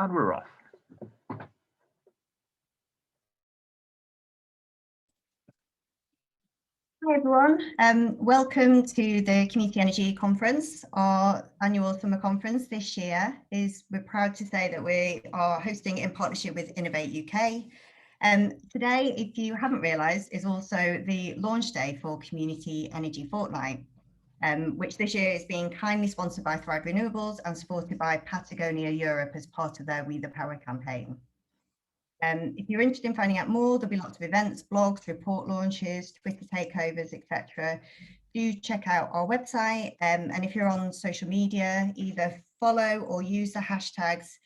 And we're off. Hi everyone, welcome to the Community Energy Conference. Our annual summer conference this year we're proud to say that we are hosting in partnership with Innovate UK. Today, if you haven't realised, is also the launch day for Community Energy Fortnight, which this year is being kindly sponsored by Thrive Renewables and supported by Patagonia Europe as part of their We the Power campaign. If you're interested in finding out more, there'll be lots of events, blogs, report launches, Twitter takeovers, etc. Do check out our website, and if you're on social media, either follow or use the hashtags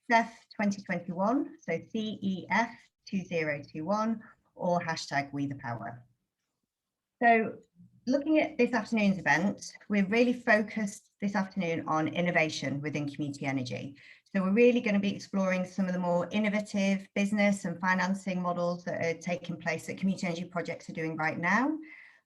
CEF2021, so CEF2021, or hashtag We the Power. So looking at this afternoon's event, we're really focused this afternoon on innovation within community energy. So we're really going to be exploring some of the more innovative business and financing models that are taking place that community energy projects are doing right now.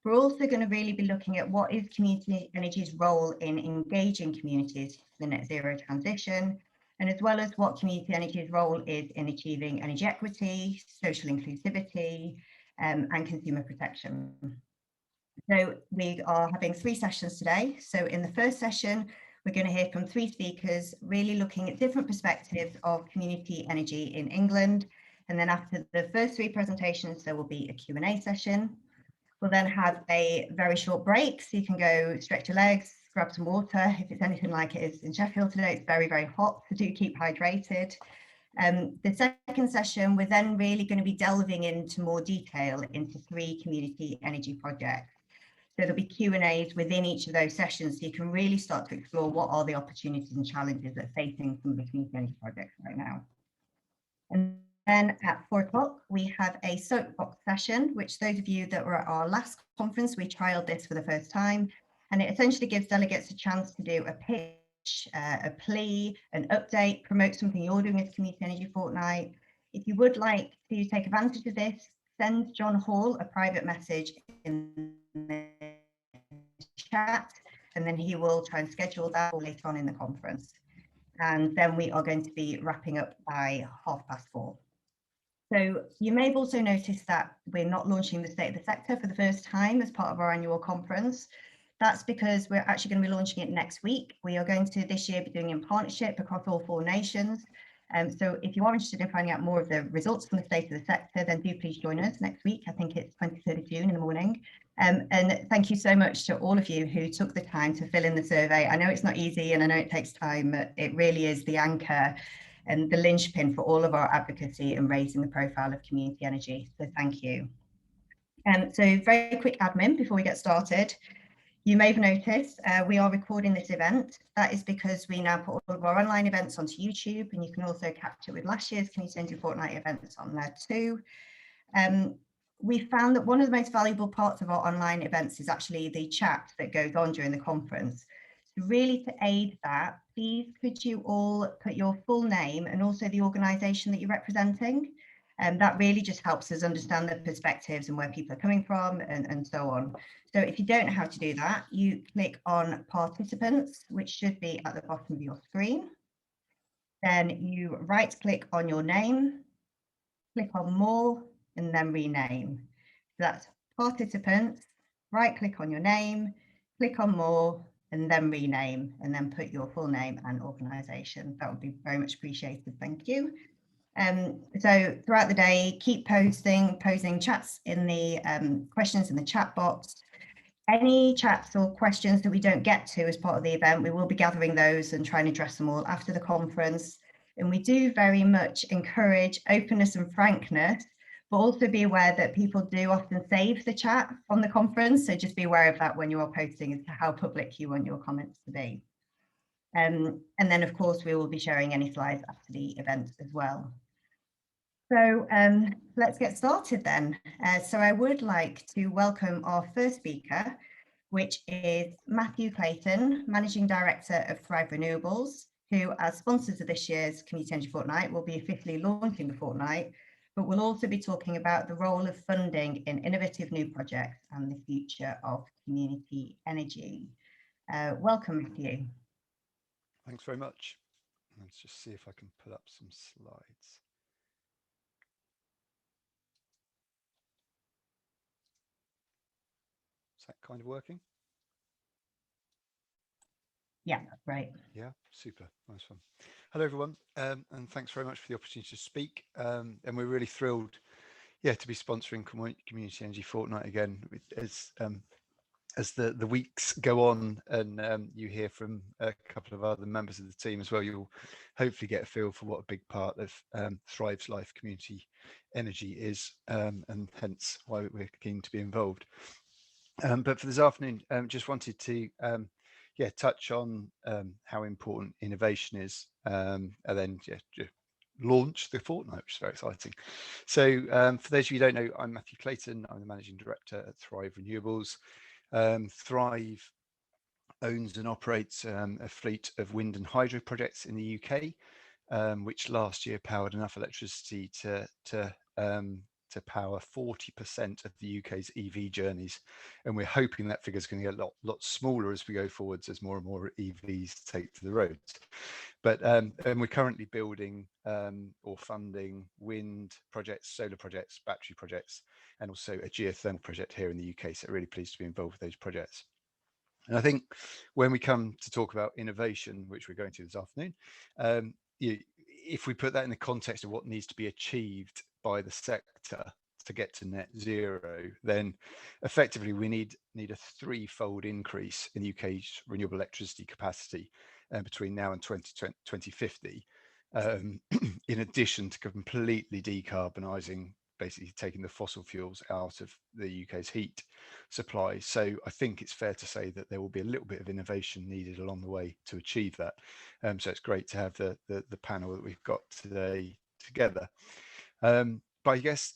We're also going to really be looking at what is community energy's role in engaging communities for the net zero transition, and as well as what community energy's role is in achieving energy equity, social inclusivity, and consumer protection. So we are having 3 sessions today. So in the first session, we're going to hear from 3 speakers, really looking at different perspectives of community energy in England. And then after the first 3 presentations, there will be a Q&A session. We'll then have a very short break, so you can go stretch your legs, grab some water. If it's anything like it is in Sheffield today, it's very, very hot, so do keep hydrated. The second session, we're then really going to be delving into more detail into 3 community energy projects. So there'll be Q&As within each of those sessions, so you can really start to explore what are the opportunities and challenges that are facing some of the community energy projects right now. And then at 4 o'clock, we have a soapbox session, which those of you that were at our last conference, we trialed this for the first time, and it essentially gives delegates a chance to do a pitch, a plea, an update, promote something you're doing as Community Energy Fortnight. If you would like to take advantage of this, send John Hall a private message in the chat, and then he will try and schedule that later on in the conference. And then we are going to be wrapping up by 4:30. So you may have also noticed that we're not launching the State of the Sector for the first time as part of our annual conference. That's because we're actually going to be launching it next week. We are going to this year be doing in partnership across all 4 nations. So if you are interested in finding out more of the results from the State of the Sector, then do please join us next week. I think it's 23rd of June in the morning. And thank you so much to all of you who took the time to fill in the survey. I know it's not easy and I know it takes time, but it really is the anchor and the linchpin for all of our advocacy and raising the profile of community energy. So thank you. So very quick admin before we get started. You may have noticed we are recording this event. That is because we now put all of our online events onto YouTube, and you can also catch it with last year's Community Energy Fortnight events on there too. We found that one of the most valuable parts of our online events is actually the chat that goes on during the conference. So really to aid that, please could you all put your full name and also the organisation that you're representing? That really just helps us understand the perspectives and where people are coming from and so on. So if you don't know how to do that, you click on participants, which should be at the bottom of your screen. Then you right click on your name, click on more, and then rename. So that's participants, right click on your name, click on more, and then rename, and then put your full name and organisation. That would be very much appreciated. Thank you. So throughout the day, keep posing chats in the questions in the chat box. Any chats or questions that we don't get to as part of the event, we will be gathering those and trying to address them all after the conference. And we do very much encourage openness and frankness, but also be aware that people do often save the chat from the conference. So just be aware of that when you are posting as to how public you want your comments to be. And then of course, we will be sharing any slides after the event as well. So let's get started then. So I would like to welcome our first speaker, which is Matthew Clayton, Managing Director of Thrive Renewables, who as sponsors of this year's Community Energy Fortnight will be officially launching the fortnight, but we'll also be talking about the role of funding in innovative new projects and the future of community energy. Welcome, Matthew. Thanks very much. Let's just see if I can put up some slides. Is that kind of working? Yeah, right. Yeah, super. Nice one. Hello, everyone, and thanks very much for the opportunity to speak. And we're really thrilled, to be sponsoring Community Energy Fortnight again. As the weeks go on and you hear from a couple of other members of the team as well, you'll hopefully get a feel for what a big part of Thrive's life community energy is, and hence why we're keen to be involved. But for this afternoon, just wanted to touch on how important innovation is, and then just launch the fortnight, which is very exciting. So for those of you who don't know, I'm Matthew Clayton. I'm the Managing Director at Thrive Renewables. Thrive owns and operates a fleet of wind and hydro projects in the UK, which last year powered enough electricity to power 40% of the UK's EV journeys, and we're hoping that figure is going to get a lot smaller as we go forwards as more and more EVs take to the roads. But and we're currently building or funding wind projects, solar projects, battery projects, and also a geothermal project here in the UK. So really pleased to be involved with those projects. And I think when we come to talk about innovation, which we're going to this afternoon, if we put that in the context of what needs to be achieved by the sector to get to net zero, then effectively we need a threefold increase in the UK's renewable electricity capacity between now and 2050, in addition to completely decarbonising, basically taking the fossil fuels out of the UK's heat supply. So I think it's fair to say that there will be a little bit of innovation needed along the way to achieve that. So it's great to have the panel that we've got today together. But I guess,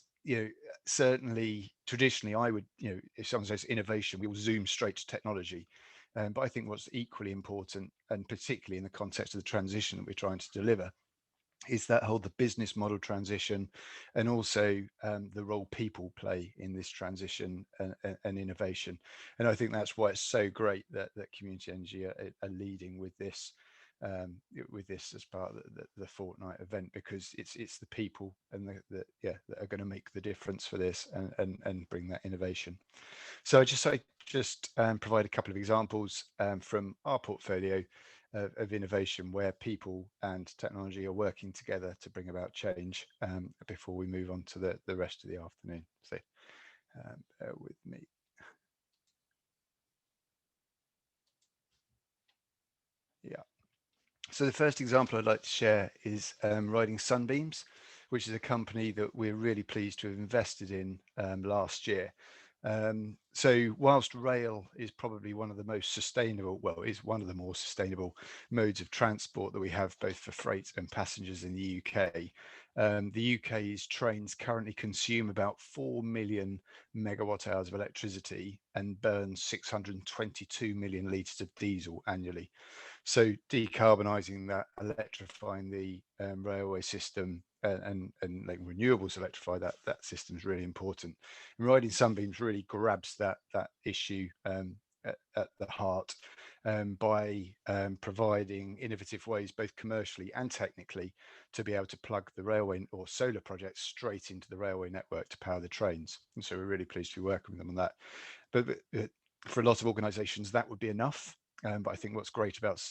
certainly traditionally I would, if someone says innovation, we will zoom straight to technology. But I think what's equally important, and particularly in the context of the transition that we're trying to deliver, is that whole the business model transition, and also the role people play in this transition and innovation. And I think that's why it's so great that Community Energy are leading with this as part of the fortnight event, because it's the people and that are going to make the difference for this and bring that innovation. So I just provide a couple of examples from our portfolio of innovation where people and technology are working together to bring about change, before we move on to the rest of the afternoon. So bear with me. Yeah. So the first example I'd like to share is Riding Sunbeams, which is a company that we're really pleased to have invested in last year. So whilst rail is probably one of the most sustainable, well, is one of the more sustainable modes of transport that we have, both for freight and passengers in the UK, the UK's trains currently consume about 4 million megawatt hours of electricity and burn 622 million litres of diesel annually. So decarbonising that, electrifying the railway system, and like renewables electrify that system is really important. And Riding Sunbeams really grabs that issue at the heart, by providing innovative ways, both commercially and technically, to be able to plug the railway or solar projects straight into the railway network to power the trains. And so we're really pleased to be working with them on that. But for a lot of organisations, that would be enough. But I think what's great about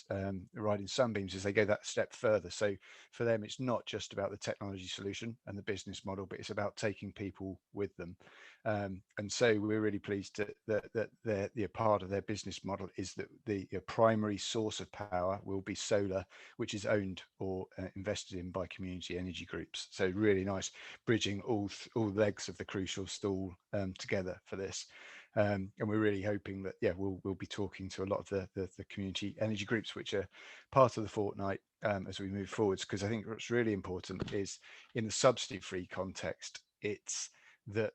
Riding Sunbeams is they go that step further. So for them, it's not just about the technology solution and the business model, but it's about taking people with them. And so we're really pleased that the part of their business model is that the primary source of power will be solar, which is owned or invested in by community energy groups. So really nice, bridging all legs of the crucial stool together for this. And we're really hoping that we'll be talking to a lot of the community energy groups which are part of the fortnight as we move forwards, because I think what's really important is in the subsidy-free context, it's that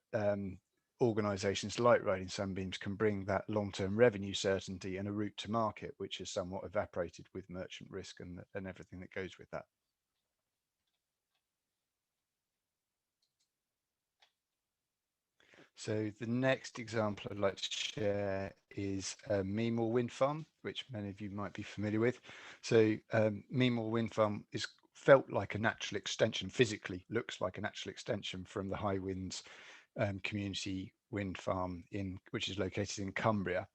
organisations like Riding Sunbeams can bring that long-term revenue certainty and a route to market, which is somewhat evaporated with merchant risk and everything that goes with that. So the next example I'd like to share is Meemore Wind Farm, which many of you might be familiar with. So Meemore Wind Farm is felt like a natural extension, physically looks like a natural extension from the High Winds community wind farm which is located in Cumbria.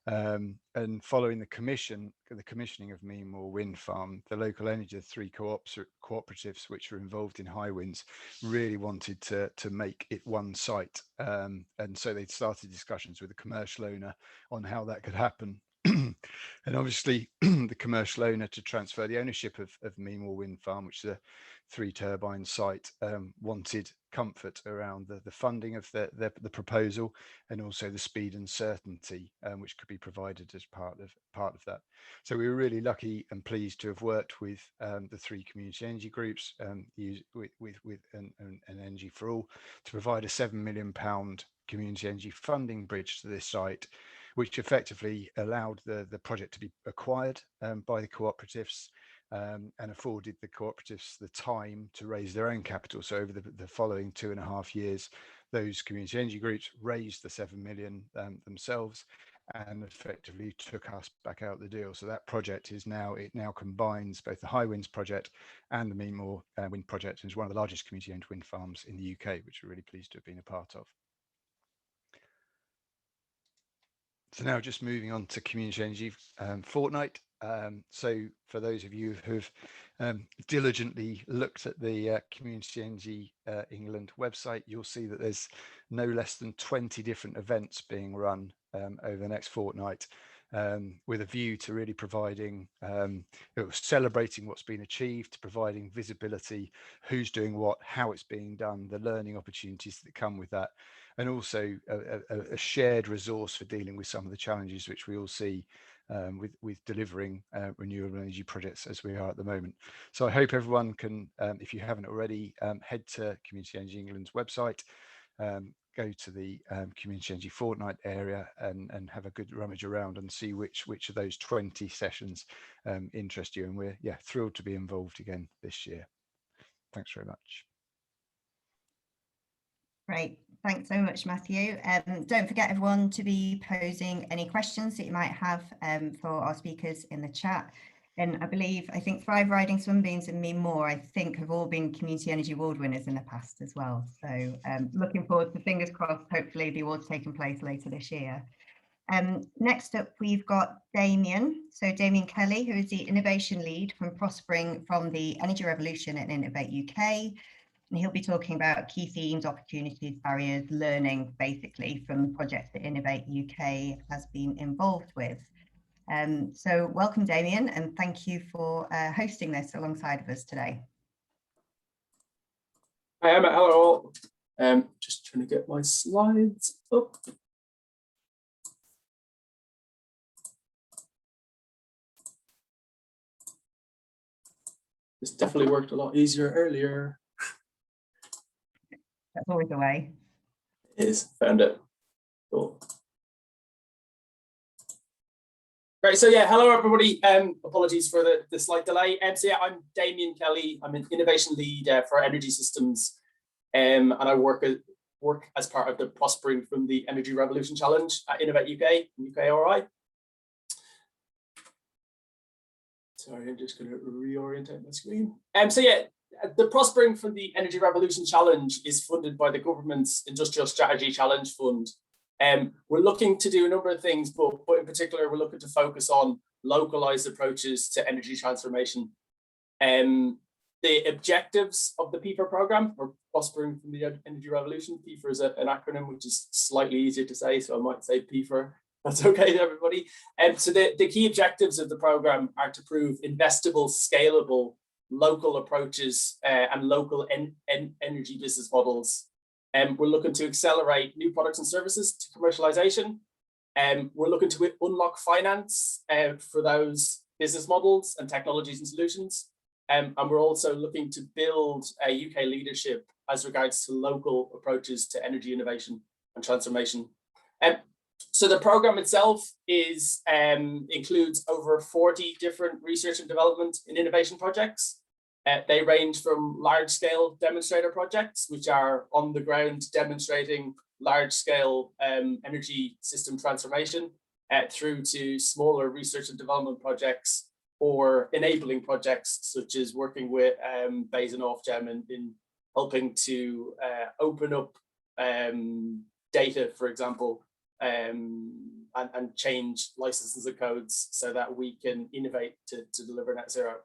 And following the commissioning of Meemore Wind Farm, the local energy, the three cooperatives which are involved in High Winds really wanted to make it one site. And so they started discussions with the commercial owner on how that could happen. And obviously the commercial owner to transfer the ownership of Meemore Wind Farm, which is a 3 turbine site, wanted comfort around the funding of the proposal, and also the speed and certainty which could be provided as part of that. So we were really lucky and pleased to have worked with the 3 community energy groups, with an Energy for All, to provide a £7 million community energy funding bridge to this site, which effectively allowed the project to be acquired by the cooperatives, and afforded the cooperatives the time to raise their own capital. So over the following 2.5 years, those community energy groups raised the 7 million themselves, and effectively took us back out the deal. So that project now combines both the High Winds project and the Meemore wind project, and is one of the largest community owned wind farms in the UK, which we're really pleased to have been a part of. So now just moving on to Community Energy Fortnight. So for those of you who've diligently looked at the Community Energy England website, you'll see that there's no less than 20 different events being run over the next fortnight, with a view to really providing, celebrating what's been achieved, providing visibility, who's doing what, how it's being done, the learning opportunities that come with that, and also a shared resource for dealing with some of the challenges which we all see with delivering renewable energy projects as we are at the moment. So I hope everyone can, if you haven't already, head to Community Energy England's website, go to the Community Energy Fortnight area, and have a good rummage around and see which of those 20 sessions interest you. And we're thrilled to be involved again this year. Thanks very much. Great, thanks so much, Matthew. Don't forget, everyone, to be posing any questions that you might have for our speakers in the chat. And I think Thrive Riding Sunbeams and Meemore, I think, have all been Community Energy Award winners in the past as well. So looking forward to, fingers crossed, hopefully the awards taking place later this year. Next up, we've got Damien. So Damian Kelly, who is the Innovation Lead from Prospering from the Energy Revolution at Innovate UK. And he'll be talking about key themes, opportunities, barriers, learning, basically, from the projects that Innovate UK has been involved with. So welcome, Damien, and thank you for hosting this alongside of us today. Hi, Emma. Hello all. Just trying to get my slides up. This definitely worked a lot easier earlier. That's always the way. It is, found it. Cool. Great, so yeah, hello everybody. Apologies for the slight delay. So yeah, I'm Damien Kelly. I'm an innovation lead for energy systems, and I work as part of the Prospering from the Energy Revolution Challenge at Innovate UK, UKRI. Sorry, I'm just going to reorientate my screen. So yeah, the Prospering from the Energy Revolution Challenge is funded by the government's Industrial Strategy Challenge Fund. We're looking to do a number of things, but in particular, we're looking to focus on localized approaches to energy transformation. The objectives of the PIFA program, or Prospering from the Energy Revolution, PIFA is an acronym which is slightly easier to say, so I might say PIFA. That's okay to everybody. So the key objectives of the program are to prove investable, scalable, local approaches and local energy business models. We're looking to accelerate new products and services to commercialization. We're looking to unlock finance for those business models and technologies and solutions. And we're also looking to build a UK leadership as regards to local approaches to energy innovation and transformation. So the program itself includes over 40 different research and development and innovation projects. They range from large-scale demonstrator projects, which are on the ground demonstrating large-scale energy system transformation through to smaller research and development projects or enabling projects, such as working with Bays and Ofgem in helping to open up data, for example, and change licenses and codes so that we can innovate to deliver net zero.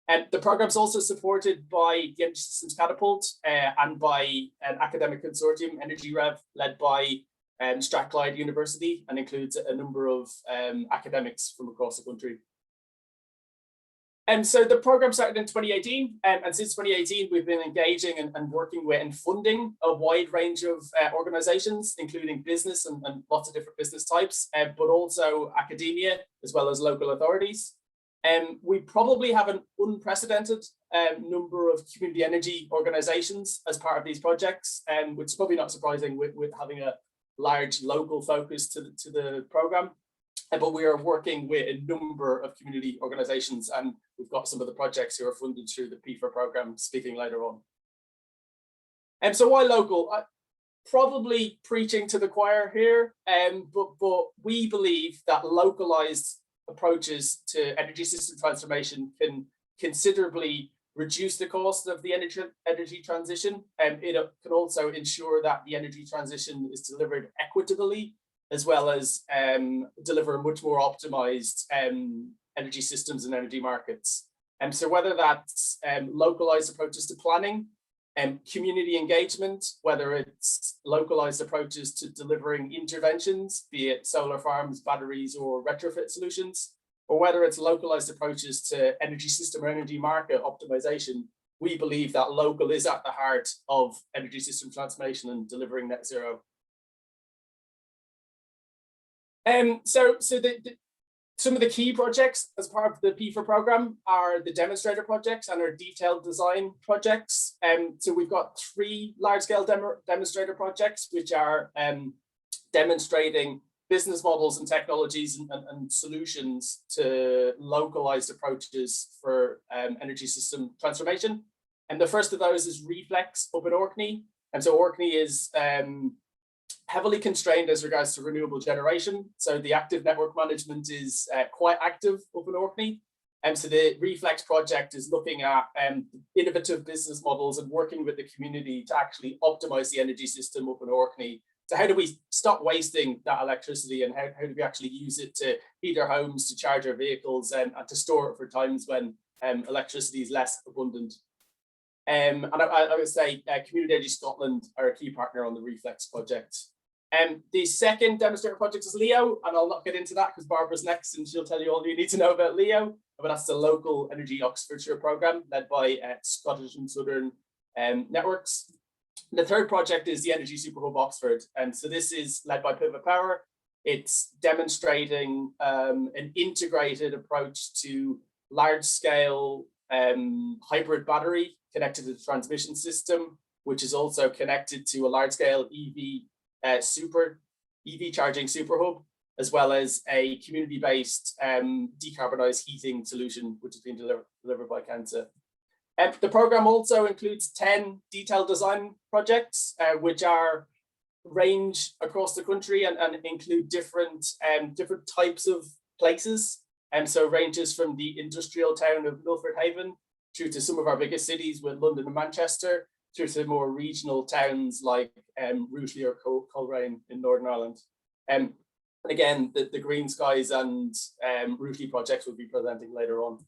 And the program's also supported by the Energy Systems Catapult and by an academic consortium, Energy Rev, led by Strathclyde University, and includes a number of academics from across the country. And so the program started in 2018, and since 2018, we've been engaging and working with and funding a wide range of organizations, including business and lots of different business types, but also academia, as well as local authorities. We probably have an unprecedented number of community energy organizations as part of these projects, which is probably not surprising with having a large local focus to the program. But we are working with a number of community organizations, and we've got some of the projects who are funded through the PIFA program speaking later on. And so why local? Probably preaching to the choir here, but we believe that localized approaches to energy system transformation can considerably reduce the cost of the energy transition. It can also ensure that the energy transition is delivered equitably, as well as deliver much more optimized energy systems and energy markets. So whether that's localized approaches to planning, community engagement, whether it's localized approaches to delivering interventions, be it solar farms, batteries, or retrofit solutions, or whether it's localized approaches to energy system or energy market optimization, we believe that local is at the heart of energy system transformation and delivering net zero. Some of the key projects as part of the PIFA program are the demonstrator projects and our detailed design projects. So we've got 3 large-scale demonstrator projects, which are demonstrating business models and technologies and solutions to localized approaches for energy system transformation. And the first of those is Reflex up in Orkney. And so Orkney is heavily constrained as regards to renewable generation. So the active network management is quite active up in Orkney. And so the Reflex project is looking at innovative business models and working with the community to actually optimize the energy system up in Orkney. So how do we stop wasting that electricity, and how do we actually use it to heat our homes, to charge our vehicles, and to store it for times when electricity is less abundant. And I would say Community Energy Scotland are a key partner on the Reflex project. The second demonstrator project is Leo, and I'll not get into that because Barbara's next and she'll tell you all you need to know about Leo. But that's the local energy Oxfordshire program led by Scottish and Southern networks. The third project is the Energy Superhub Oxford, and so this is led by Pivot Power. It's demonstrating an integrated approach to large-scale hybrid battery connected to the transmission system, which is also connected to a large-scale EV charging super hub, as well as a community-based decarbonised heating solution, which is being delivered by Cancer. The program also includes 10 detailed design projects, which are range across the country and include different types of places. And so ranges from the industrial town of Milford Haven through to some of our biggest cities with London and Manchester, through to more regional towns like Rutley or Coleraine in Northern Ireland. And again, the GreenSCIES and Rutley projects will be presenting later on.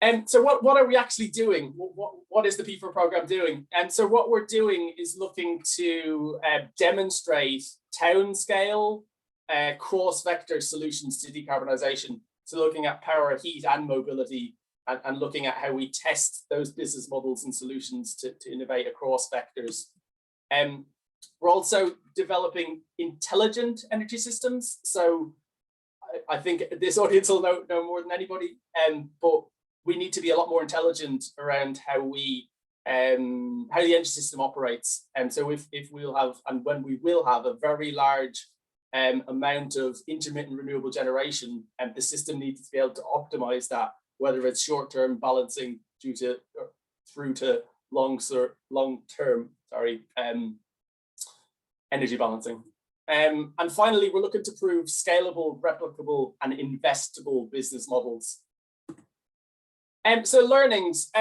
And so what are we actually doing? What is the PIFA program doing? And so what we're doing is looking to demonstrate town scale cross-vector solutions to decarbonisation. So looking at power, heat and mobility, and looking at how we test those business models and solutions to innovate across vectors. We're also developing intelligent energy systems. So I think this audience will know more than anybody, but we need to be a lot more intelligent around how the energy system operates. And so if we'll have, and when we will have, a very large amount of intermittent renewable generation, and the system needs to be able to optimize that, whether it's short-term balancing through to long-term energy balancing. And finally, we're looking to prove scalable, replicable, and investable business models. So learnings.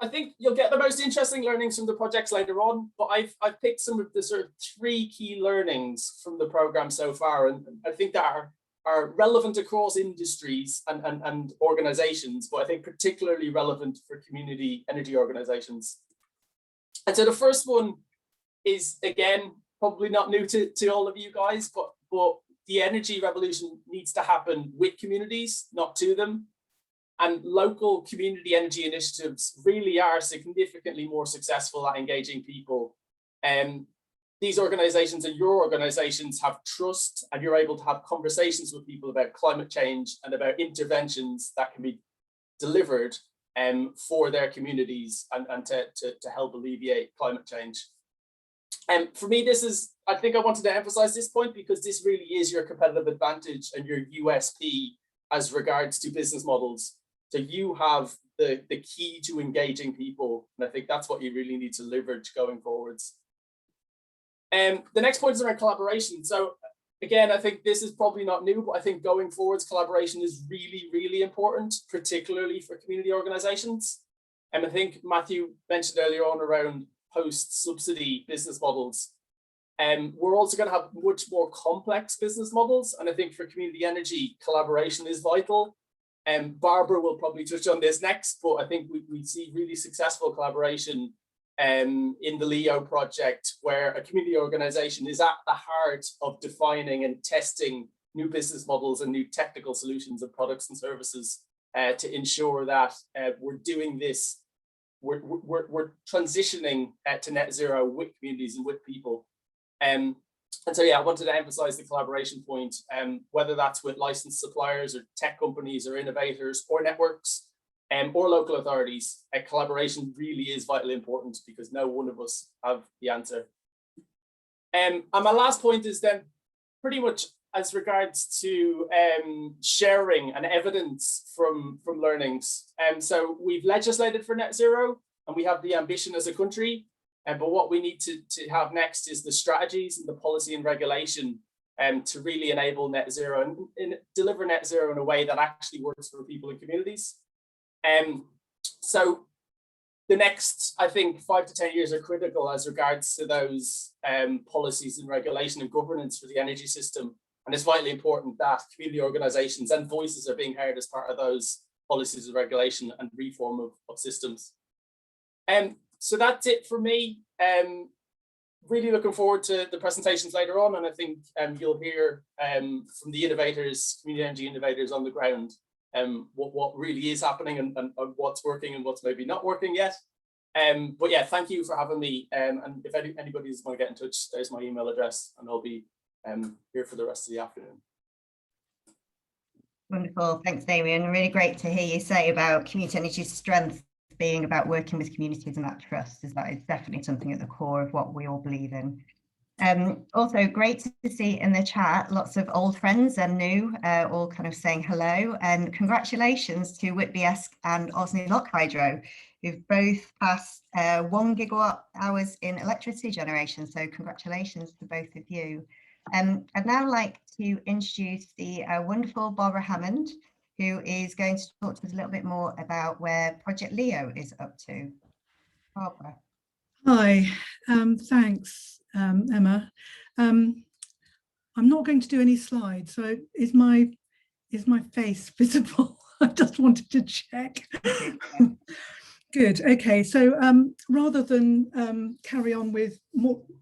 I think you'll get the most interesting learnings from the projects later on, but I've picked some of the sort of 3 key learnings from the program so far, and I think that are relevant across industries and organizations, but I think particularly relevant for community energy organizations. And so the first one is, again, probably not new to all of you guys, but the energy revolution needs to happen with communities, not to them. And local community energy initiatives really are significantly more successful at engaging people. These organizations and your organizations have trust, and you're able to have conversations with people about climate change and about interventions that can be delivered for their communities and to help alleviate climate change. For me, I think I wanted to emphasize this point because this really is your competitive advantage and your USP as regards to business models. So you have the key to engaging people, and I think that's what you really need to leverage going forwards. The next point is around collaboration. So again, I think this is probably not new, but I think going forwards, collaboration is really, really important, particularly for community organizations. And I think Matthew mentioned earlier on around post-subsidy business models. We're also going to have much more complex business models. And I think for community energy, collaboration is vital. Barbara will probably touch on this next, but I think we see really successful collaboration in the LEO project, where a community organization is at the heart of defining and testing new business models and new technical solutions and products and services to ensure that we're doing this, we're transitioning to net zero with communities and with people. And so, yeah, I wanted to emphasize the collaboration point, whether that's with licensed suppliers or tech companies or innovators or networks or local authorities. Collaboration really is vitally important because no one of us have the answer. And my last point is then pretty much as regards to sharing and evidence from learnings. So we've legislated for net zero and we have the ambition as a country. But what we need to have next is the strategies and the policy and regulation to really enable net zero and deliver net zero in a way that actually works for people and communities. So the next, I think, 5 to 10 years are critical as regards to those policies and regulation and governance for the energy system. And it's vitally important that community organizations and voices are being heard as part of those policies and regulation and reform of systems. So that's it for me. Really looking forward to the presentations later on, and I think you'll hear from the innovators, community energy innovators on the ground, what really is happening and what's working and what's maybe not working yet. But yeah, thank you for having me. And if anybody's want to get in touch, there's my email address, and I'll be here for the rest of the afternoon. Wonderful, thanks, Damien. Really great to hear you say about community energy's strength being about working with communities and that trust, is that is definitely something at the core of what we all believe in. Also great to see in the chat lots of old friends and new, all kind of saying hello, and congratulations to Whitby Esk and Osney Lock Hydro, who've both passed 1 gigawatt hours in electricity generation, so congratulations to both of you. I'd now like to introduce the wonderful Barabara Hammond, who is going to talk to us a little bit more about where Project LEO is up to. Barbara. Hi, thanks, Emma. I'm not going to do any slides, so is my face visible? I just wanted to check. Good, okay, so rather than carry on with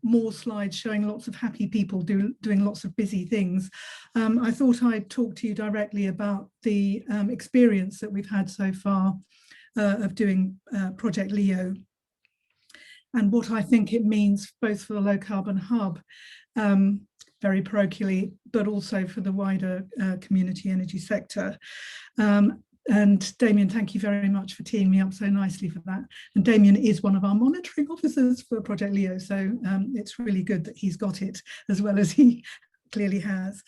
more slides showing lots of happy people doing lots of busy things, I thought I'd talk to you directly about the experience that we've had so far of doing Project LEO, and what I think it means both for the low carbon hub, very parochially, but also for the wider community energy sector. And Damien, thank you very much for teeing me up so nicely for that. And Damien is one of our monitoring officers for Project LEO, so it's really good that he's got it as well as he clearly has.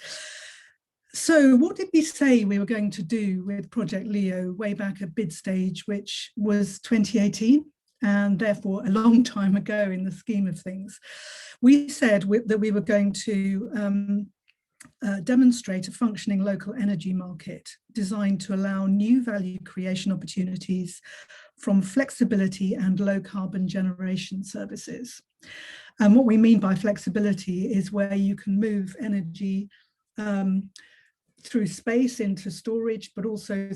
So what did we say we were going to do with Project LEO way back at bid stage, which was 2018? and therefore a long time ago in the scheme of things, we said that we were going to demonstrate a functioning local energy market designed to allow new value creation opportunities from flexibility and low carbon generation services. And what we mean by flexibility is where you can move energy through space into storage, but also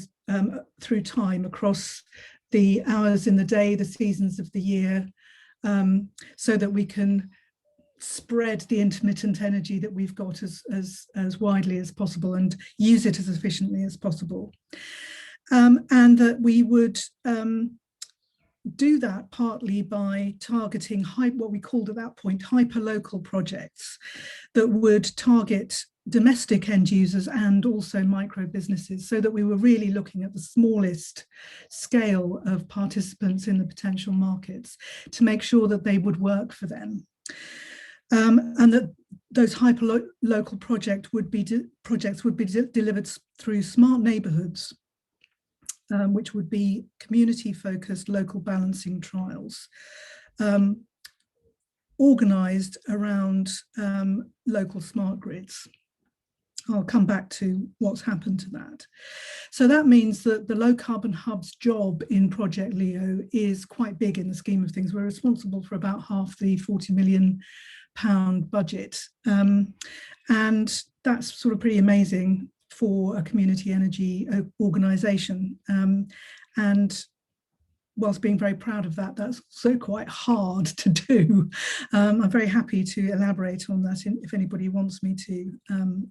through time across the hours in the day, the seasons of the year, so that we can spread the intermittent energy that we've got as widely as possible and use it as efficiently as possible. And that we would do that partly by targeting what we called at that point hyperlocal projects that would target domestic end users and also micro businesses, so that we were really looking at the smallest scale of participants in the potential markets to make sure that they would work for them. And that those hyper-local projects would be delivered through smart neighbourhoods, which would be community-focused local balancing trials, organised around local smart grids. I'll come back to what's happened to that. So that means that the Low Carbon Hub's job in Project Leo is quite big in the scheme of things. We're responsible for about half the £40 million budget. And that's sort of pretty amazing for a community energy organisation. And whilst being very proud of that, that's also quite hard to do. I'm very happy to elaborate on that if anybody wants me to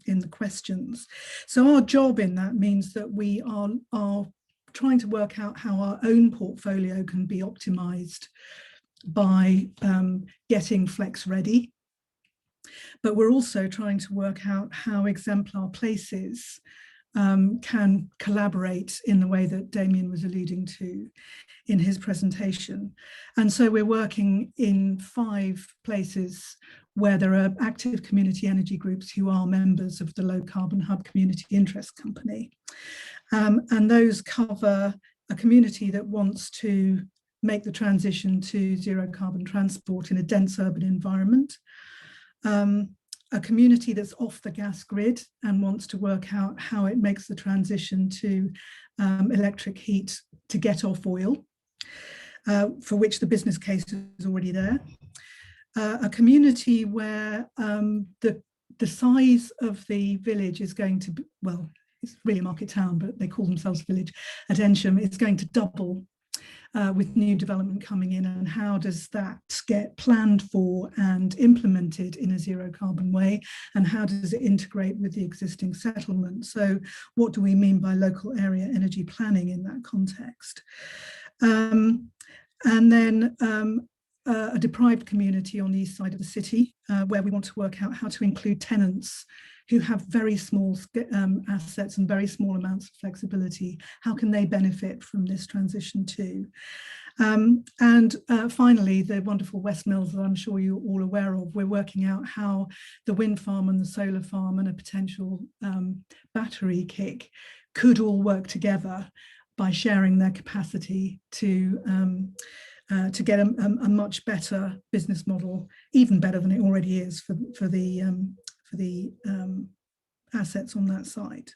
in the questions. So our job in that means that we are trying to work out how our own portfolio can be optimised by getting flex ready. But we're also trying to work out how exemplar places can collaborate in the way that Damien was alluding to in his presentation. And so we're working in 5 places where there are active community energy groups who are members of the Low Carbon Hub Community Interest Company. And those cover a community that wants to make the transition to zero carbon transport in a dense urban environment, a community that's off the gas grid and wants to work out how it makes the transition to electric heat to get off oil, for which the business case is already there. A community where the size of the village is going to be, well, it's really a market town, but they call themselves village at Ensham, is going to double with new development coming in, and how does that get planned for and implemented in a zero carbon way, and how does it integrate with the existing settlement? So what do we mean by local area energy planning in that context? And then a deprived community on the east side of the city, where we want to work out how to include tenants who have very small assets and very small amounts of flexibility. How can they benefit from this transition too? And finally, the wonderful West Mills that I'm sure you're all aware of, we're working out how the wind farm and the solar farm and a potential battery kick could all work together by sharing their capacity to get a much better business model, even better than it already is for the assets on that site.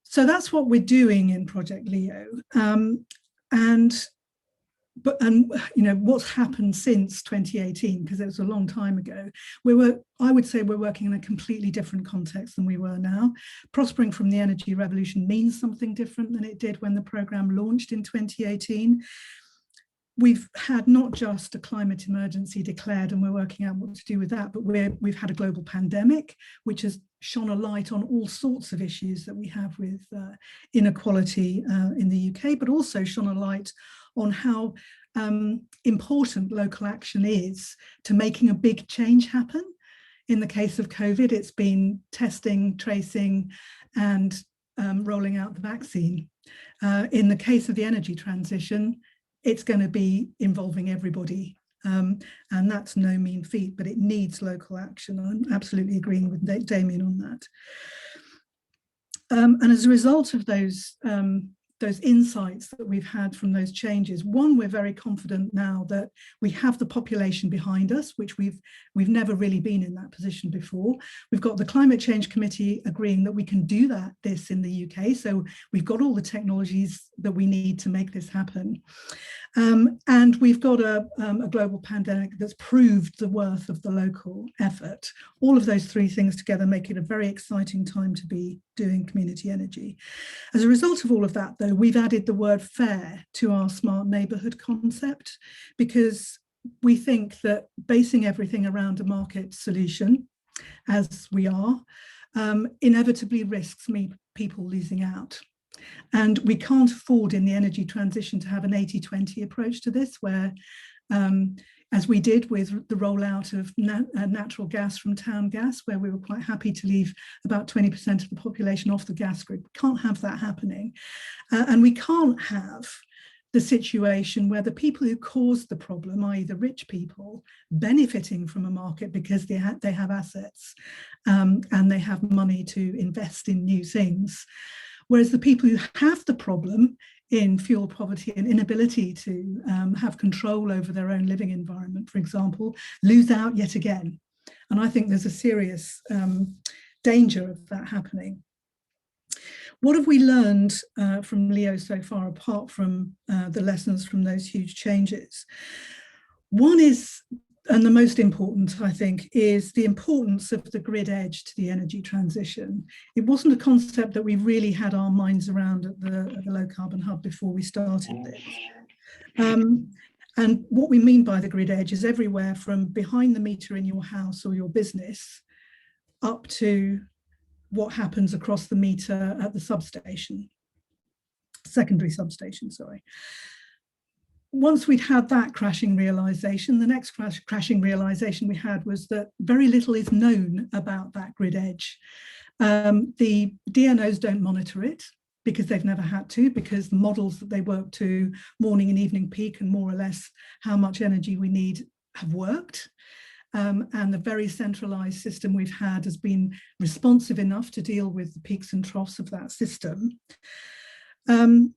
So that's what we're doing in Project Leo. And you know, what's happened since 2018, because it was a long time ago. I would say we're working in a completely different context than we were now. Prospering from the energy revolution means something different than it did when the programme launched in 2018. We've had not just a climate emergency declared, and we're working out what to do with that, but we've had a global pandemic, which has shone a light on all sorts of issues that we have with inequality in the UK, but also shone a light on how important local action is to making a big change happen. In the case of COVID, it's been testing, tracing, and rolling out the vaccine. In the case of the energy transition, it's going to be involving everybody, and that's no mean feat, but it needs local action. I'm absolutely agreeing with Damien on that. And as a result of those those insights that we've had from those changes. One, we're very confident now that we have the population behind us, which we've never really been in that position before. We've got the Climate Change Committee agreeing that we can do this in the UK. So we've got all the technologies that we need to make this happen. And we've got a global pandemic that's proved the worth of the local effort. All of those three things together make it a very exciting time to be doing community energy. As a result of all of that, though, we've added the word fair to our smart neighbourhood concept, because we think that basing everything around a market solution, as we are, inevitably risks people losing out. And we can't afford in the energy transition to have an 80-20 approach to this, where, as we did with the rollout of natural gas from town gas, where we were quite happy to leave about 20% of the population off the gas grid. We can't have that happening. And we can't have the situation where the people who caused the problem, i.e. the rich people, benefiting from a market because they have assets and they have money to invest in new things. Whereas the people who have the problem in fuel poverty and inability to have control over their own living environment, for example, lose out yet again. And I think there's a serious danger of that happening. What have we learned from Leo so far, apart from the lessons from those huge changes? One is, and the most important, I think, is the importance of the grid edge to the energy transition. It wasn't a concept that we really had our minds around at the Low Carbon Hub before we started this. And what we mean by the grid edge is everywhere from behind the meter in your house or your business up to what happens across the meter at the substation, secondary substation, sorry. Once we'd had that crashing realization, the next crashing realization we had was that very little is known about that grid edge. The DNOs don't monitor it because they've never had to, because the models that they work to, morning and evening peak and more or less how much energy we need, have worked. And the very centralized system we've had has been responsive enough to deal with the peaks and troughs of that system. And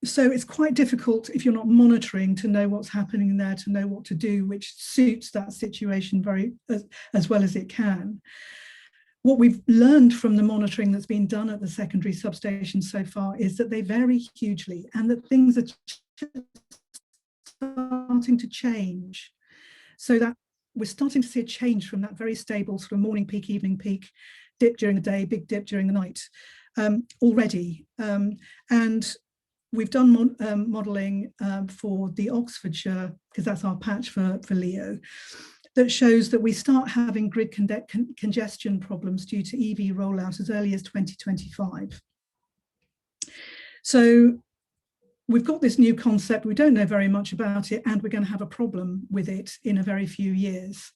so it's quite difficult if you're not monitoring to know what's happening there, to know what to do, which suits that situation as well as it can. What we've learned from the monitoring that's been done at the secondary substations so far is that they vary hugely and that things are starting to change. So that we're starting to see a change from that very stable sort of morning peak, evening peak, dip during the day, big dip during the night already. And we've done modelling for the Oxfordshire, because that's our patch for Leo, that shows that we start having grid congestion problems due to EV rollout as early as 2025. So we've got this new concept, we don't know very much about it, and we're going to have a problem with it in a very few years.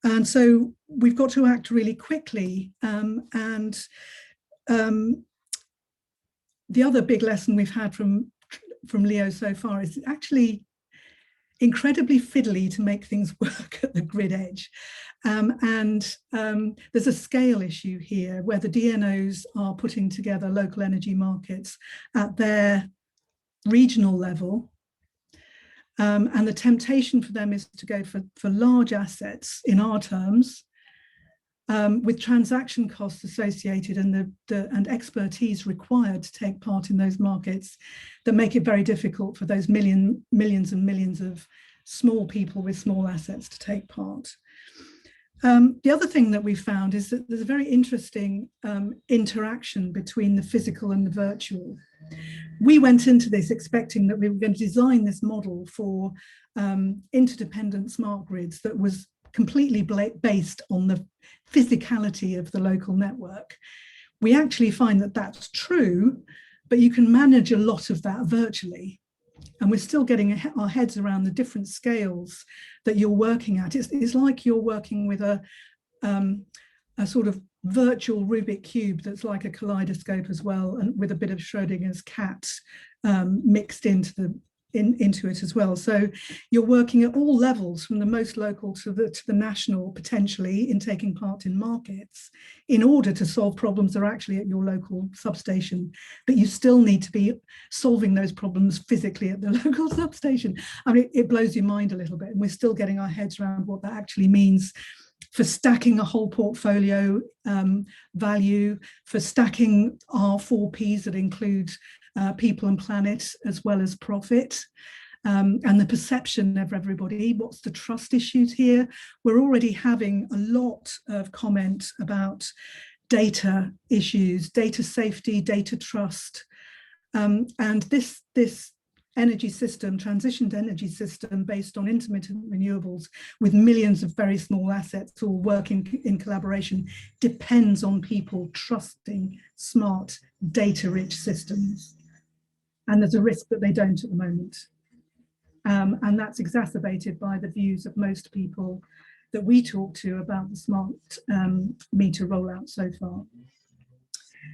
And so we've got to act really quickly. The other big lesson we've had from Leo so far is actually incredibly fiddly to make things work at the grid edge. There's a scale issue here where the DNOs are putting together local energy markets at their regional level. And the temptation for them is to go for large assets in our terms, with transaction costs associated and expertise required to take part in those markets that make it very difficult for those millions and millions of small people with small assets to take part. The other thing that we found is that there's a very interesting interaction between the physical and the virtual. We went into this expecting that we were going to design this model for interdependent smart grids that was completely based on the physicality of the local network. We actually find that that's true, but you can manage a lot of that virtually. And we're still getting our heads around the different scales that you're working at. It's like you're working with a sort of virtual Rubik cube that's like a kaleidoscope as well, and with a bit of Schrodinger's cat mixed into into it as well. So you're working at all levels, from the most local to the national, potentially, in taking part in markets in order to solve problems that are actually at your local substation. But you still need to be solving those problems physically at the local substation. I mean, it blows your mind a little bit, and we're still getting our heads around what that actually means for stacking a whole portfolio value, for stacking our 4 Ps that include people and planet, as well as profit, and the perception of everybody. What's the trust issues here? We're already having a lot of comment about data issues, data safety, data trust, and this energy system, transitioned energy system based on intermittent renewables with millions of very small assets all working in collaboration, depends on people trusting smart, data-rich systems. And there's a risk that they don't at the moment. And that's exacerbated by the views of most people that we talk to about the smart meter rollout so far.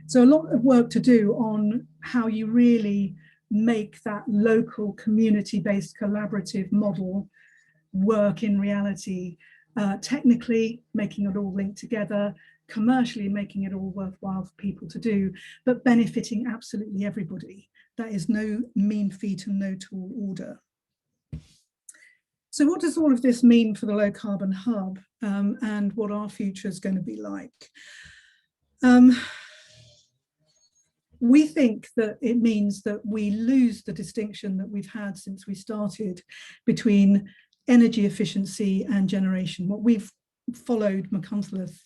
So a lot of work to do on how you really make that local community-based collaborative model work in reality, technically making it all linked together, commercially making it all worthwhile for people to do, but benefiting absolutely everybody. That is no mean feat and no tall order. So what does all of this mean for the low carbon hub, and what our future is going to be like? We think that it means that we lose the distinction that we've had since we started between energy efficiency and generation. What we've followed McConsoleth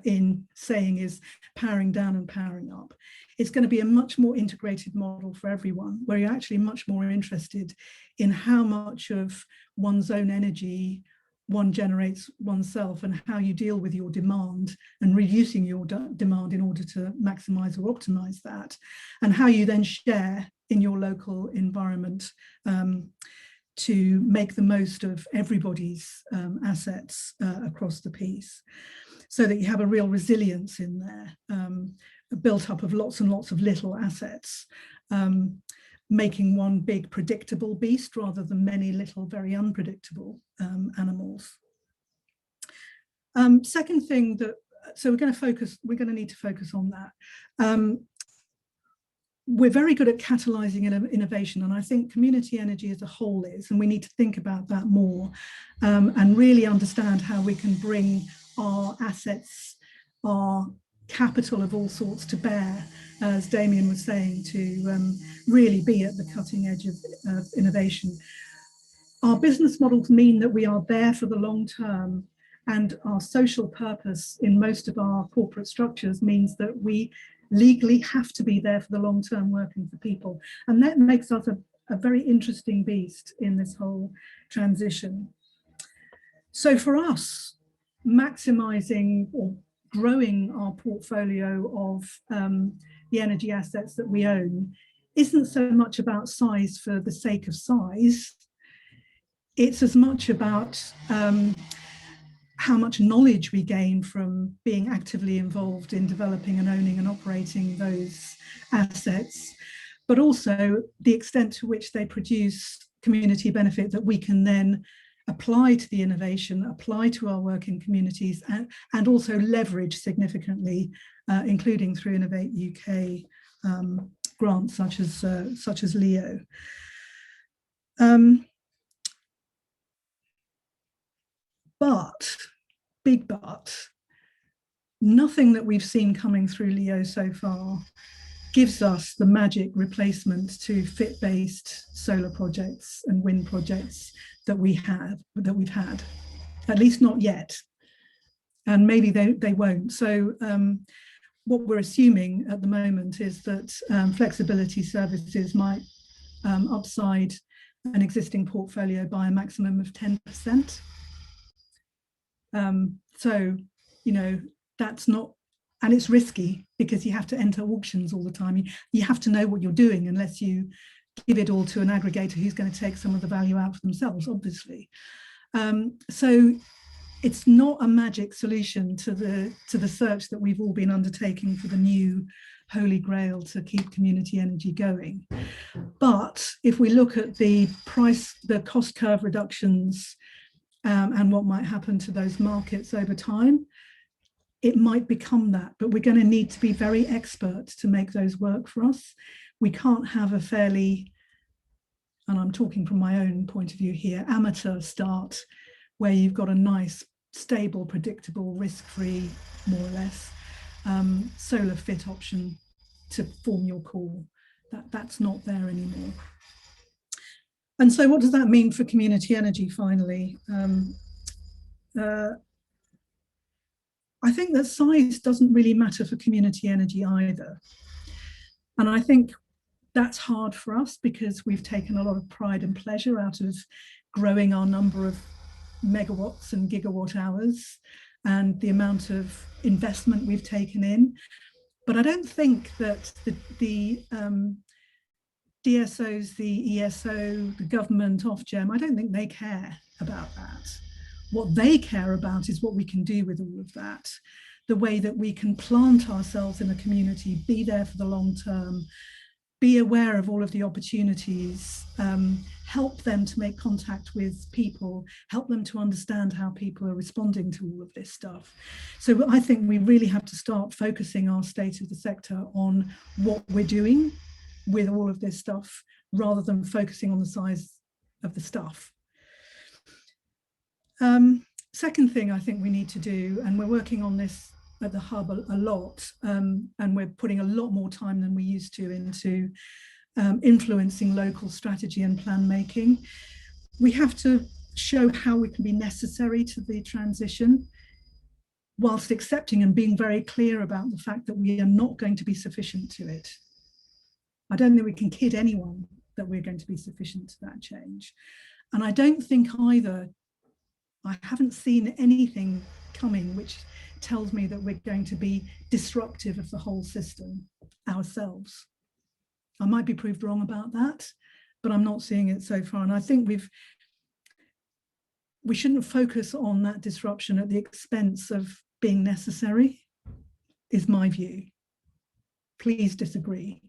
in saying is powering down and powering up. It's going to be a much more integrated model for everyone, where you're actually much more interested in how much of one's own energy one generates oneself, and how you deal with your demand and reducing your demand in order to maximize or optimize that, and how you then share in your local environment to make the most of everybody's assets across the piece, so that you have a real resilience in there, built up of lots and lots of little assets, making one big predictable beast rather than many little very unpredictable animals. Second thing that, so we're going to need to focus on that. We're very good at catalyzing innovation, and I think community energy as a whole is, and we need to think about that more, and really understand how we can bring our assets, our capital of all sorts to bear, as Damien was saying, to really be at the cutting edge of innovation. Our business models mean that we are there for the long term, and our social purpose in most of our corporate structures means that we legally have to be there for the long term, working for people. And that makes us a very interesting beast in this whole transition. So for us, maximizing or growing our portfolio of the energy assets that we own isn't so much about size for the sake of size. It's as much about how much knowledge we gain from being actively involved in developing and owning and operating those assets, but also the extent to which they produce community benefit that we can then apply to the innovation, apply to our work in communities, and also leverage significantly, including through Innovate UK grants such as Leo. But, big but, nothing that we've seen coming through Leo so far gives us the magic replacement to fit-based solar projects and wind projects that we've had, at least not yet. And maybe they won't. So what we're assuming at the moment is that flexibility services might upside an existing portfolio by a maximum of 10%. So, you know, that's not, and it's risky because you have to enter auctions all the time. You have to know what you're doing unless you give it all to an aggregator who's going to take some of the value out for themselves, obviously. So it's not a magic solution to the search that we've all been undertaking for the new holy grail to keep community energy going. But if we look at the cost curve reductions and what might happen to those markets over time, it might become that, but we're going to need to be very expert to make those work for us. We can't have a fairly, and I'm talking from my own point of view here, amateur start where you've got a nice, stable, predictable, risk-free, more or less, solar fit option to form your core. That's not there anymore. And so what does that mean for community energy finally? I think that size doesn't really matter for community energy either. And I think that's hard for us because we've taken a lot of pride and pleasure out of growing our number of megawatts and gigawatt hours and the amount of investment we've taken in. But I don't think that the DSOs, the ESO, the government, Ofgem, I don't think they care about that. What they care about is what we can do with all of that, the way that we can plant ourselves in a community, be there for the long term, be aware of all of the opportunities, help them to make contact with people, help them to understand how people are responding to all of this stuff. So I think we really have to start focusing our state of the sector on what we're doing with all of this stuff, rather than focusing on the size of the stuff. Second thing I think we need to do, and we're working on this at the Hub a lot, and we're putting a lot more time than we used to into influencing local strategy and plan making. We have to show how we can be necessary to the transition, whilst accepting and being very clear about the fact that we are not going to be sufficient to it. I don't think we can kid anyone that we're going to be sufficient to that change. And I don't think either, I haven't seen anything coming which tells me that we're going to be disruptive of the whole system ourselves. I might be proved wrong about that, but I'm not seeing it so far. And I think we shouldn't focus on that disruption at the expense of being necessary, is my view. Please disagree.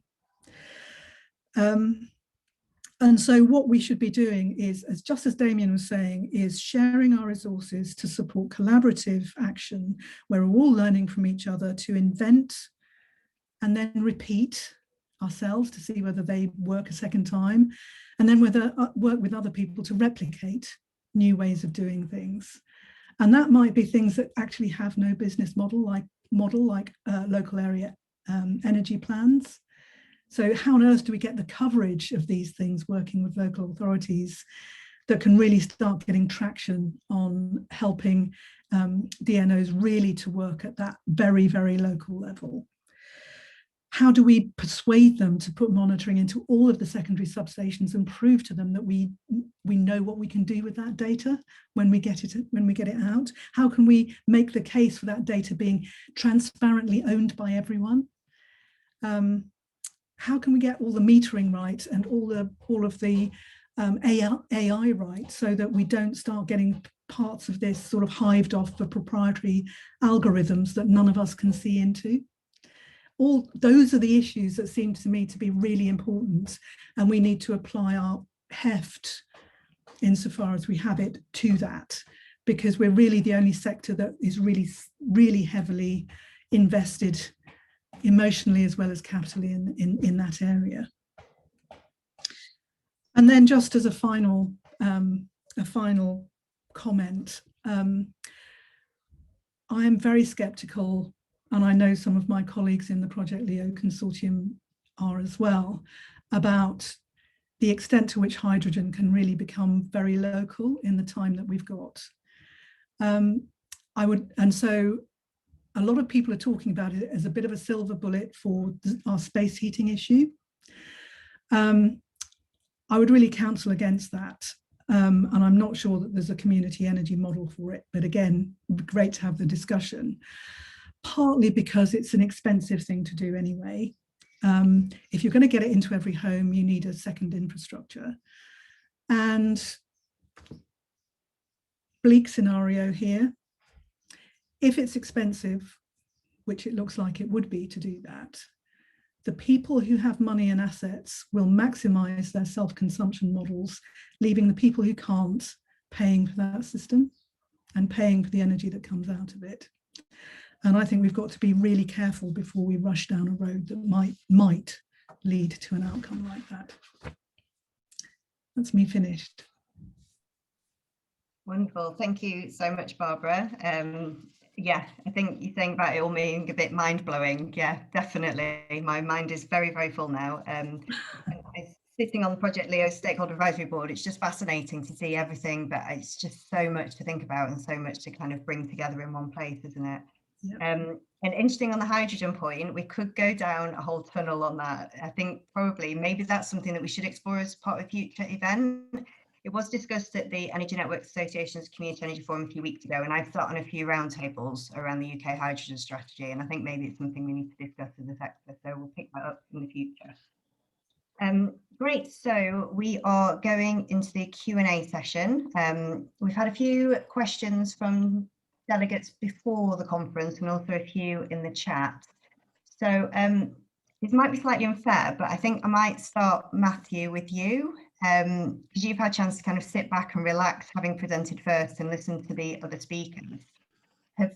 And so what we should be doing is, just as Damien was saying, is sharing our resources to support collaborative action where we're all learning from each other to invent and then repeat ourselves to see whether they work a second time, and then work with other people to replicate new ways of doing things. And that might be things that actually have no business model, like local area energy plans. So how on earth do we get the coverage of these things working with local authorities that can really start getting traction on helping DNOs really to work at that very, very local level? How do we persuade them to put monitoring into all of the secondary substations and prove to them that we know what we can do with that data when we get it out? How can we make the case for that data being transparently owned by everyone? How can we get all the metering right and all of the AI right, so that we don't start getting parts of this sort of hived off for proprietary algorithms that none of us can see into? All those are the issues that seem to me to be really important, and we need to apply our heft, insofar as we have it, to that, because we're really the only sector that is really, really heavily invested emotionally as well as capitally in that area. And then just as a final comment, I am very skeptical, and I know some of my colleagues in the Project Leo consortium are as well, about the extent to which hydrogen can really become very local in the time that we've got. And so a lot of people are talking about it as a bit of a silver bullet for our space heating issue. I would really counsel against that. And I'm not sure that there's a community energy model for it, but again, great to have the discussion. Partly because it's an expensive thing to do anyway. If you're going to get it into every home, you need a second infrastructure. And bleak scenario here, if it's expensive, which it looks like it would be to do that, the people who have money and assets will maximize their self-consumption models, leaving the people who can't paying for that system and paying for the energy that comes out of it. And I think we've got to be really careful before we rush down a road that might lead to an outcome like that. That's me finished. Wonderful. Thank you so much, Barbara. Yeah, I think you're saying about it all being a bit mind-blowing. Yeah, definitely. My mind is very, very full now. Sitting on the Project Leo Stakeholder Advisory Board, it's just fascinating to see everything, but it's just so much to think about and so much to kind of bring together in one place, isn't it? Yep. And interesting on the hydrogen point, we could go down a whole tunnel on that. I think probably maybe that's something that we should explore as part of a future event. It was discussed at the Energy Networks Association's Community Energy Forum a few weeks ago, and I've sat on a few roundtables around the UK hydrogen strategy, and I think maybe it's something we need to discuss as a sector, so we'll pick that up in the future. Great, so we are going into the Q&A session. We've had a few questions from delegates before the conference and also a few in the chat. So this might be slightly unfair, but I think I might start, Matthew, with you, because you've had a chance to kind of sit back and relax, having presented first, and listen to the other speakers. Have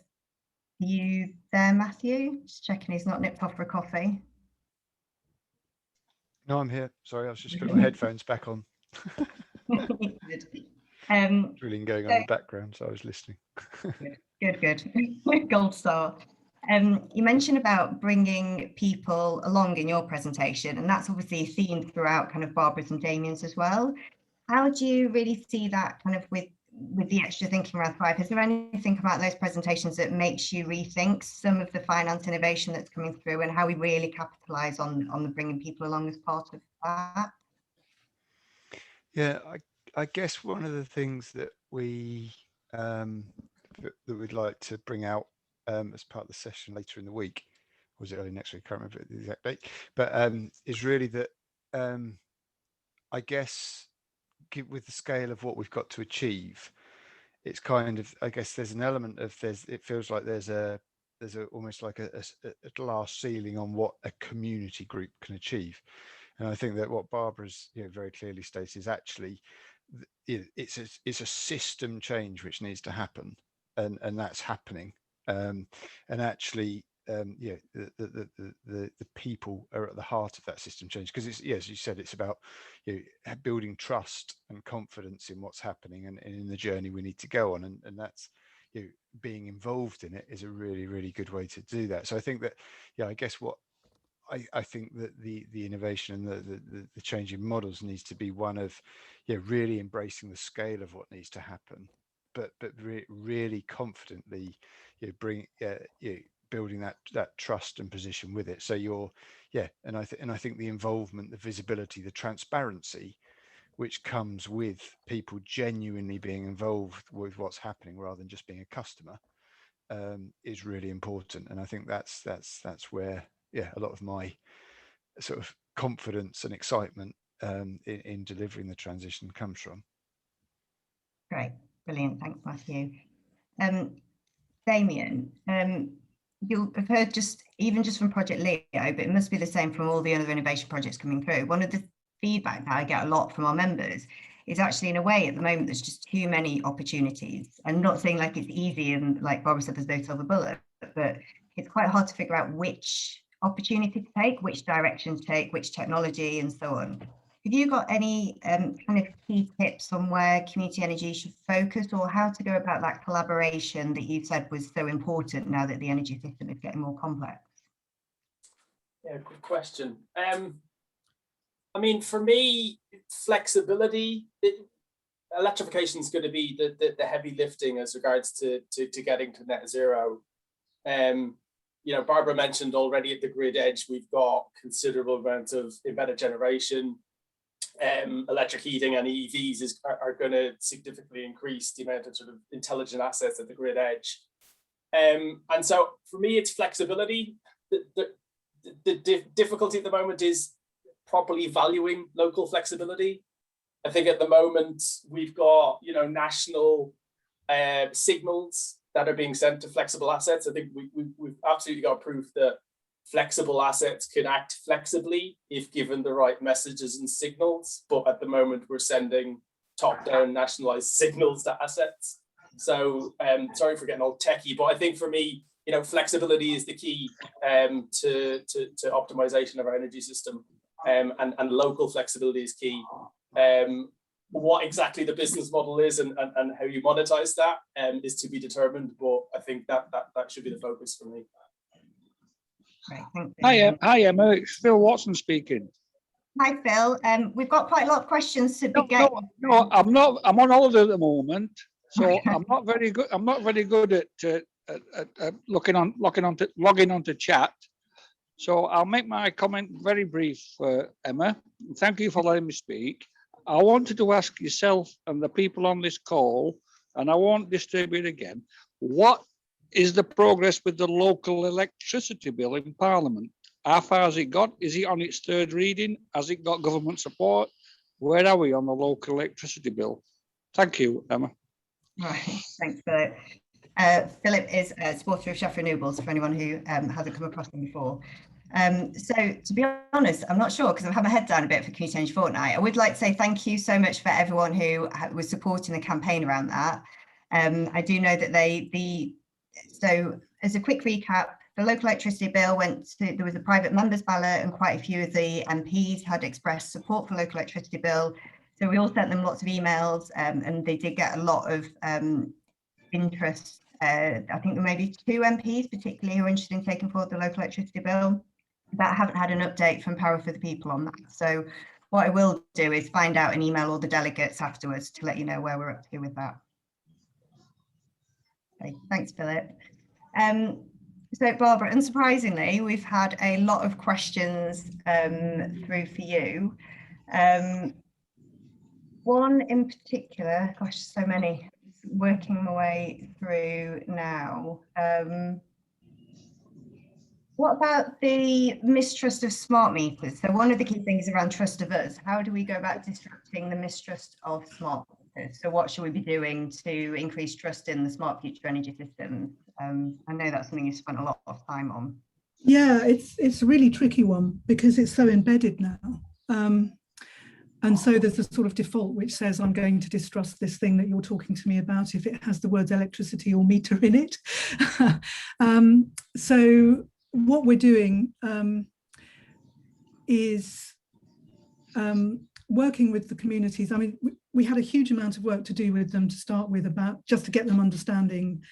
you there, Matthew? Just checking he's not nipped off for a coffee. No, I'm here. Sorry, I was just putting my headphones back on. Drilling going on in the background, so I was listening. Good. Gold star. You mentioned about bringing people along in your presentation, and that's obviously a theme throughout kind of Barbara's and Damien's as well. How do you really see that kind of with the extra thinking around Thrive? Is there anything about those presentations that makes you rethink some of the finance innovation that's coming through and how we really capitalise on the bringing people along as part of that? Yeah, I guess one of the things that we that we'd like to bring out as part of the session later in the week, or was it early next week? I can't remember the exact date, but is really that I guess with the scale of what we've got to achieve, it's kind of, I guess there's an element of it feels like there's almost like a glass ceiling on what a community group can achieve. And I think that what Barbara's very clearly stated is actually it's a system change which needs to happen, and that's happening. And actually, the people are at the heart of that system change, because it's, as you said, it's about building trust and confidence in what's happening and in the journey we need to go on, and that's being involved in it is a really good way to do that. So I think that I guess what I think that the innovation and the change in models needs to be one of really embracing the scale of what needs to happen, but really confidently building that trust and position with it. So and I think the involvement, the visibility, the transparency which comes with people genuinely being involved with what's happening rather than just being a customer is really important. And I think that's where a lot of my sort of confidence and excitement in delivering the transition comes from. Great, brilliant, thanks Matthew. Damien, you'll have heard even just from Project Leo, but it must be the same from all the other innovation projects coming through. One of the feedback that I get a lot from our members is actually, in a way, at the moment there's just too many opportunities. I'm not saying like it's easy and like Barbara said there's no silver bullet, but it's quite hard to figure out which opportunity to take, which direction to take, which technology and so on. Have you got any kind of key tips on where community energy should focus, or how to go about that collaboration that you said was so important now that the energy system is getting more complex? Yeah, good question. I mean, for me, flexibility, electrification is going to be the heavy lifting as regards to getting to net zero. Barbara mentioned already at the grid edge, we've got considerable amounts of embedded generation. Electric heating and EVs are going to significantly increase the amount of sort of intelligent assets at the grid edge. And so for me, it's flexibility. The difficulty at the moment is properly valuing local flexibility. I think at the moment we've got national signals that are being sent to flexible assets. I think we've absolutely got proof that flexible assets can act flexibly if given the right messages and signals, but at the moment we're sending top-down nationalized signals to assets. So sorry for getting all techie, but I think for me, you know, flexibility is the key to optimization of our energy system, and local flexibility is key. What exactly the business model is and how you monetize that is to be determined, but I think that should be the focus for me. Right, thank you. Hi Emma, it's Phil Watson speaking. Hi Phil, we've got quite a lot of questions to begin. No, I'm not. I'm on holiday at the moment, so Okay. I'm not very good. I'm not very good at logging onto chat. So I'll make my comment very brief, Emma. Thank you for letting me speak. I wanted to ask yourself and the people on this call, and I won't disturb it again, what is the progress with the local electricity bill in Parliament? How far has it got? Is it on its third reading? Has it got government support? Where are we on the local electricity bill? Thank you, Emma. Right, thanks Philip. Philip is a supporter of Chef Renewables, for anyone who hasn't come across him before. So to be honest, I'm not sure because I've had my head down a bit for Community Energy Fortnight. I would like to say thank you so much for everyone who was supporting the campaign around that. I do know that so as a quick recap, the local electricity bill there was a private members ballot and quite a few of the MPs had expressed support for local electricity bill. So we all sent them lots of emails and they did get a lot of interest. I think there may be 2 MPs particularly who are interested in taking forward the local electricity bill, but I haven't had an update from Power for the People on that. So what I will do is find out and email all the delegates afterwards to let you know where we're up to with that. Okay, thanks, Philip. So Barbara, unsurprisingly, we've had a lot of questions through for you. One in particular, gosh, so many, working my way through now. What about the mistrust of smart meters? So one of the key things around trust of us, how do we go about disrupting the mistrust of smart meters? So what should we be doing to increase trust in the smart future energy systems? I know that's something you spent a lot of time on. Yeah, it's a really tricky one because it's so embedded now. And so there's a sort of default which says I'm going to distrust this thing that you're talking to me about if it has the words electricity or meter in it. So what we're doing is working with the communities. I mean, we had a huge amount of work to do with them to start with, about just to get them understanding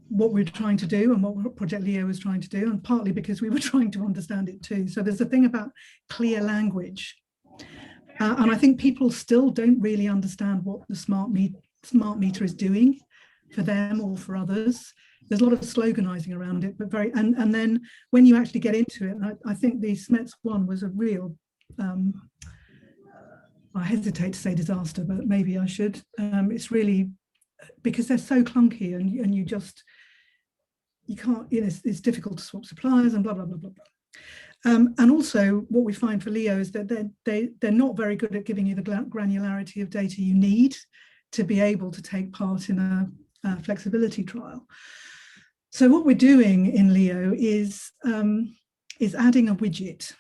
what we're trying to do and what Project Leo was trying to do, and partly because we were trying to understand it too. So there's a thing about clear language. And I think people still don't really understand what the smart meter is doing for them or for others. There's a lot of sloganizing around it, but and then when you actually get into it, I think the SMETS one was a real, I hesitate to say disaster, but maybe I should. It's really, because they're so clunky and you can't, it's difficult to swap suppliers and blah, blah, blah, blah, blah. And also what we find for Leo is that they're not very good at giving you the granularity of data you need to be able to take part in a flexibility trial. So what we're doing in Leo is adding a widget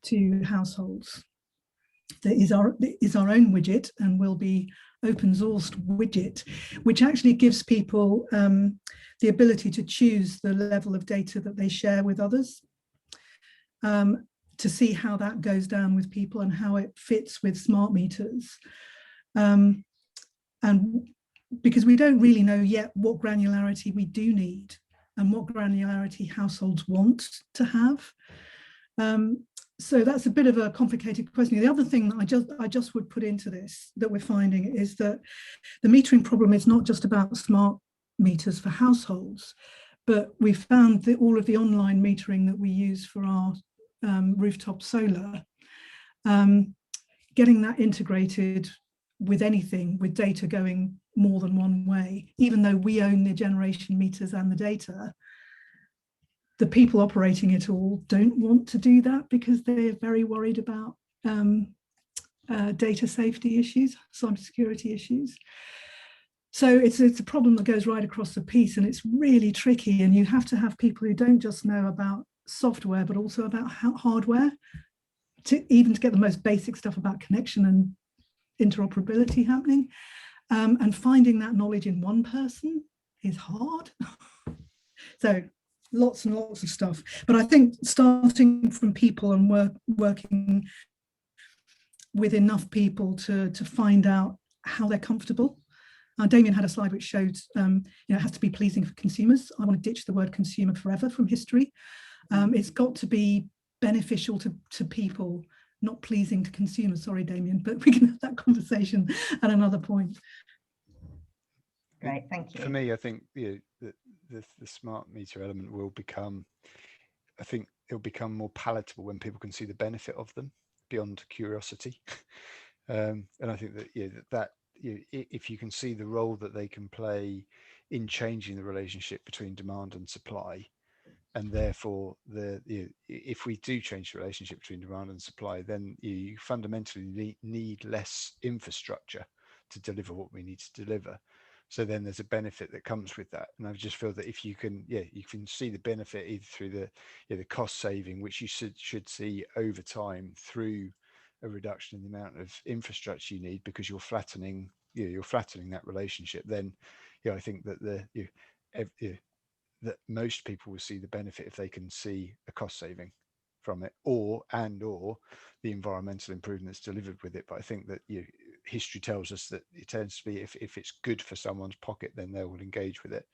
to households. That is our own widget and will be open sourced widget, which actually gives people the ability to choose the level of data that they share with others, to see how that goes down with people and how it fits with smart meters. And because we don't really know yet what granularity we do need and what granularity households want to have. So that's a bit of a complicated question. The other thing that I just would put into this that we're finding is that the metering problem is not just about smart meters for households, but we found that all of the online metering that we use for our rooftop solar, getting that integrated with anything, with data going more than one way, even though we own the generation meters and the data, the people operating it all don't want to do that because they're very worried about data safety issues, cybersecurity issues. So it's a problem that goes right across the piece, and it's really tricky, and you have to have people who don't just know about software but also about hardware to get the most basic stuff about connection and interoperability happening, and finding that knowledge in one person is hard. So lots and lots of stuff, but I think starting from people and working with enough people to find out how they're comfortable. Damien had a slide which showed, it has to be pleasing for consumers. I want to ditch the word consumer forever from history. It's got to be beneficial to people, not pleasing to consumers. Sorry, Damien, but we can have that conversation at another point. Great, thank you. For me, I think the smart meter element will become, I think it'll become more palatable when people can see the benefit of them beyond curiosity. And I think that if you can see the role that they can play in changing the relationship between demand and supply, and therefore if we do change the relationship between demand and supply, then you fundamentally need less infrastructure to deliver what we need to deliver. So then there's a benefit that comes with that, and I just feel that if you can, you can see the benefit either through the cost saving, which you should see over time through a reduction in the amount of infrastructure you need because you're flattening that relationship. Then, I think that that most people will see the benefit if they can see a cost saving from it, or the environmental improvements delivered with it. But I think that history tells us that it tends to be if it's good for someone's pocket, then they will engage with it,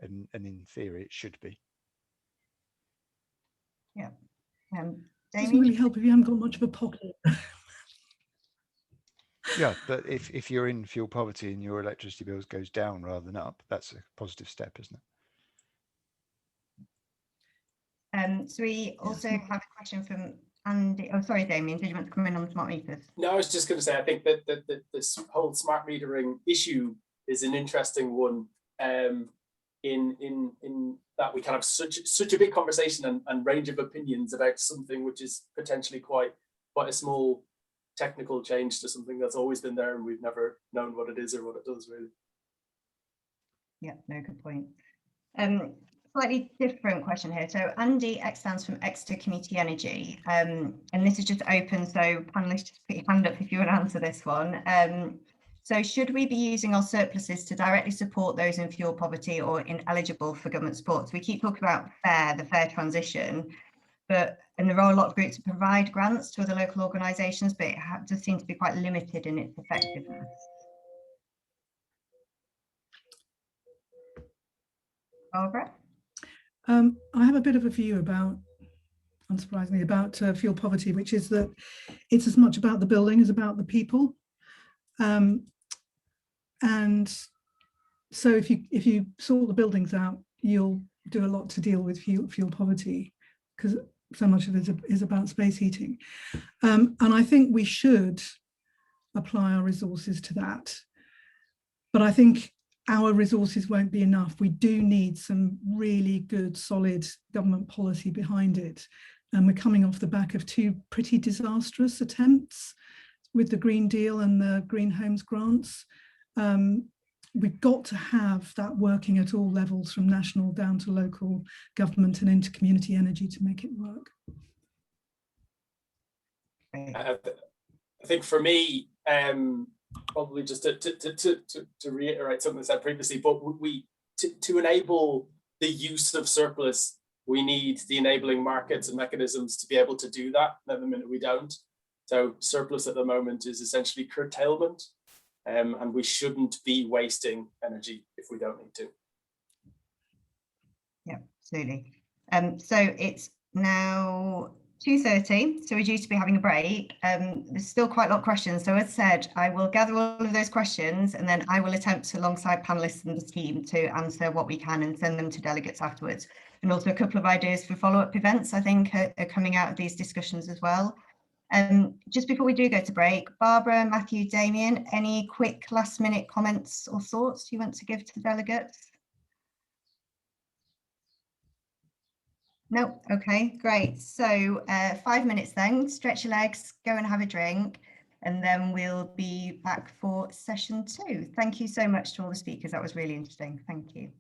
and in theory it should be. Yeah. It doesn't really help if you haven't got much of a pocket. Yeah, but if you're in fuel poverty and your electricity bills goes down rather than up, that's a positive step, isn't it? So we also have a question from Andy. Oh, sorry, Damien, did you want to come in on smart meters? No, I was just going to say, I think that this whole smart metering issue is an interesting one. In that we can have such a big conversation and range of opinions about something which is potentially quite a small technical change to something that's always been there and we've never known what it is or what it does, really. Yeah, no, good point. Slightly different question here. So Andy X stands from Exeter Community Energy, and this is just open, so panelists, just put your hand up if you want to answer this one. So should we be using our surpluses to directly support those in fuel poverty or ineligible for government support? So we keep talking about the fair transition, and there are a lot of groups that provide grants to other local organisations, but it does seem to be quite limited in its effectiveness. Barbara? I have a bit of a view about, unsurprisingly, about fuel poverty, which is that it's as much about the building as about the people. And so if you sort the buildings out, you'll do a lot to deal with fuel poverty, because so much of it is about space heating. And I think we should apply our resources to that. But I think our resources won't be enough. We do need some really good, solid government policy behind it. And we're coming off the back of two pretty disastrous attempts with the Green Deal and the Green Homes grants. We've got to have that working at all levels, from national down to local government and into community energy, to make it work. I think for me, probably just to reiterate something I said previously, but to enable the use of surplus, we need the enabling markets and mechanisms to be able to do that. At the minute we don't. So surplus at the moment is essentially curtailment, and we shouldn't be wasting energy if we don't need to. Yeah, absolutely. So it's now 2:30, so we're due to be having a break. There's still quite a lot of questions. So as said, I will gather all of those questions and then I will attempt, alongside panelists and the team, to answer what we can and send them to delegates afterwards. And also a couple of ideas for follow-up events, I think, are coming out of these discussions as well. Just before we do go to break, Barbara, Matthew, Damien, any quick last-minute comments or thoughts you want to give to the delegates? No, okay, great. So 5 minutes then, stretch your legs, go and have a drink. and then we'll be back for session 2. Thank you so much to all the speakers. That was really interesting. Thank you.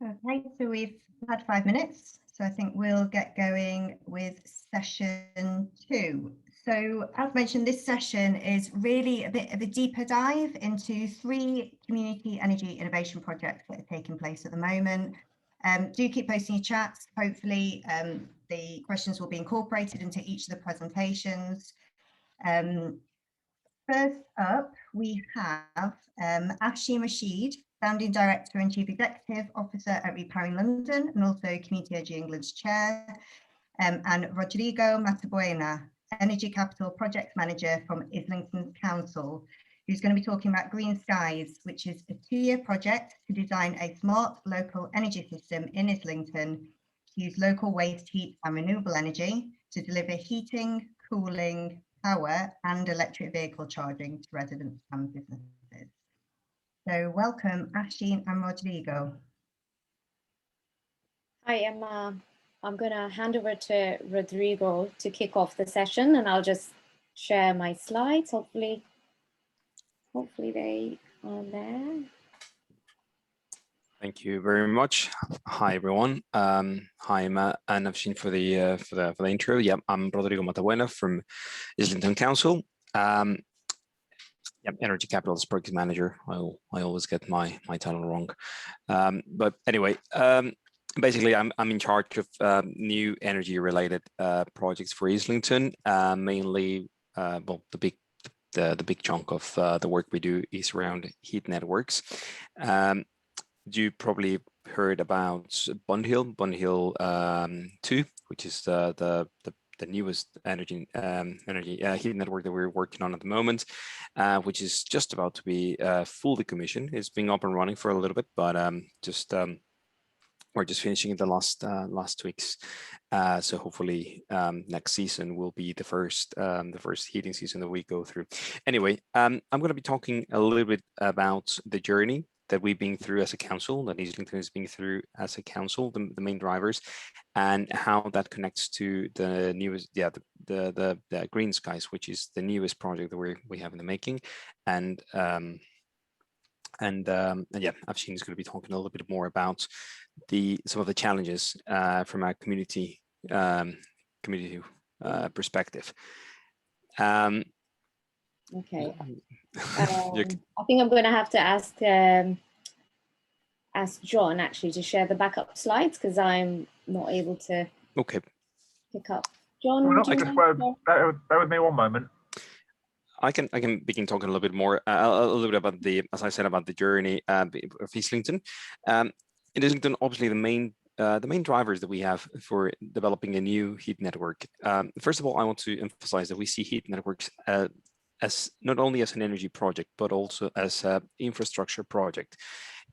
Okay, so we've had 5 minutes, so I think we'll get going with session 2. So as mentioned, this session is really a bit of a deeper dive into 3 community energy innovation projects that are taking place at the moment. Do keep posting your chats. Hopefully the questions will be incorporated into each of the presentations. First up, we have Afsheen Rashid, Founding Director and Chief Executive Officer at Repowering London, and also Community Energy England's Chair, and Rodrigo Matabuena, Energy Capital Project Manager from Islington Council, who's going to be talking about GreenSCIES, which is a 2-year project to design a smart local energy system in Islington to use local waste heat and renewable energy to deliver heating, cooling, power and electric vehicle charging to residents and businesses. So welcome, Afsheen and Rodrigo. Hi, Emma. I'm going to hand over to Rodrigo to kick off the session, and I'll just share my slides. Hopefully they are there. Thank you very much. Hi everyone. Hi Emma and Afsheen for the intro. Yeah, I'm Rodrigo Matabuena from Islington Council. Energy Capital's Project Manager. I always get my title wrong. But anyway, basically I'm in charge of new energy related projects for Islington. Mainly, well, the big chunk of the work we do is around heat networks. You probably heard about Bunhill 2, which is the newest energy heat network that we're working on at the moment, which is just about to be fully commissioned. It's been up and running for a little bit, but we're just finishing the last weeks. So hopefully next season will be the first heating season that we go through. Anyway, I'm going to be talking a little bit about the journey that we've been through as a council, that Islington has been through as a council, the main drivers, and how that connects to the newest, the GreenSCIES, which is the newest project that we have in the making, and yeah, Afsheen is going to be talking a little bit more about some of the challenges from our community perspective. Okay. I think I'm going to have to ask John actually to share the backup slides because I'm not able to pick up. John, bear with me one moment. I can begin talking a little bit more, a little bit about as I said, about the journey of Islington. In Islington, obviously the main drivers that we have for developing a new heat network. First of all, I want to emphasize that we see heat networks as not only as an energy project, but also as an infrastructure project.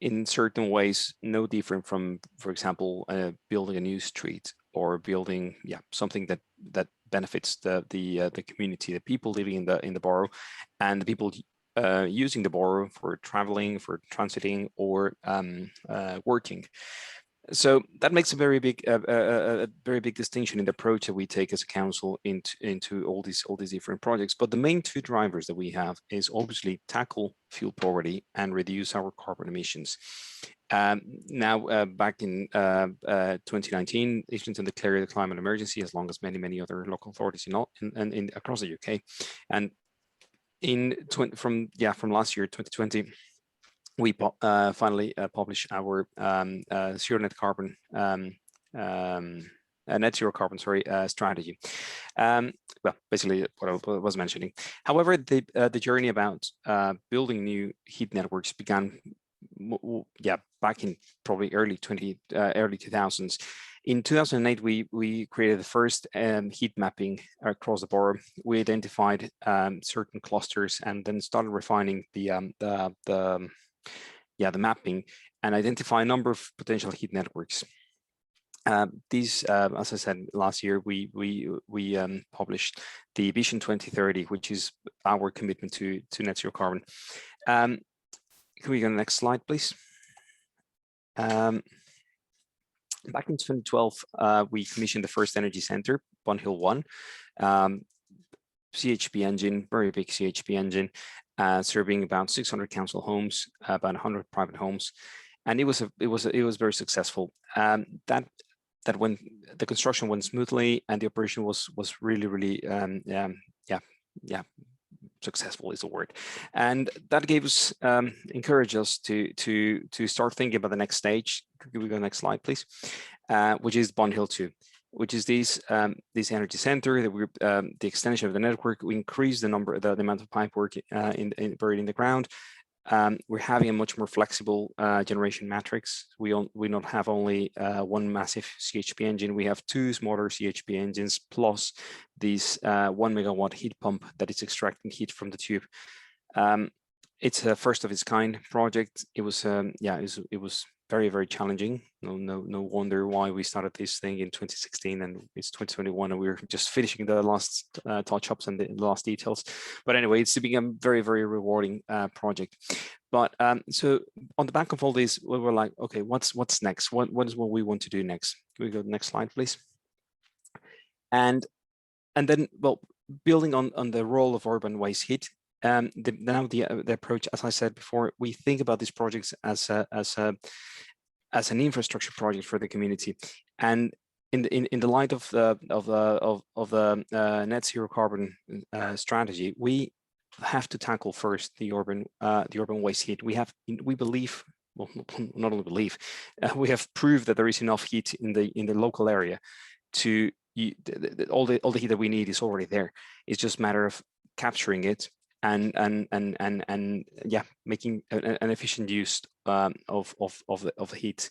In certain ways, no different from, for example, building a new street or building something that benefits the community, the people living in the borough, and the people using the borough for traveling, for transiting, or working. So that makes a very big distinction in the approach that we take as a council into all these different projects. But the main 2 drivers that we have is obviously tackle fuel poverty and reduce our carbon emissions. Now, back in 2019, Islington declared a climate emergency, as long as many other local authorities across the UK. And from last year, 2020. We finally published our net zero carbon strategy. Well, basically what I was mentioning. However, the journey about building new heat networks began, back in probably early 2000s. In 2008, we created the first heat mapping across the borough. We identified certain clusters and then started refining the mapping and identify a number of potential heat networks. These, as I said, last year we published the Vision 2030, which is our commitment to net zero carbon. Can we go to the next slide, please? Back in 2012, we commissioned the first energy center, Bunhill 1, CHP engine, very big CHP engine, serving about 600 council homes, about 100 private homes. and it was very successful. That when the construction went smoothly and the operation was really successful is the word, and that gave us encouraged us to start thinking about the next stage. Could we go next slide, please? Which is Bun Hill 2, which is this energy center that we the extension of the network. We increased the amount of pipe work buried in the ground. We're having a much more flexible generation matrix. We not have only one massive CHP engine. We have two smaller CHP engines plus this 1 megawatt heat pump that is extracting heat from the tube. It's a first of its kind project. It was it was very challenging. No wonder why we started this thing in 2016 and it's 2021 and we're just finishing the last touch-ups and the last details. But anyway, it's become a very rewarding project. But so on the back of all this, we were like, okay, what's next? What is what we want to do next? Can we go to the next slide, please? And then, well, building on the role of urban waste heat. The approach, as I said before, we think about these projects as an infrastructure project for the community, and in the light of the net zero carbon strategy, we have to tackle first the urban waste heat. We believe, well, not only believe, we have proved that there is enough heat in the local area to all the heat that we need is already there. It's just a matter of capturing it and making an efficient use of the heat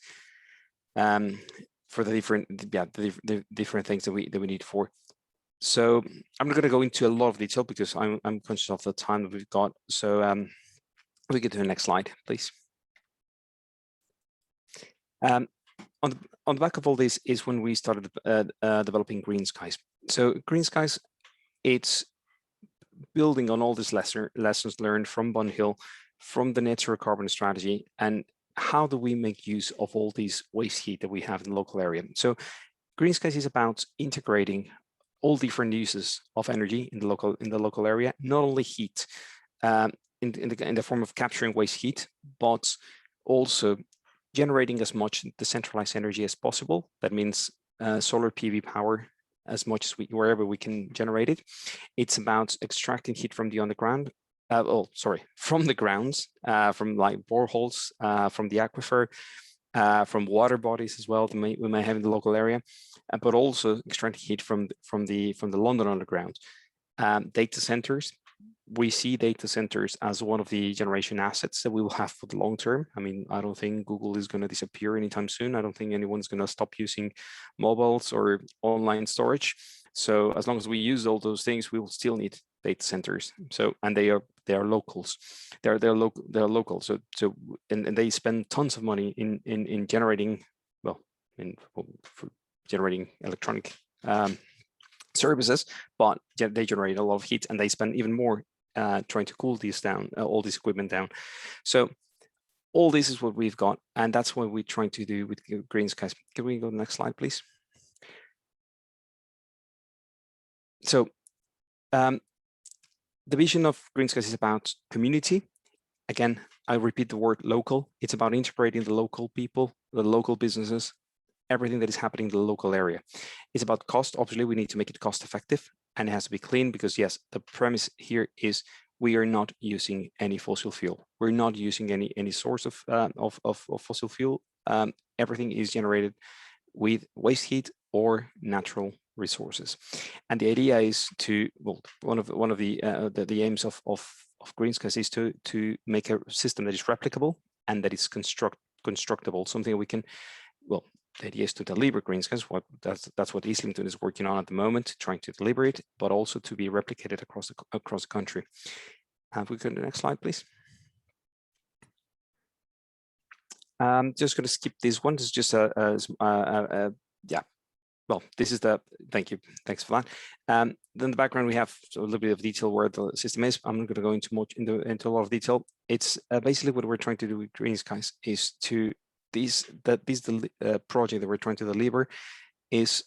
for the different things that we need for. So I'm not going to go into a lot of detail because I'm conscious of the time that we've got. So we get to the next slide, please. On the back of all this is when we started developing GreenSCIES. So GreenSCIES, it's building on all these lessons learned from Bun Hill, from the net zero carbon strategy, and how do we make use of all these waste heat that we have in the local area. So GreenSCIES is about integrating all different uses of energy in the local area, not only heat in the form of capturing waste heat, but also generating as much decentralized energy as possible. That means solar PV power, as much as wherever we can generate it. It's about extracting heat from the underground, from the grounds, from like boreholes, from the aquifer, from water bodies as well we may have in the local area, but also extracting heat from the London Underground. Data centers. We see data centers as one of the generation assets that we will have for the long term. I mean, I don't think Google is going to disappear anytime soon. I don't think anyone's going to stop using mobiles or online storage. So as long as we use all those things, we will still need data centers. So, and they are locals. They're local. So and they spend tons of money in generating, well, for generating electronic services, but they generate a lot of heat and they spend even more trying to cool these down, all this equipment down. So all this is what we've got, and that's what we're trying to do with GreenSCIES. Can we go to the next slide, please? So the vision of GreenSCIES is about community. Again, I repeat the word local. It's about integrating the local people, the local businesses, everything that is happening in the local area. It's about cost. Obviously, we need to make it cost effective, and it has to be clean because, yes, the premise here is we are not using any fossil fuel. We're not using any source of fossil fuel. Everything is generated with waste heat or natural resources. And the idea is to, well, one of the aims of GreenSCIES is to make a system that is replicable and that is constructible, something that we can, well, the idea is to deliver GreenSCIES. That's what Islington is working on at the moment, trying to deliver it, but also to be replicated across the country. If we go to the next slide, please. Just going to skip this one. This is just yeah. Well, this is the, thank you, thanks for that. Then the background, we have a little bit of detail where the system is. I'm not going to go into a lot of detail. It's basically what we're trying to do with GreenSCIES is to the project that we're trying to deliver is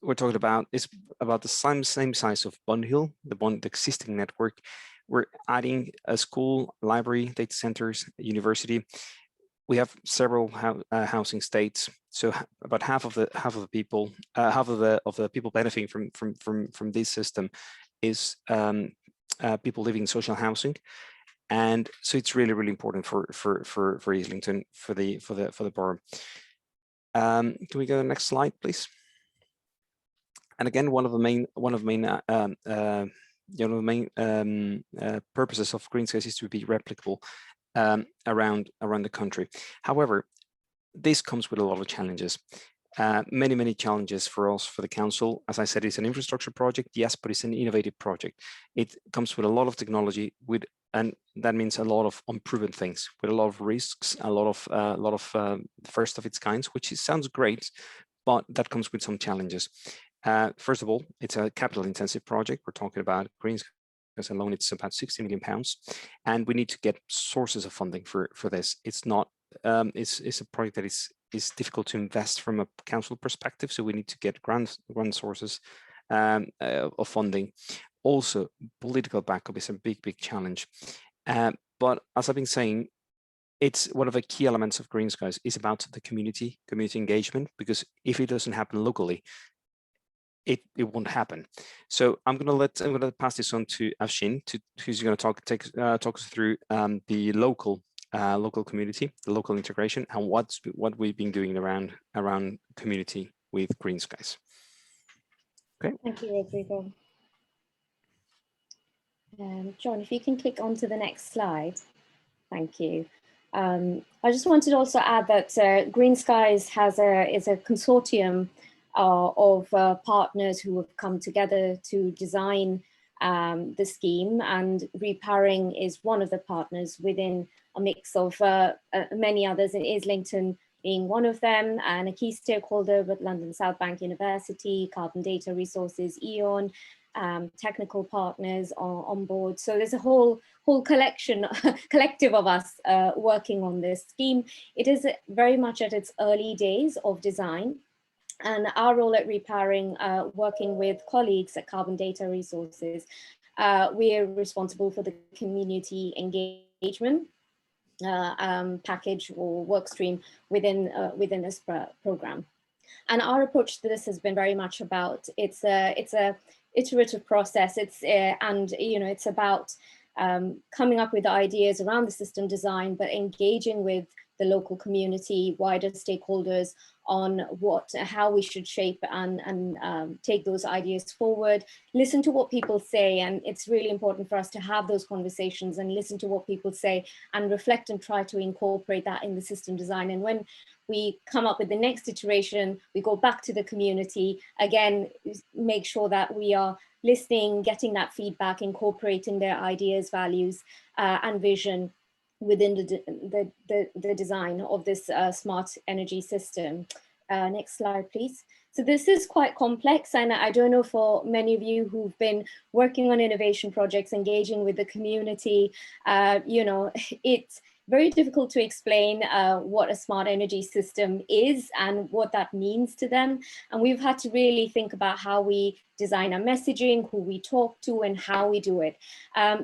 we're talking about is about the same size of Bun Hill, the existing network. We're adding a school, library, data centers, university. we have several housing states. So about half of the people, half of the people benefiting from this system is people living in social housing, and so it's really important for Islington, for the borough. Can we go to the next slide, please? And again, one of the main purposes of GreenSCIES is to be replicable around the country. However, this comes with a lot of challenges. Many challenges for us, for the council. As I said, it's an infrastructure project, yes, but it's an innovative project. It comes with a lot of technology, and that means a lot of unproven things, with a lot of risks, a lot of first of its kinds, which sounds great, but that comes with some challenges. First of all, it's a capital intensive project. We're talking about GreenSCIES alone, it's about £60 million, and we need to get sources of funding for this. It's not it's a project that is difficult to invest from a council perspective, so we need to get grant sources of funding. Also, political backup is a big challenge, but as I've been saying, it's one of the key elements of GreenSCIES is about the community engagement, because if it doesn't happen locally, it won't happen. So I'm going to pass this on to Afsheen, who's going to talk us through the local community, the local integration, and what we've been doing around community with GreenSCIES. Okay. Thank you, Rodrigo. John, if you can click on to the next slide. Thank you. I just wanted to also add that GreenSCIES is a consortium of partners who have come together to design the scheme, and Repowering is one of the partners within a mix of many others, in Islington being one of them, and a key stakeholder with London South Bank University, Carbon Data Resources, E.ON, technical partners on board. So there's a whole collective of us working on this scheme. It is very much at its early days of design. And our role at Repowering, working with colleagues at Carbon Data Resources, we are responsible for the community engagement package or work stream within this program. And our approach to this has been very much about it's a iterative process. It's about coming up with ideas around the system design, but engaging with the local community, wider stakeholders on how we should shape and take those ideas forward, listen to what people say. And it's really important for us to have those conversations and listen to what people say and reflect and try to incorporate that in the system design. And when we come up with the next iteration, we go back to the community, again, make sure that we are listening, getting that feedback, incorporating their ideas, values, and vision within the design of this smart energy system. Next slide, please. So this is quite complex, and I don't know, for many of you who've been working on innovation projects, engaging with the community, it's very difficult to explain what a smart energy system is and what that means to them. And we've had to really think about how we design our messaging, who we talk to, and how we do it.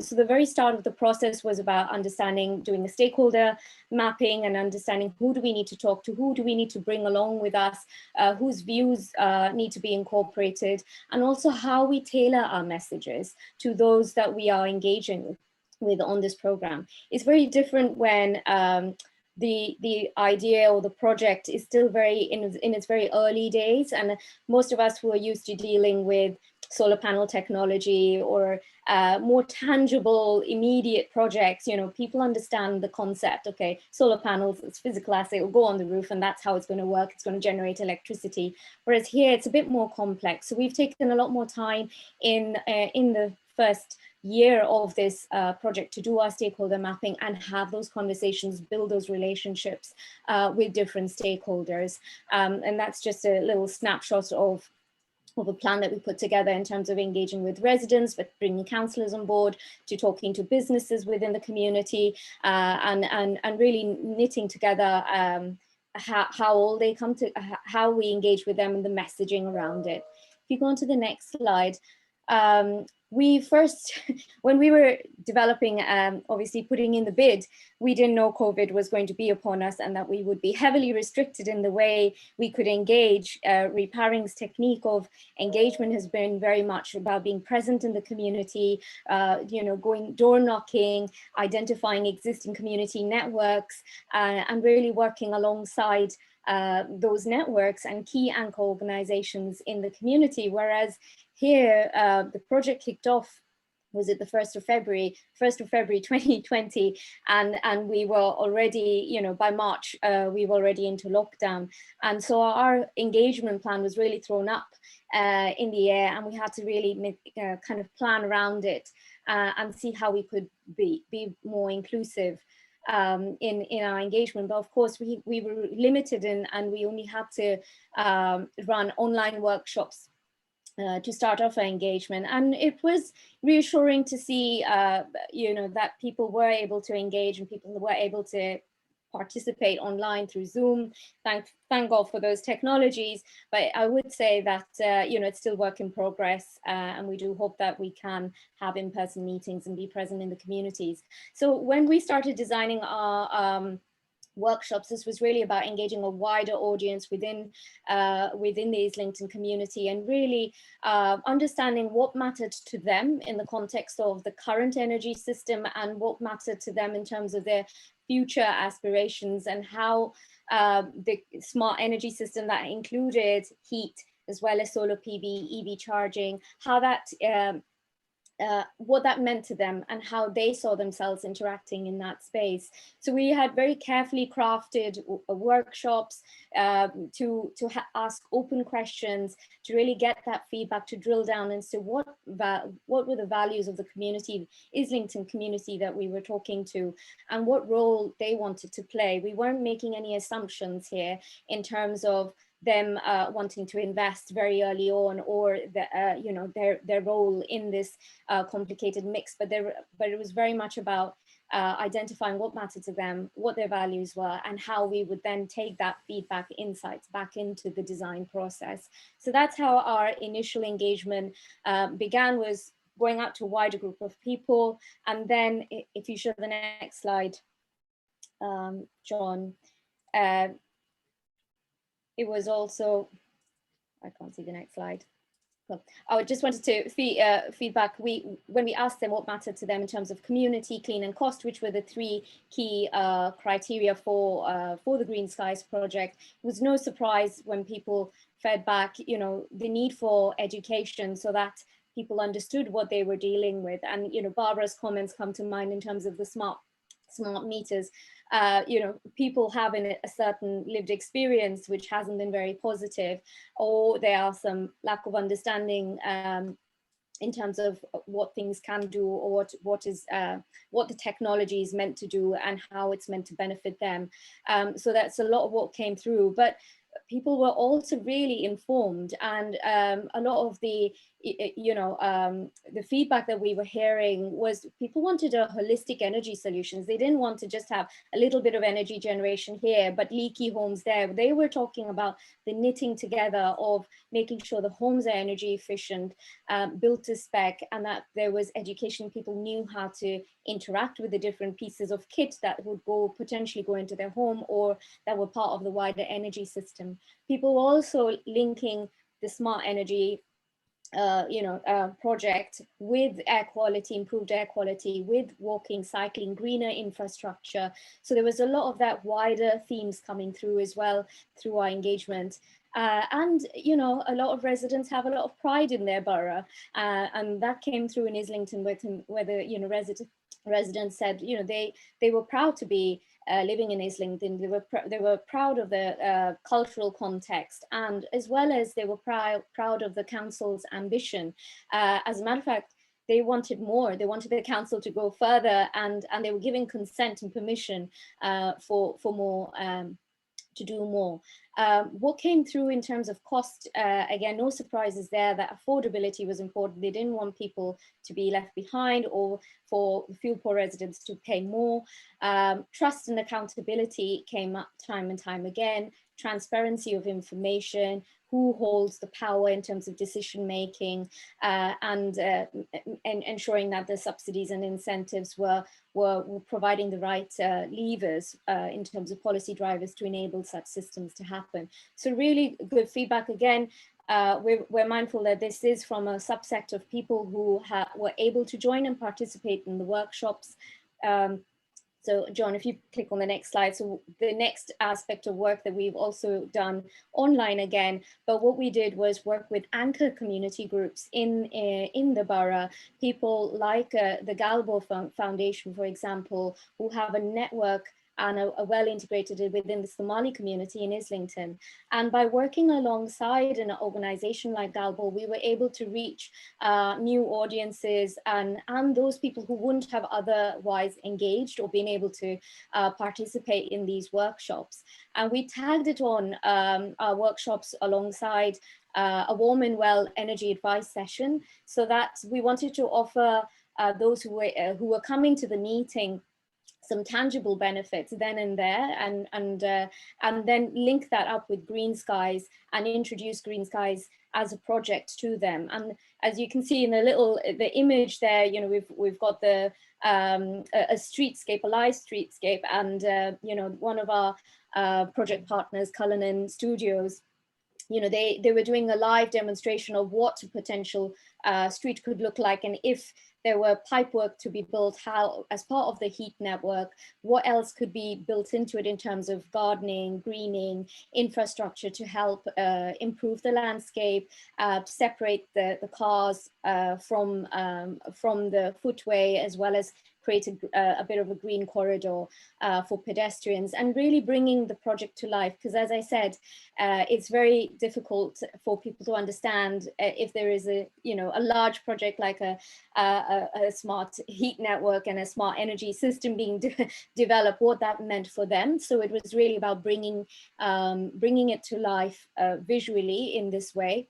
So the very start of the process was about doing a stakeholder mapping and understanding who do we need to talk to, who do we need to bring along with us, whose views need to be incorporated, and also how we tailor our messages to those that we are engaging with on this program. It's very different when the idea or the project is still in its very early days, and most of us who are used to dealing with solar panel technology or more tangible, immediate projects, people understand the concept. Okay, solar panels, it's physical asset, will go on the roof, and that's how it's going to work. It's going to generate electricity. Whereas here, it's a bit more complex. So we've taken a lot more time in the first year of this project to do our stakeholder mapping and have those conversations, build those relationships with different stakeholders. And that's just a little snapshot of a plan that we put together in terms of engaging with residents, but bringing councillors on board, to talking to businesses within the community, and really knitting together how we engage with them and the messaging around it. If you go on to the next slide, we first, when we were developing, obviously putting in the bid, we didn't know COVID was going to be upon us and that we would be heavily restricted in the way we could engage. Reparing's technique of engagement has been very much about being present in the community, going door knocking, identifying existing community networks, and really working alongside those networks and key anchor organizations in the community. Whereas here, the project kicked off, was it the 1st of February 2020, and we were already, by March, we were already into lockdown. And so our engagement plan was really thrown up in the air, and we had to really make, kind of plan around it and see how we could be more inclusive in our engagement. But of course, we were limited and we only had to run online workshops to start off our engagement. And it was reassuring to see, that people were able to engage and people were able to participate online through Zoom. Thank God for those technologies. But I would say that, it's still work in progress, and we do hope that we can have in-person meetings and be present in the communities. So when we started designing our workshops, this was really about engaging a wider audience within the Islington community, and really understanding what mattered to them in the context of the current energy system and what mattered to them in terms of their future aspirations, and how the smart energy system that included heat as well as solar PV, EV charging, how that what that meant to them and how they saw themselves interacting in that space. So we had very carefully crafted workshops to ask open questions, to really get that feedback, to drill down into what were the values of the community, Islington community that we were talking to, and what role they wanted to play. We weren't making any assumptions here in terms of them wanting to invest very early on, or their role in this complicated mix, but it was very much about identifying what mattered to them, what their values were, and how we would then take that feedback, insights back into the design process. So that's how our initial engagement began, was going out to a wider group of people. And then if you show the next slide, John, it was also, I can't see the next slide. Well, I just wanted to feedback. When we asked them what mattered to them in terms of community, clean and cost, which were the three key criteria for the GreenSCIES project, it was no surprise when people fed back, the need for education so that people understood what they were dealing with. And, Barbara's comments come to mind in terms of the smart meters. People having a certain lived experience which hasn't been very positive, or there are some lack of understanding in terms of what things can do, or what the technology is meant to do and how it's meant to benefit them. So that's a lot of what came through. But people were also really informed, and a lot of the feedback that we were hearing was people wanted a holistic energy solutions. They didn't want to just have a little bit of energy generation here, but leaky homes there. They were talking about the knitting together of making sure the homes are energy efficient, built to spec, and that there was education. People knew how to interact with the different pieces of kit that would potentially go into their home, or that were part of the wider energy system. People were also linking the smart energy project with air quality, improved air quality, with walking, cycling, greener infrastructure. So there was a lot of that wider themes coming through as well through our engagement. And a lot of residents have a lot of pride in their borough, and that came through in Islington, where the residents said they were proud to be living in Islington. They were proud of the cultural context, and as well as they were proud of the council's ambition. As a matter of fact, they wanted more. They wanted the council to go further, and they were giving consent and permission for more, to do more. What came through in terms of cost, again, no surprises there, that affordability was important. They didn't want people to be left behind, or for fuel poor residents to pay more. Trust and accountability came up time and time again. Transparency of information, who holds the power in terms of decision making, and ensuring that the subsidies and incentives were providing the right levers in terms of policy drivers to enable such systems to happen. So really good feedback again. We're mindful that this is from a subset of people who were able to join and participate in the workshops. So John, if you click on the next slide, so the next aspect of work that we've also done online again, but what we did was work with anchor community groups in the borough, people like the Galbo Foundation, for example, who have a network and are well integrated within the Somali community in Islington. And by working alongside an organization like Galbo, we were able to reach new audiences and those people who wouldn't have otherwise engaged or been able to participate in these workshops. And we tagged it on our workshops alongside a warm and well energy advice session, so that we wanted to offer those who were coming to the meeting some tangible benefits then and there, and then link that up with GreenSCIES and introduce GreenSCIES as a project to them. And as you can see in the image there, you know, we've got the a streetscape, a live streetscape, and you know, one of our project partners, Cullinan Studios, you know, they were doing a live demonstration of what a potential street could look like, and if there were pipework to be built, how, as part of the heat network, what else could be built into it in terms of gardening, greening, infrastructure to help improve the landscape, separate the cars from the footway, as well as create a bit of a green corridor for pedestrians, and really bringing the project to life. Because as I said, it's very difficult for people to understand if there is a large project like a smart heat network and a smart energy system being developed, what that meant for them. So it was really about bringing it to life visually in this way.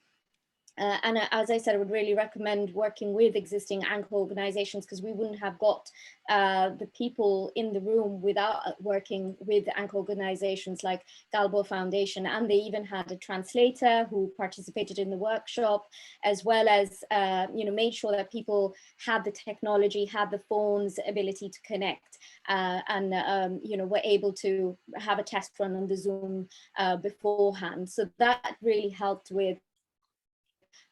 And as I said, I would really recommend working with existing anchor organizations, because we wouldn't have got the people in the room without working with anchor organizations like Galbo Foundation. And they even had a translator who participated in the workshop, as well as made sure that people had the technology, had the phones ability to connect, and were able to have a test run on the Zoom beforehand. So that really helped with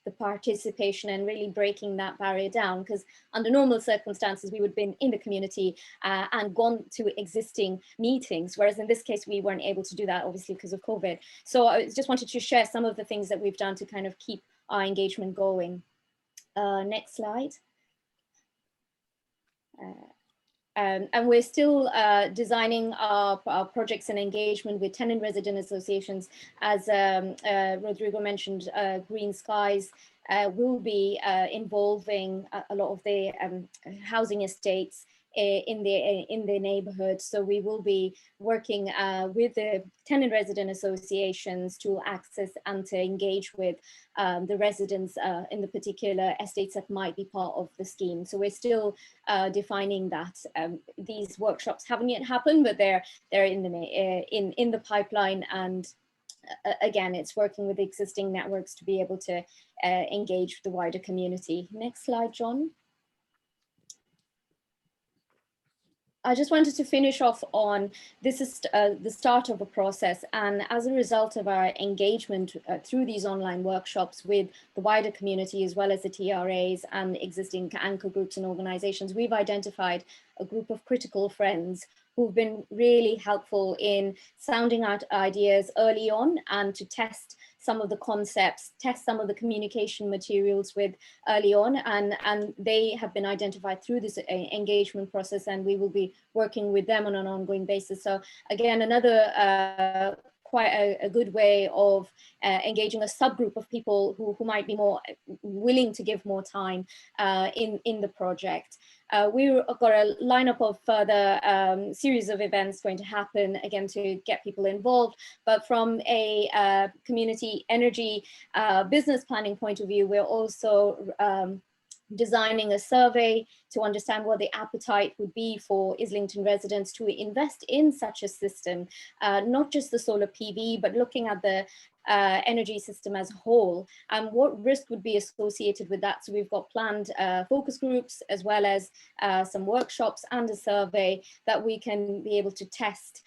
the participation and really breaking that barrier down, because under normal circumstances we would have been in the community and gone to existing meetings, whereas in this case we weren't able to do that, obviously because of COVID. So I just wanted to share some of the things that we've done to kind of keep our engagement going. Next slide. And we're still designing our projects and engagement with tenant resident associations. As Rodrigo mentioned, GreenSCIES will be involving a lot of the housing estates in the neighborhood. So we will be working with the tenant resident associations to access and to engage with the residents in the particular estates that might be part of the scheme. So we're still defining that. These workshops haven't yet happened, but they're in the pipeline, and again, it's working with existing networks to be able to engage with the wider community. Next slide, John. I just wanted to finish off on, this is the start of a process, and as a result of our engagement through these online workshops with the wider community, as well as the TRAs and existing anchor groups and organizations, we've identified a group of critical friends who've been really helpful in sounding out ideas early on and to test some of the concepts, test some of the communication materials with early on, and they have been identified through this engagement process, and we will be working with them on an ongoing basis. So again, another quite a good way of engaging a subgroup of people who might be more willing to give more time in the project. We've got a lineup of further series of events going to happen, again, to get people involved. But from a community energy business planning point of view, we're also designing a survey to understand what the appetite would be for Islington residents to invest in such a system, not just the solar PV, but looking at the energy system as a whole and what risk would be associated with that. So we've got planned focus groups as well as some workshops and a survey that we can be able to test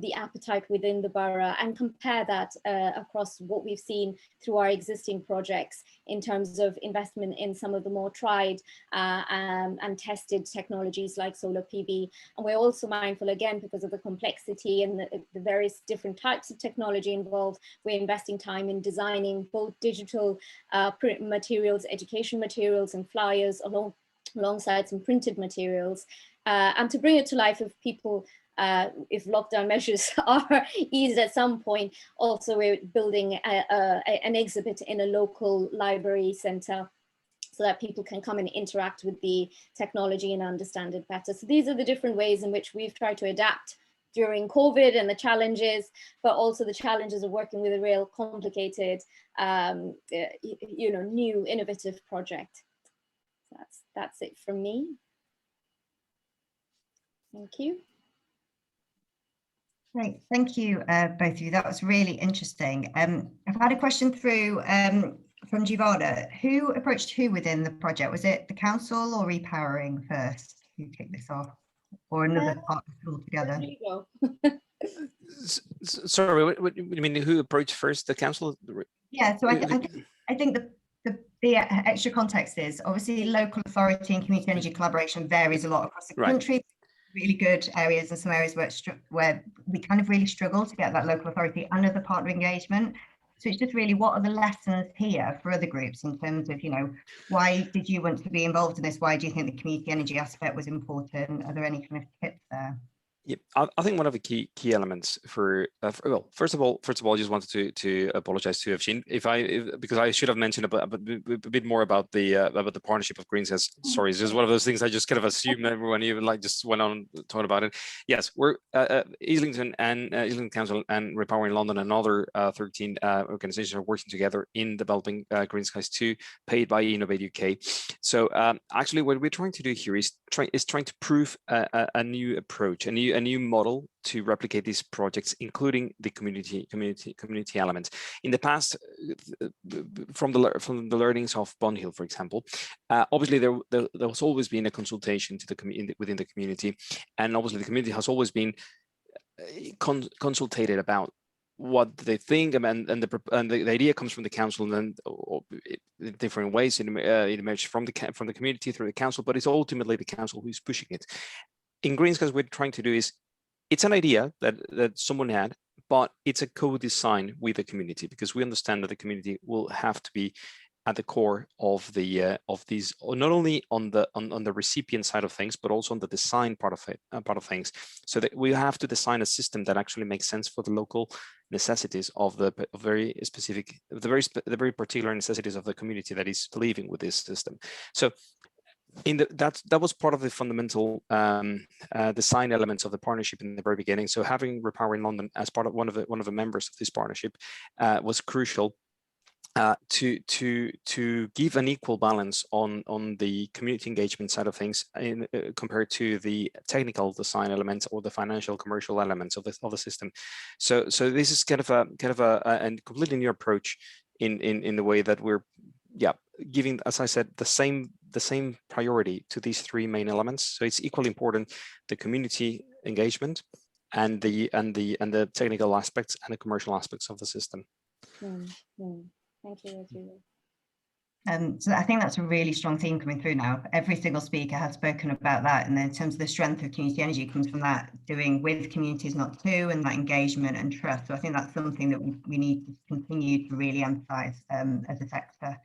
the appetite within the borough and compare that across what we've seen through our existing projects in terms of investment in some of the more tried and tested technologies like solar PV. And we're also mindful, again, because of the complexity and the various different types of technology involved, we're investing time in designing both digital print materials, education materials and flyers alongside some printed materials. And to bring it to life if people if lockdown measures are eased at some point, also we're building an exhibit in a local library centre so that people can come and interact with the technology and understand it better. So these are the different ways in which we've tried to adapt during COVID and the challenges, but also the challenges of working with a real complicated, new innovative project. So that's it from me. Thank you. Great, thank you, both of you. That was really interesting. I've had a question through from Giovanna. Who approached who within the project? Was it the council or Repowering first who kicked this off, or another partner altogether? Sorry, what do you mean? Who approached first? The council? Yeah, so I think the extra context is obviously local authority and community energy collaboration varies a lot across the country. Really good areas and some areas where we kind of really struggle to get that local authority and other partner engagement. So it's just really, what are the lessons here for other groups in terms of, why did you want to be involved in this? Why do you think the community energy aspect was important? Are there any kind of tips there? Yeah, I think one of the key elements well, first of all, I just wanted to apologize to Afsheen because I should have mentioned a bit more about the partnership of GreenSCIES. Sorry, it's just one of those things I just kind of assumed everyone even just went on talking about it. Yes, we're Islington and Islington Council and Repowering London and other 13 organizations are working together in developing GreenSCIES 2, paid by Innovate UK. So actually, what we're trying to do here is trying to prove a new approach, a new model to replicate these projects, including the community elements. In the past, from the learnings of Bond Hill, for example, obviously there was always been a consultation to within the community, and obviously the community has always been consulted about what they think, and the idea comes from the council, and in different ways it emerges from the community through the council, but it's ultimately the council who's pushing it. In GreenSCIES, what we're trying to do is, it's an idea that someone had, but it's a co-design with the community, because we understand that the community will have to be at the core of these, not only on the recipient side of things, but also on the design part of things. So that we have to design a system that actually makes sense for the local necessities of the very particular necessities of the community that is living with this system. So that was part of the fundamental design elements of the partnership in the very beginning. So having Repowering London as part of one of the members of this partnership was crucial to give an equal balance on the community engagement side of things compared to the technical design elements or the financial commercial elements of the system. So this is kind of a completely new approach in the way that we're giving, as I said, the same priority to these three main elements. So it's equally important, the community engagement and the technical aspects and the commercial aspects of the system. Thank you, Rodrigo. So I think that's a really strong theme coming through now. Every single speaker has spoken about that, and then in terms of the strength of community energy comes from that doing with communities, not to, and that engagement and trust. So I think that's something that we need to continue to really emphasize as a sector.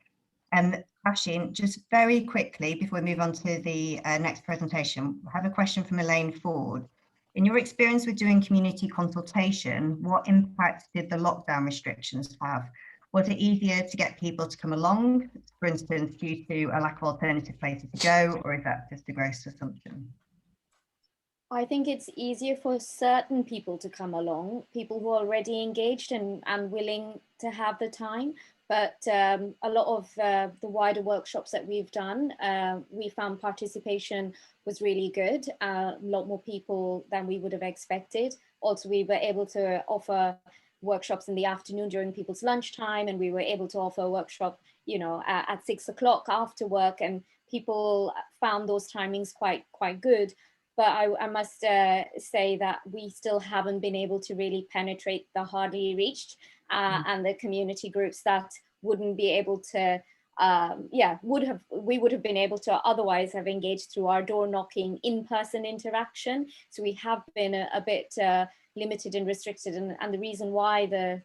And Afsheen, just very quickly before we move on to the next presentation, I have a question from Elaine Ford. In your experience with doing community consultation, what impact did the lockdown restrictions have? Was it easier to get people to come along, for instance, due to a lack of alternative places to go, or is that just a gross assumption? I think it's easier for certain people to come along, people who are already engaged and willing to have the time. but a lot of the wider workshops that we've done, we found participation was really good. A lot more people than we would have expected. Also, we were able to offer workshops in the afternoon during people's lunchtime, and we were able to offer a workshop, you know, at 6 o'clock after work, and people found those timings quite good. But I must say that we still haven't been able to really penetrate the hardly reached and the community groups that wouldn't be able to, we would have been able to otherwise have engaged through our door knocking in-person interaction. So we have been a bit limited and restricted, and the reason why the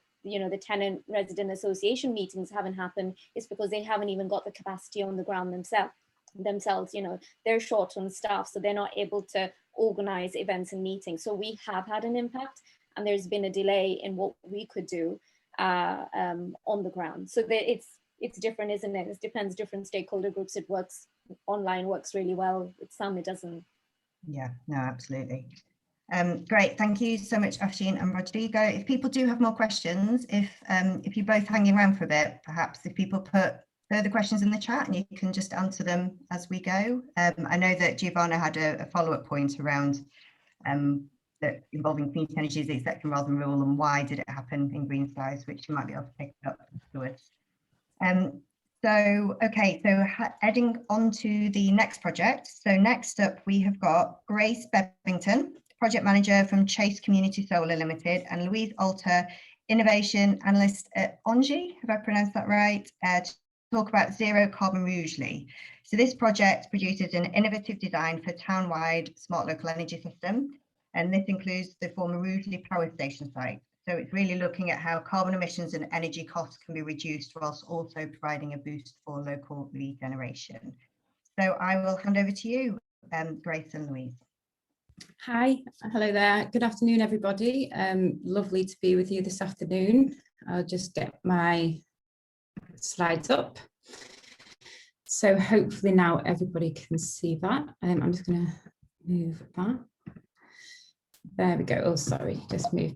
tenant resident association meetings haven't happened is because they haven't even got the capacity on the ground themselves. You know, they're short on staff, so they're not able to organize events and meetings. So we have had an impact, and there's been a delay in what we could do on the ground. So it's different, isn't it? It depends, different stakeholder groups. It works online, works really well. With some, it doesn't. Yeah, no, absolutely. Great, thank you so much, Afsheen and Rodrigo. If people do have more questions, if you're both hanging around for a bit, perhaps if people put further questions in the chat and you can just answer them as we go. I know that Giovanna had a follow-up point around that involving community energy is exception rather than rule, and why did it happen in GreenSCIES, which you might be able to pick up afterwards. So heading on to the next project. So next up we have got Grace Peppington, project manager from Chase Community Solar Limited, and Louise Alter, innovation analyst at Engie, have I pronounced that right, to talk about zero carbon Rugeley. So this project produces an innovative design for town-wide smart local energy system, and this includes the former Rugeley power station site. So it's really looking at how carbon emissions and energy costs can be reduced whilst also providing a boost for local regeneration. So I will hand over to you, Grace and Louise. Hi, hello there. Good afternoon, everybody. Lovely to be with you this afternoon. I'll just get my slides up. So hopefully now everybody can see that. I'm just going to move that. There we go. Oh, sorry, just move.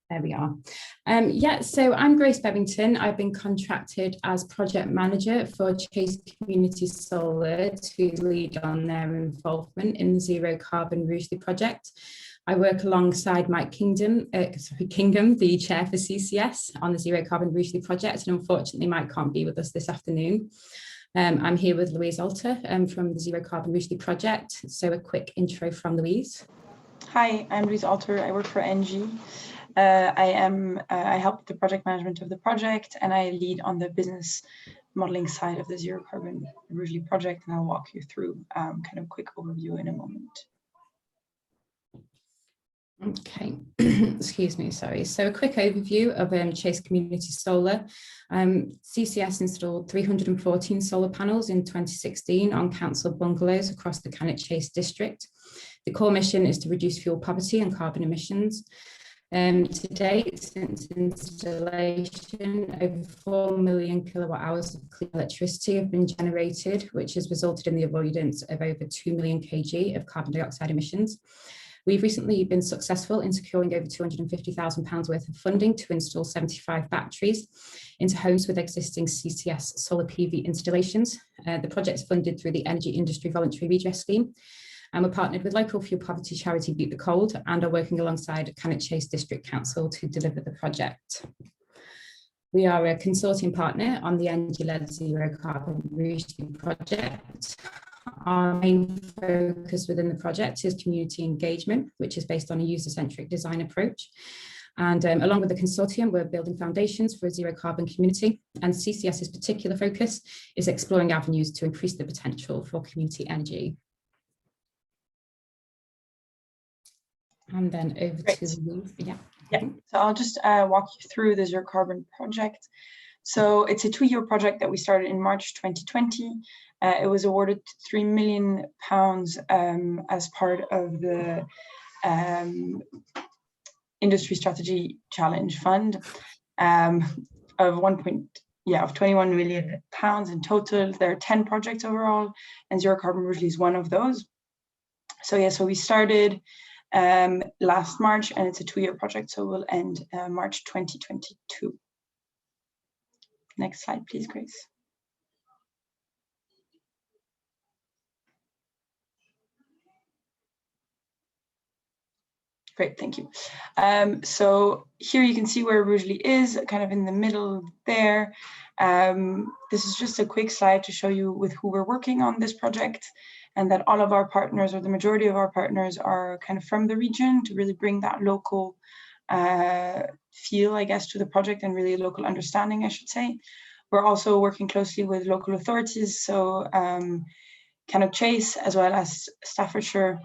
There we are. So I'm Grace Peppington. I've been contracted as project manager for Chase Community Solar to lead on their involvement in the Zero Carbon Rugeley project. I work alongside Mike Kingham, the chair for CCS, on the Zero Carbon Rugeley project, and unfortunately Mike can't be with us this afternoon. I'm here with Louise Alter from the Zero Carbon Rugeley project. So a quick intro from Louise. Hi, I'm Louise Alter. I work for Engie. I help with the project management of the project, and I lead on the business modeling side of the Zero Carbon Rugeley project, and I'll walk you through kind of a quick overview in a moment. Okay, excuse me, sorry. So a quick overview of Chase Community Solar. CCS installed 314 solar panels in 2016 on council bungalows across the Cannock Chase district. The core mission is to reduce fuel poverty and carbon emissions. To date, since installation, over 4 million kilowatt hours of clean electricity have been generated, which has resulted in the avoidance of over 2 million kg of carbon dioxide emissions. We've recently been successful in securing over £250,000 worth of funding to install 75 batteries into homes with existing CCS solar PV installations. The project is funded through the Energy Industry Voluntary Redress Scheme, and we're partnered with local fuel poverty charity Beat the Cold, and are working alongside Cannock Chase District Council to deliver the project. We are a consortium partner on the Engie-led Zero Carbon Rugeley project. Our main focus within the project is community engagement, which is based on a user-centric design approach. And along with the consortium, we're building foundations for a zero carbon community. And CCS's particular focus is exploring avenues to increase the potential for community energy. And then over to Louise. Yeah. So I'll just walk you through the Zero Carbon project. So it's a 2-year project that we started in March 2020. It was awarded £3 million as part of the Industry Strategy Challenge Fund of 21 million pounds in total. There are 10 projects overall, and Zero Carbon Rugeley is one of those. So we started last March, and it's a 2-year project, so will end March 2022. Next slide, please, Grace. Great, thank you. So here you can see where Rugeley is, kind of in the middle there. This is just a quick slide to show you with who we're working on this project, and that all of our partners, or the majority of our partners, are kind of from the region, to really bring that local feel, I guess, to the project, and really local understanding, I should say. We're also working closely with local authorities, so kind of Chase, as well as Staffordshire.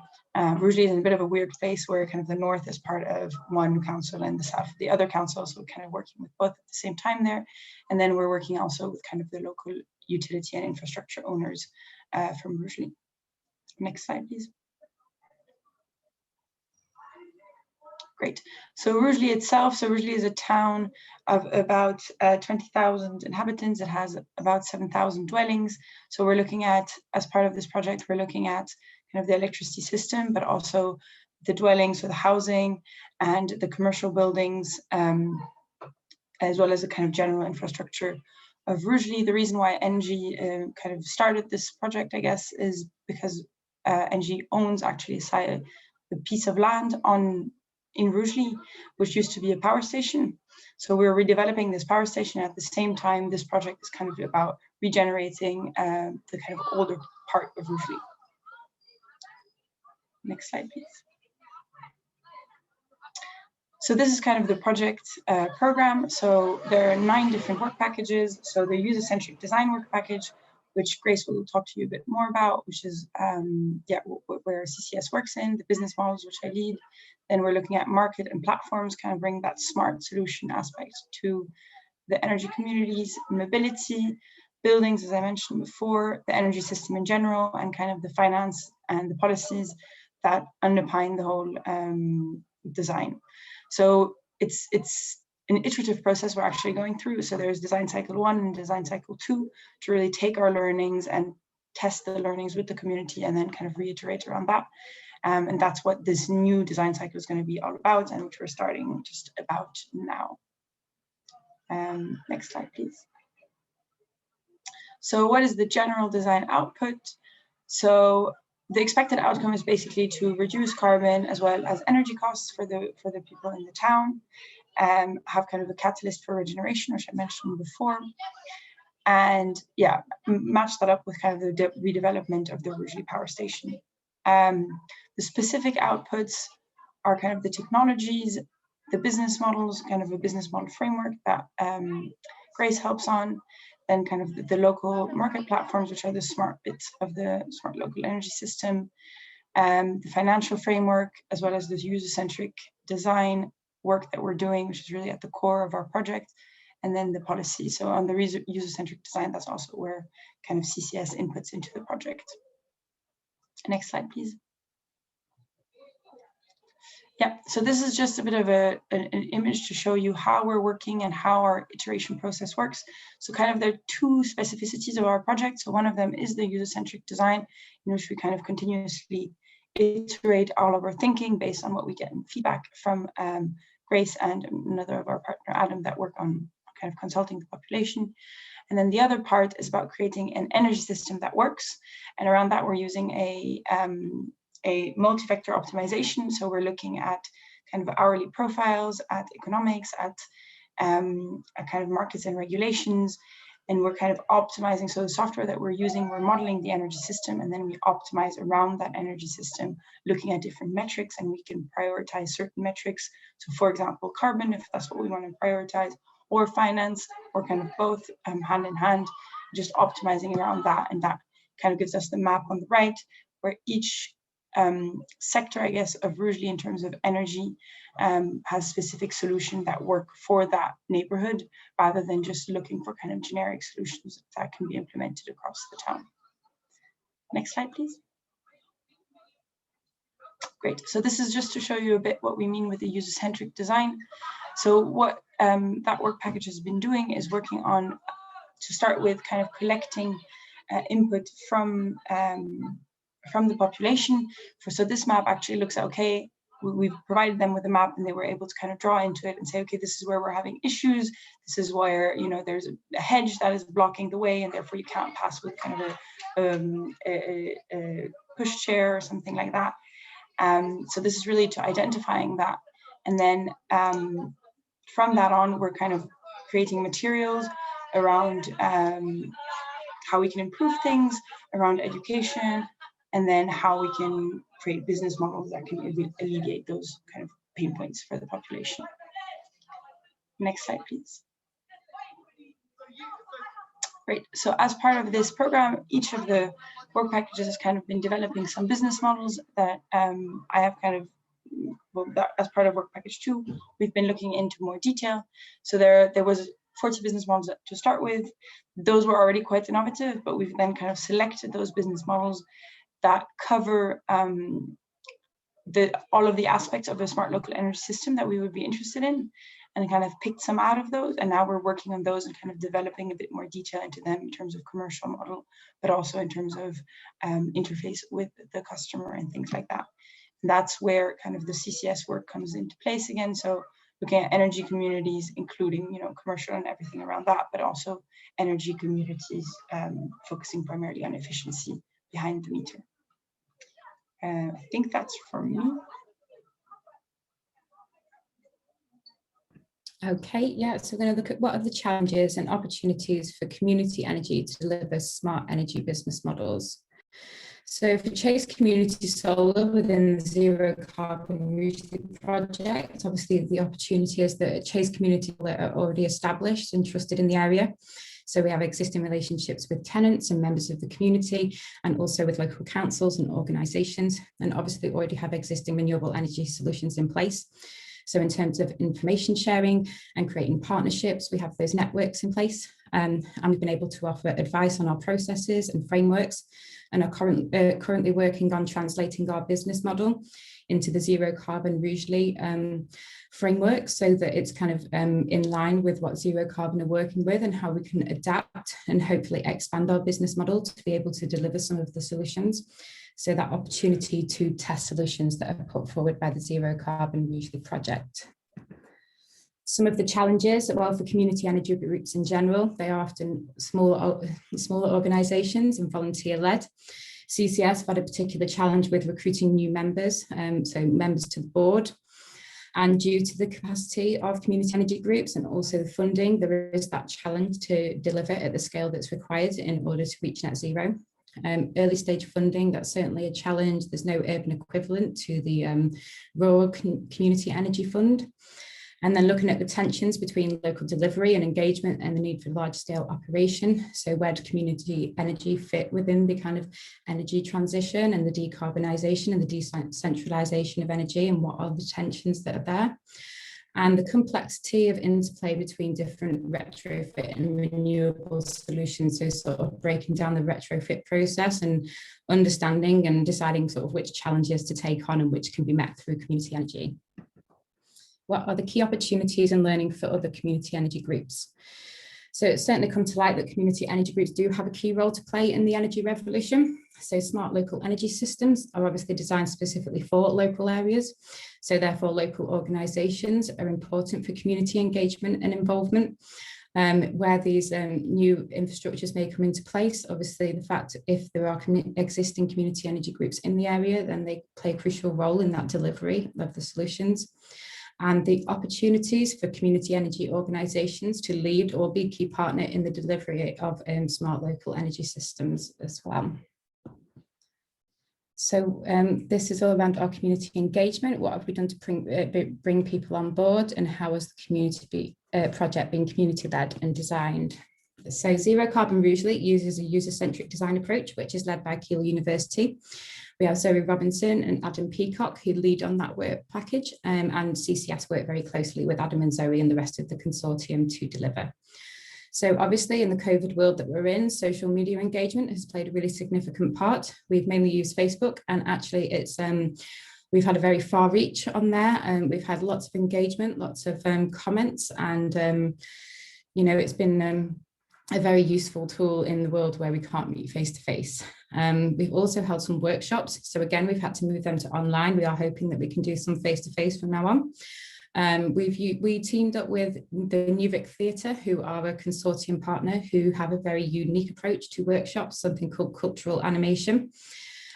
Rugeley is in a bit of a weird place where kind of the north is part of one council and the south the other council, so kind of working with both at the same time there. And then we're working also with kind of the local utility and infrastructure owners from Rugeley. Next slide, please. Great. So Rugeley itself, so Rugeley is a town of about 20,000 inhabitants. It has about 7,000 dwellings. So we're looking at, as part of this project, we're looking at kind of the electricity system, but also the dwellings, so the housing and the commercial buildings, as well as the kind of general infrastructure of Rugeley. The reason why ENGIE kind of started this project, I guess, is because ENGIE owns actually a piece of land in Rugeley, which used to be a power station. So we're redeveloping this power station. At the same time, this project is kind of about regenerating the kind of older part of Rugeley. Next slide, please. So this is kind of the project program. So there are 9 different work packages. So the user-centric design work package, which Grace will talk to you a bit more about, which is where CCS works in, the business models, which I lead. Then we're looking at market and platforms, kind of bring that smart solution aspect to the energy communities, mobility, buildings, as I mentioned before, the energy system in general, and kind of the finance and the policies that underpin the whole design. So it's an iterative process we're actually going through. So there's design cycle 1 and design cycle 2 to really take our learnings and test the learnings with the community, and then kind of reiterate around that. And that's what this new design cycle is going to be all about, and which we're starting just about now. Next slide, please. So what is the general design output? So the expected outcome is basically to reduce carbon as well as energy costs for the people in the town, have kind of a catalyst for regeneration, which I mentioned before, and yeah, match that up with kind of the redevelopment of the Rugeley power station. The specific outputs are kind of the technologies, the business models, kind of a business model framework that Grace helps on, then kind of the local market platforms, which are the smart bits of the smart local energy system, the financial framework, as well as the user-centric design work that we're doing, which is really at the core of our project, and then the policy. So on the user-centric design, that's also where kind of CCS inputs into the project. Next slide, please. Yeah, so this is just a bit of an image to show you how we're working and how our iteration process works. So kind of there are 2 specificities of our project. So one of them is the user-centric design, in which we kind of continuously iterate all of our thinking based on what we get in feedback from Grace and another of our partner, Adam, that work on kind of consulting the population. And then the other part is about creating an energy system that works. And around that, we're using a multi-vector optimization. So we're looking at kind of hourly profiles, at economics, at kind of markets and regulations. And we're kind of optimizing. So the software that we're using, we're modeling the energy system, and then we optimize around that energy system, looking at different metrics, and we can prioritize certain metrics. So for example, carbon, if that's what we want to prioritize, or finance, or kind of both hand in hand, just optimizing around that. And that kind of gives us the map on the right, where each sector, I guess, of Rugeley in terms of energy has specific solutions that work for that neighborhood, rather than just looking for kind of generic solutions that can be implemented across the town. Next slide, please. Great. So this is just to show you a bit what we mean with the user-centric design. So what that work package has been doing is working on, to start with, kind of collecting input from the population. So this map actually looks at, okay, we've provided them with a map, and they were able to kind of draw into it and say, okay, this is where we're having issues. This is where, you know, there's a hedge that is blocking the way, and therefore you can't pass with kind of a push chair or something like that. So this is really to identifying that. And then from that on, we're kind of creating materials around how we can improve things, around education, and then how we can create business models that can alleviate those kind of pain points for the population. Next slide, please. Great. So as part of this program, each of the work packages has kind of been developing some business models that I have kind of, well, that as part of work package 2, we've been looking into more detail. So there was 40 business models to start with. Those were already quite innovative, but we've then kind of selected those business models that cover all of the aspects of a smart local energy system that we would be interested in, and kind of picked some out of those. And now we're working on those and kind of developing a bit more detail into them in terms of commercial model, but also in terms of interface with the customer and things like that. And that's where kind of the CCS work comes into place again. So looking at energy communities, including, you know, commercial and everything around that, but also energy communities focusing primarily on efficiency behind the meter. I think that's for me. Okay, yeah, so we're going to look at what are the challenges and opportunities for community energy to deliver smart energy business models. So for Chase Community Solar within the Zero Carbon Rugeley project, obviously the opportunity is that Chase Community Solar are already established and trusted in the area. So we have existing relationships with tenants and members of the community, and also with local councils and organisations, and obviously already have existing renewable energy solutions in place. So in terms of information sharing and creating partnerships, we have those networks in place, and we've been able to offer advice on our processes and frameworks, and are currently working on translating our business model into the Zero Carbon Rugeley framework, so that it's kind of in line with what Zero Carbon are working with, and how we can adapt and hopefully expand our business model to be able to deliver some of the solutions. So that opportunity to test solutions that are put forward by the Zero Carbon Rugeley project. Some of the challenges, well, for community energy groups in general, they are often smaller organisations and volunteer-led. CCS have had a particular challenge with recruiting new members, so members to the board. And due to the capacity of community energy groups and also the funding, there is that challenge to deliver at the scale that's required in order to reach net zero. Early stage funding, that's certainly a challenge. There's no urban equivalent to the Rural Community Energy Fund. And then looking at the tensions between local delivery and engagement and the need for large scale operation. So where do community energy fit within the kind of energy transition and the decarbonisation and the decentralisation of energy, and what are the tensions that are there? And the complexity of interplay between different retrofit and renewable solutions. So sort of breaking down the retrofit process and understanding and deciding sort of which challenges to take on and which can be met through community energy. What are the key opportunities and learning for other community energy groups? So it's certainly come to light that community energy groups do have a key role to play in the energy revolution. So smart local energy systems are obviously designed specifically for local areas. So therefore local organisations are important for community engagement and involvement. Where these new infrastructures may come into place, obviously the fact if there are existing community energy groups in the area, then they play a crucial role in that delivery of the solutions. And the opportunities for community energy organisations to lead or be a key partner in the delivery of smart local energy systems as well. So this is all around our community engagement. What have we done to bring people on board, and how has the community project been community-led and designed? So Zero Carbon Rugeley uses a user-centric design approach, which is led by Keele University. We have Zoe Robinson and Adam Peacock who lead on that work package, and CCS work very closely with Adam and Zoe and the rest of the consortium to deliver. So obviously in the COVID world that we're in, social media engagement has played a really significant part. We've mainly used Facebook, and actually it's we've had a very far reach on there, and we've had lots of engagement, lots of comments, and you know, it's been a very useful tool in the world where we can't meet face to face. We've also held some workshops. So again, we've had to move them to online. We are hoping that we can do some face-to-face from now on. We teamed up with the New Vic Theatre, who are a consortium partner who have a very unique approach to workshops, something called cultural animation.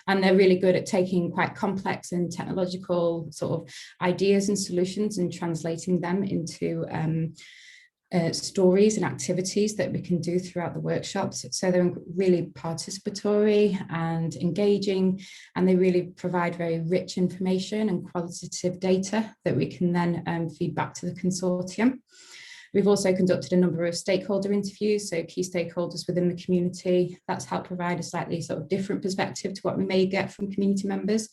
And they're really good at taking quite complex and technological sort of ideas and solutions and translating them into stories and activities that we can do throughout the workshops. So they're really participatory and engaging, and they really provide very rich information and qualitative data that we can then feed back to the consortium. We've also conducted a number of stakeholder interviews, so key stakeholders within the community. That's helped provide a slightly sort of different perspective to what we may get from community members,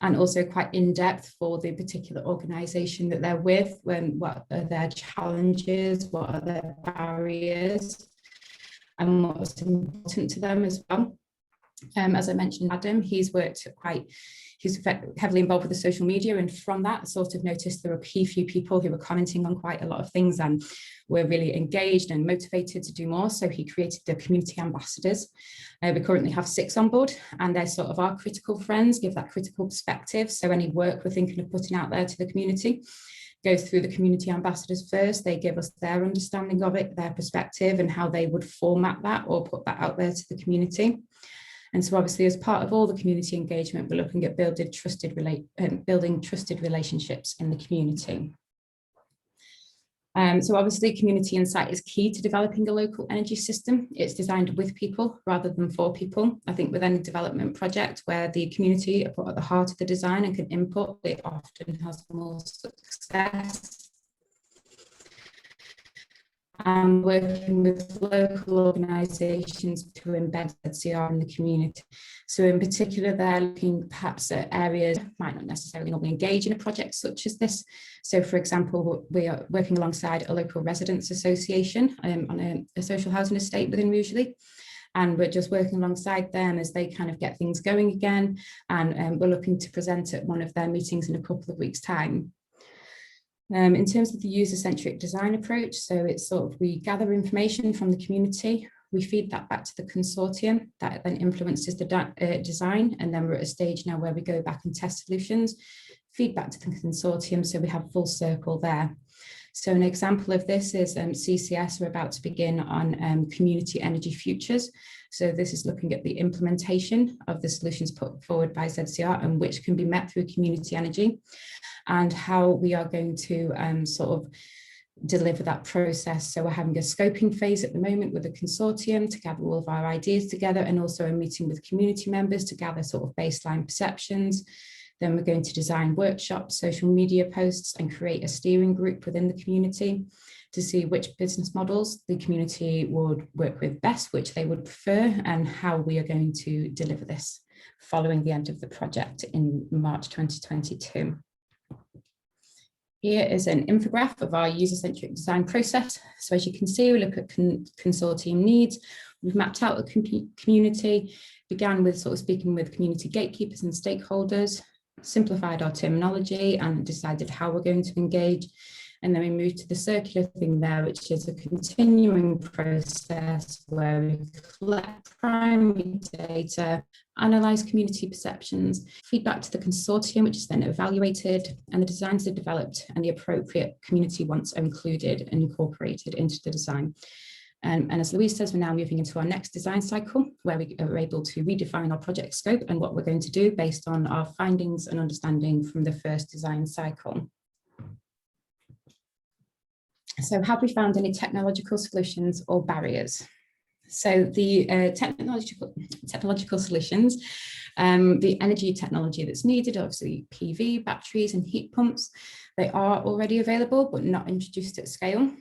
and also quite in-depth for the particular organisation that they're with, what are their challenges, what are their barriers, and what's important to them as well. As I mentioned, Adam, he's heavily involved with the social media, and from that sort of noticed there were a few people who were commenting on quite a lot of things and were really engaged and motivated to do more. So he created the community ambassadors. We currently have 6 on board, and they're sort of our critical friends, give that critical perspective. So any work we're thinking of putting out there to the community goes through the community ambassadors first. They give us their understanding of it, their perspective, and how they would format that or put that out there to the community. And so obviously, as part of all the community engagement, we're looking at building trusted relationships in the community. So obviously, community insight is key to developing a local energy system. It's designed with people rather than for people. I think with any development project where the community are put at the heart of the design and can input, it often has more success. And working with local organisations to embed ZCR in the community. So in particular, they're looking perhaps at areas that might not necessarily normally engage in a project such as this. So for example, we are working alongside a local residents association on a social housing estate within Rugeley. And we're just working alongside them as they kind of get things going again. And we're looking to present at one of their meetings in a couple of weeks' time. In terms of the user-centric design approach, so it's sort of, we gather information from the community, we feed that back to the consortium, that then influences the design, and then we're at a stage now where we go back and test solutions, feed back to the consortium, so we have full circle there. So an example of this is CCS are about to begin on Community Energy Futures. So this is looking at the implementation of the solutions put forward by ZCR and which can be met through community energy, and how we are going to sort of deliver that process. So we're having a scoping phase at the moment with a consortium to gather all of our ideas together, and also a meeting with community members to gather sort of baseline perceptions. Then we're going to design workshops, social media posts, and create a steering group within the community to see which business models the community would work with best, which they would prefer, and how we are going to deliver this following the end of the project in March 2022. Here is an infographic of our user-centric design process. So as you can see, we look at consortium needs. We've mapped out the community, began with sort of speaking with community gatekeepers and stakeholders, simplified our terminology and decided how we're going to engage. And then we moved to the circular thing there, which is a continuing process where we collect primary data, analyse community perceptions, feedback to the consortium, which is then evaluated, and the designs are developed and the appropriate community wants are included and incorporated into the design. And as Louise says, we're now moving into our next design cycle, where we are able to redefine our project scope and what we're going to do based on our findings and understanding from the first design cycle. So have we found any technological solutions or barriers? So the technological solutions, the energy technology that's needed, obviously PV, batteries and heat pumps, they are already available but not introduced at scale.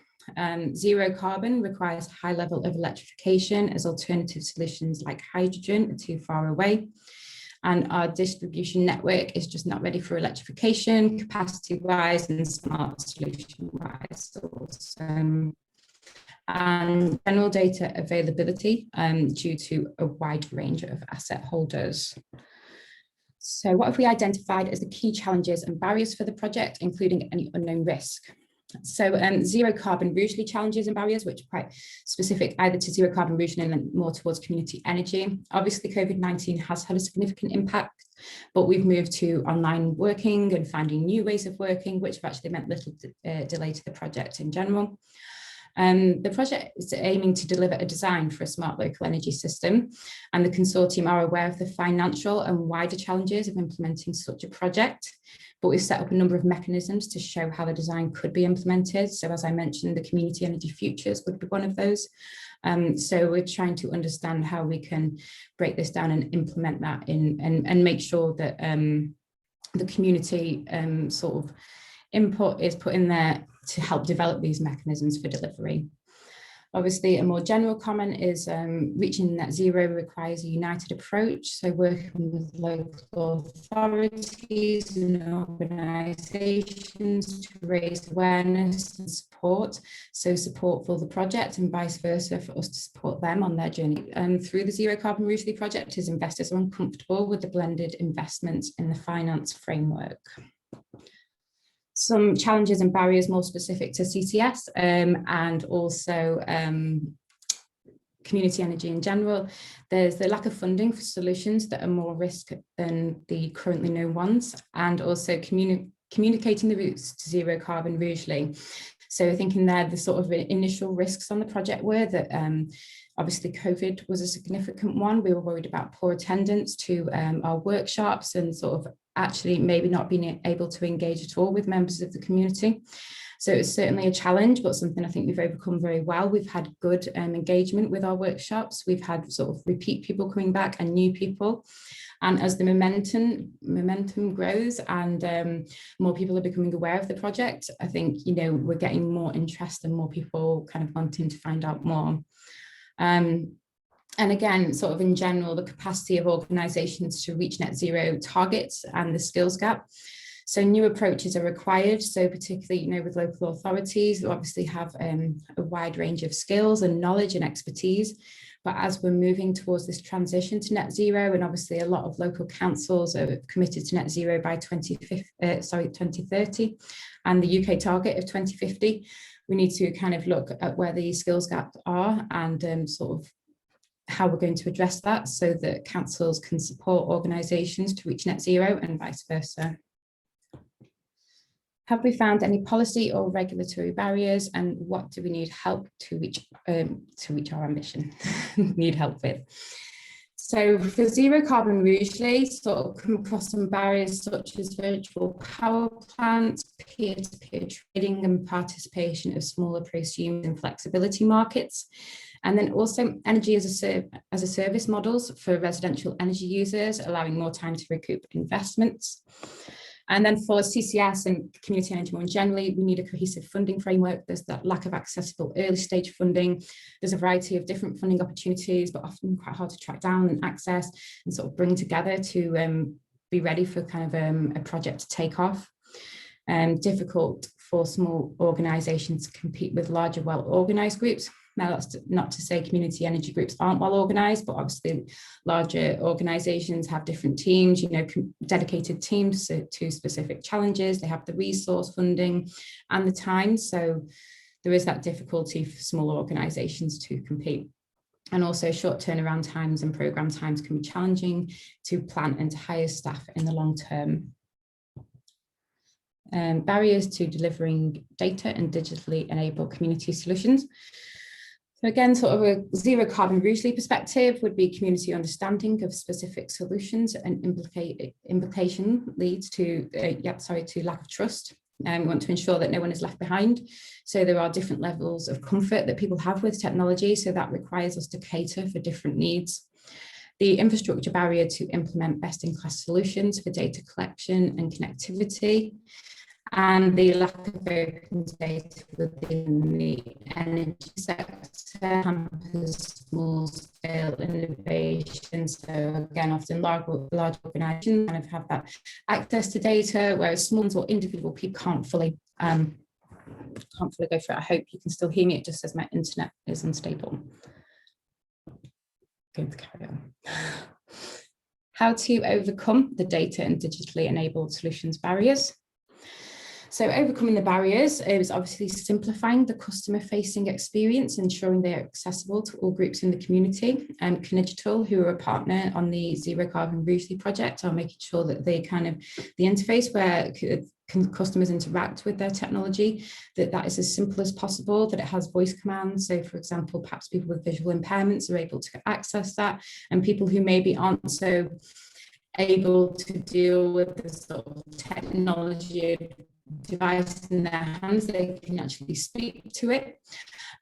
Zero carbon requires high level of electrification, as alternative solutions like hydrogen are too far away. And our distribution network is just not ready for electrification, capacity-wise and smart solution-wise. And general data availability due to a wide range of asset holders. So what have we identified as the key challenges and barriers for the project, including any unknown risk? So zero carbon usually challenges and barriers, which are quite specific either to zero carbon region and then more towards community energy. Obviously, COVID-19 has had a significant impact, but we've moved to online working and finding new ways of working, which have actually meant little delay to the project in general. The project is aiming to deliver a design for a smart local energy system, and the consortium are aware of the financial and wider challenges of implementing such a project. But we've set up a number of mechanisms to show how the design could be implemented. So as I mentioned, the Community Energy Futures would be one of those. So we're trying to understand how we can break this down and implement that in and make sure that the community sort of input is put in there to help develop these mechanisms for delivery. Obviously, a more general comment is reaching net zero requires a united approach. So working with local authorities and organisations to raise awareness and support. So support for the project and vice versa for us to support them on their journey. Through the Zero Carbon Usually project, as investors are uncomfortable with the blended investments in the finance framework. Some challenges and barriers more specific to CCS and also community energy in general. There's the lack of funding for solutions that are more risk than the currently known ones, and also communicating the routes to zero carbon usually. So thinking there, the sort of initial risks on the project were that obviously COVID was a significant one. We were worried about poor attendance to our workshops and sort of actually maybe not being able to engage at all with members of the community. So it's certainly a challenge, but something I think we've overcome very well. We've had good engagement with our workshops. We've had sort of repeat people coming back and new people. And as the momentum grows and more people are becoming aware of the project, I think, you know, we're getting more interest and more people kind of wanting to find out more. And again, sort of in general, the capacity of organisations to reach net zero targets and the skills gap. So new approaches are required. So particularly, you know, with local authorities, who obviously have a wide range of skills and knowledge and expertise. But as we're moving towards this transition to net zero, and obviously a lot of local councils are committed to net zero by 2030, and the UK target of 2050, we need to kind of look at where the skills gaps are and sort of how we're going to address that so that councils can support organisations to reach net zero and vice versa. Have we found any policy or regulatory barriers, and what do we need help to reach our ambition? Need help with? So for zero carbon, we usually sort of come across some barriers such as virtual power plants, peer-to-peer trading, and participation of smaller prosumers in flexibility markets. And then also energy as a service models for residential energy users, allowing more time to recoup investments. And then for CCS and community energy more generally, we need a cohesive funding framework. There's that lack of accessible early stage funding. There's a variety of different funding opportunities, but often quite hard to track down and access and sort of bring together to be ready for kind of a project to take off. Difficult for small organisations to compete with larger, well-organised groups. Now, that's not to say community energy groups aren't well organised, but obviously larger organisations have different teams, you know, dedicated teams to specific challenges. They have the resource funding and the time. So there is that difficulty for smaller organisations to compete. And also short turnaround times and programme times can be challenging to plan and to hire staff in the long term. Barriers to delivering data and digitally enabled community solutions. So again, sort of a zero carbon usually perspective would be community understanding of specific solutions, and implication leads to to lack of trust. We want to ensure that no one is left behind. So there are different levels of comfort that people have with technology. So that requires us to cater for different needs. The infrastructure barrier to implement best-in-class solutions for data collection and connectivity, and the lack of open data within the energy sector hampers small-scale innovation. So again, often large organisations kind of have that access to data, whereas small ones or individual people can't fully go through it. I hope you can still hear me. It just says my internet is unstable. Going to carry on. How to overcome the data and digitally enabled solutions barriers. So overcoming the barriers is obviously simplifying the customer-facing experience, ensuring they're accessible to all groups in the community. And Conigital, who are a partner on the Zero Carbon Rugeley project, are making sure that they the interface where customers interact with their technology, that is as simple as possible, that it has voice commands. So for example, perhaps people with visual impairments are able to access that, and people who maybe aren't so able to deal with the sort of technology device in their hands, they can actually speak to it.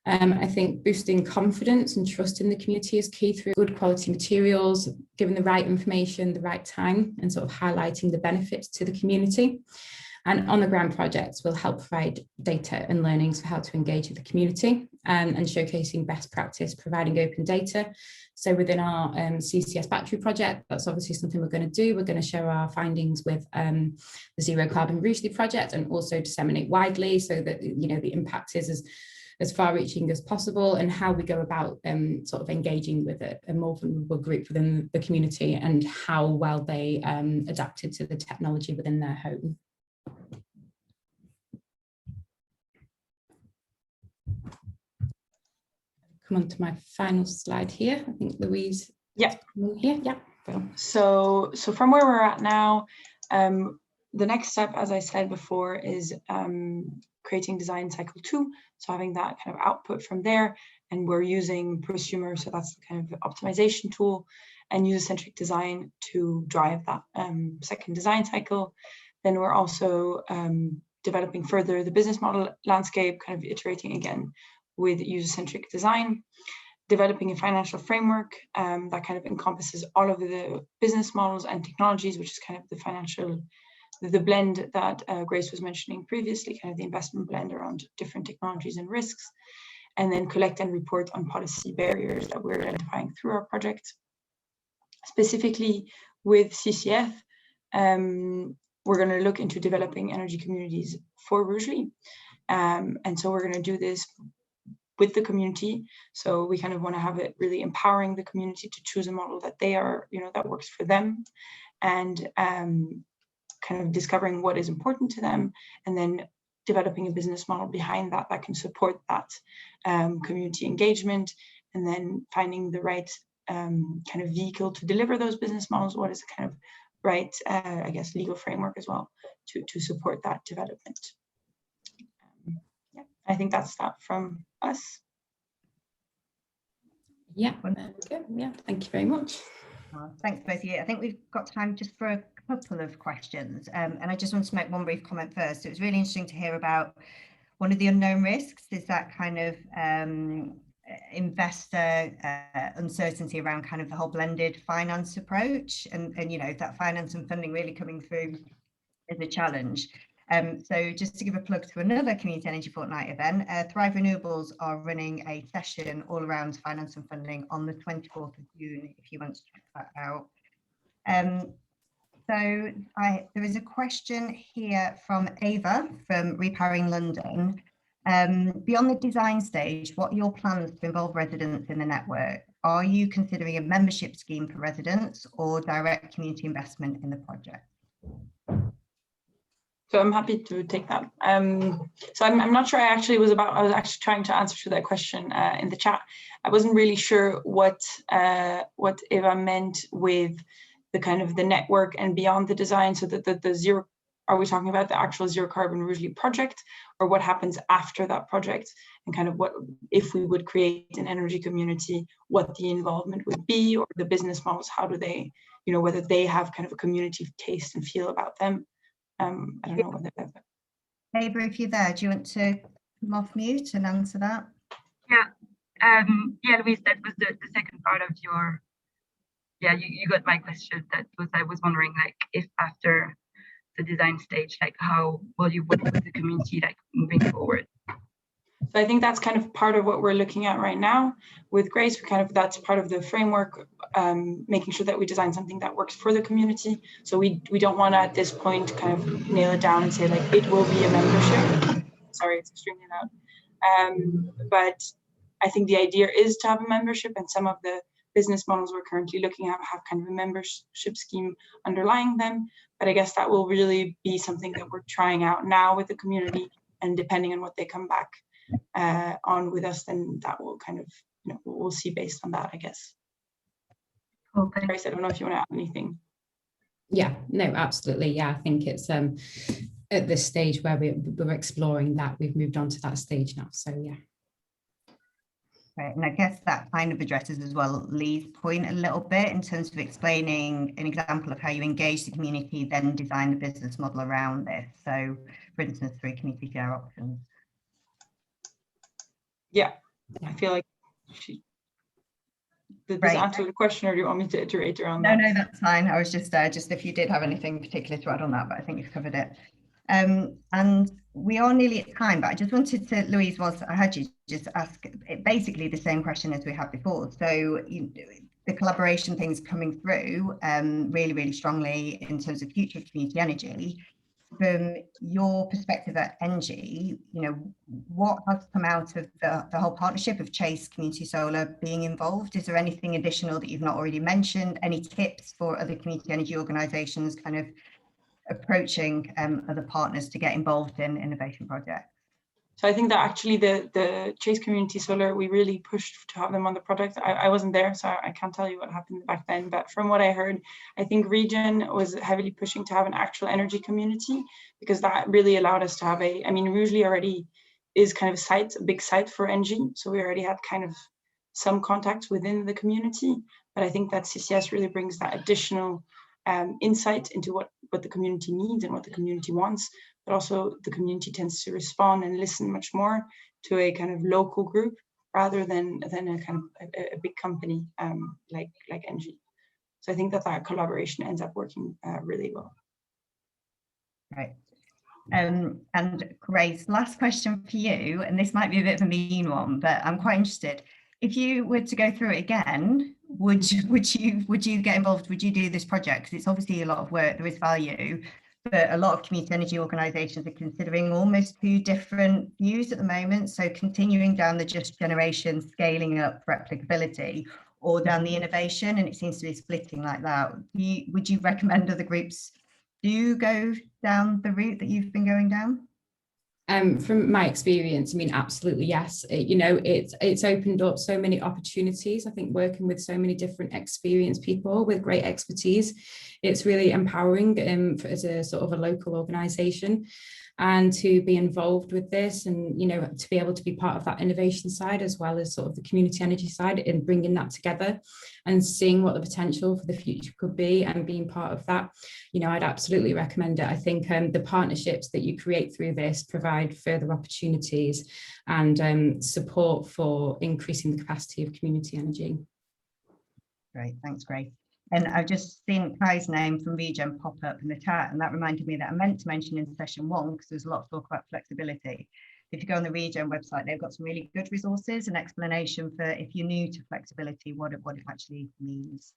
I think boosting confidence and trust in the community is key through good quality materials, giving the right information, the right time, and sort of highlighting the benefits to the community. And on the ground projects will help provide data and learnings for how to engage with the community, and showcasing best practice, providing open data. So within our CCS battery project, that's obviously something we're going to do. We're going to share our findings with the Zero Carbon Rugeley project, and also disseminate widely so that, you know, the impact is as far-reaching as possible, and how we go about sort of engaging with a more vulnerable group within the community, and how well they adapted to the technology within their home. Come on to my final slide here. I think Louise. Yeah. Here. Yeah. So from where we're at now, the next step, as I said before, is creating design cycle 2. So having that kind of output from there, and we're using prosumer, so that's the kind of optimization tool, and user-centric design to drive that second design cycle. Then we're also developing further the business model landscape, kind of iterating again with user-centric design, developing a financial framework that kind of encompasses all of the business models and technologies, which is kind of the financial, the blend that Grace was mentioning previously, kind of the investment blend around different technologies and risks, and then collect and report on policy barriers that we're identifying through our project. Specifically with CCF, we're going to look into developing energy communities for Rugeley. And so we're going to do this with the community. So we kind of want to have it really empowering the community to choose a model that they are, you know, that works for them, and kind of discovering what is important to them, and then developing a business model behind that that can support that community engagement, and then finding the right kind of vehicle to deliver those business models. What is the kind of right, I guess, legal framework as well to support that development. Yeah, I think that's that from us. Yeah, good. Yeah, thank you very much. Thanks both of you. I think we've got time just for a couple of questions, and I just want to make one brief comment first. It was really interesting to hear about one of the unknown risks is that kind of investor uncertainty around kind of the whole blended finance approach, and you know, that finance and funding really coming through is a challenge. So just to give a plug to another Community Energy Fortnight event, Thrive Renewables are running a session all around finance and funding on the 24th of June, if you want to check that out. So there is a question here from Ava from Repowering London. Beyond the design stage, what are your plans to involve residents in the network? Are you considering a membership scheme for residents or direct community investment in the project? So I'm happy to take that. So I'm not sure I was actually trying to answer to that question in the chat. I wasn't really sure what Eva meant with the kind of the network and beyond the design. So that the zero, are we talking about the actual Zero Carbon Rugeley project, or what happens after that project, and kind of what, if we would create an energy community, what the involvement would be, or the business models, how do they, you know, whether they have kind of a community taste and feel about them. I don't know whether that's... Ava, if you're there, do you want to come off mute and answer that? Yeah, yeah, Louise, that was the second part of your, yeah, you got my question. That was, I was wondering, like, if after the design stage, like, how will you work with the community, like, moving forward? So I think that's kind of part of what we're looking at right now with Grace. We kind of, that's part of the framework, making sure that we design something that works for the community. So we don't want to at this point kind of nail it down and say like it will be a membership. Sorry, it's extremely loud. But I think the idea is to have a membership, and some of the business models we're currently looking at have kind of a membership scheme underlying them. But I guess that will really be something that we're trying out now with the community, and depending on what they come back on with us, then that will kind of, we'll see based on that, I guess. Okay. Grace, I don't know if you want to add anything. Yeah, no, absolutely. Yeah, I think it's at this stage where we're exploring that. We've moved on to that stage now. So yeah. Right, and I guess that kind of addresses as well Lee's point a little bit in terms of explaining an example of how you engage the community, then design the business model around this. So, for instance, through community share options. Yeah, I feel like does this answer the question, or do you want me to iterate around that? No, that's fine. I was just if you did have anything particular to add on that, but I think you've covered it. And we are nearly at time, but I just wanted to, Louise, whilst I had you, just ask basically the same question as we had before. So the collaboration things coming through really, really strongly in terms of future of community energy. From your perspective at ENGIE, what has come out of the whole partnership of Chase Community Solar being involved? Is there anything additional that you've not already mentioned? Any tips for other community energy organisations kind of approaching other partners to get involved in innovation projects? So I think that actually the Chase Community Solar, we really pushed to have them on the project. I wasn't there, so I can't tell you what happened back then. But from what I heard, I think Region was heavily pushing to have an actual energy community, because that really allowed us to have usually already is kind of a big site for ENGIE. So we already had kind of some contacts within the community. But I think that CCS really brings that additional insight into what the community needs and what the community wants. But also the community tends to respond and listen much more to a kind of local group rather than a kind of a big company like ENGIE. So I think that collaboration ends up working really well. Right. And Grace, last question for you, and this might be a bit of a mean one, but I'm quite interested. If you were to go through it again, would you get involved? Would you do this project? Because it's obviously a lot of work, there is value, but a lot of community energy organisations are considering almost two different views at the moment. So continuing down the just generation, scaling up for applicability, or down the innovation, and it seems to be splitting like that. Would you recommend other groups do go down the route that you've been going down? From my experience, absolutely yes. It's opened up so many opportunities. I think working with so many different experienced people with great expertise, it's really empowering as a sort of a local organisation, and to be involved with this, and to be able to be part of that innovation side as well as sort of the community energy side, and bringing that together and seeing what the potential for the future could be, and being part of that, I'd absolutely recommend it. I think the partnerships that you create through this provide further opportunities and support for increasing the capacity of community energy. Great, thanks, Grace. And I've just seen Kai's name from Region pop up in the chat, and that reminded me that I meant to mention in session 1, because there's a lot of talk about flexibility. If you go on the Region website, they've got some really good resources and explanation for, if you're new to flexibility, what it actually means.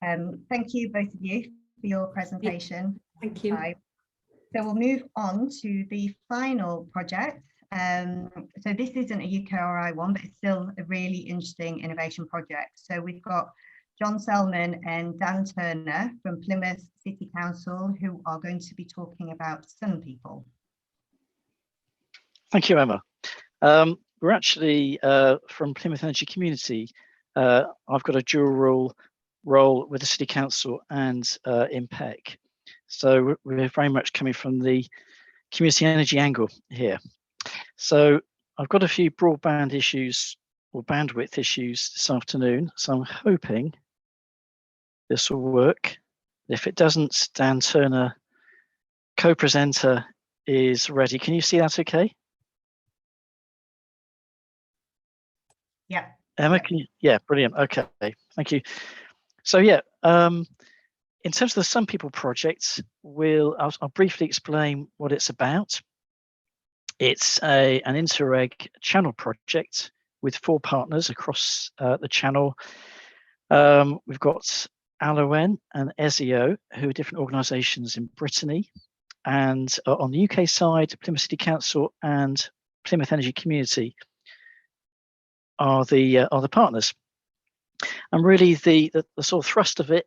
Thank you, both of you, for your presentation. Thank you. So we'll move on to the final project. So this isn't a UKRI one, but it's still a really interesting innovation project. So we've got John Selman and Dan Turner from Plymouth City Council, who are going to be talking about Sun People. Thank you, Emma. We're actually from Plymouth Energy Community. I've got a dual role with the City Council and in PEC. So we're very much coming from the community energy angle here. So I've got a few broadband issues or bandwidth issues this afternoon. So I'm hoping this will work. If it doesn't, Dan Turner, co-presenter, is ready. Can you see that okay? Yeah. Emma, can you? Yeah, brilliant. Okay, thank you. So yeah, in terms of the Sun People project, I'll briefly explain what it's about. It's an Interreg channel project with 4 partners across the channel. We've got Aloen and Ezio, who are different organisations in Brittany, and on the UK side, Plymouth City Council and Plymouth Energy Community are the partners. And really the sort of thrust of it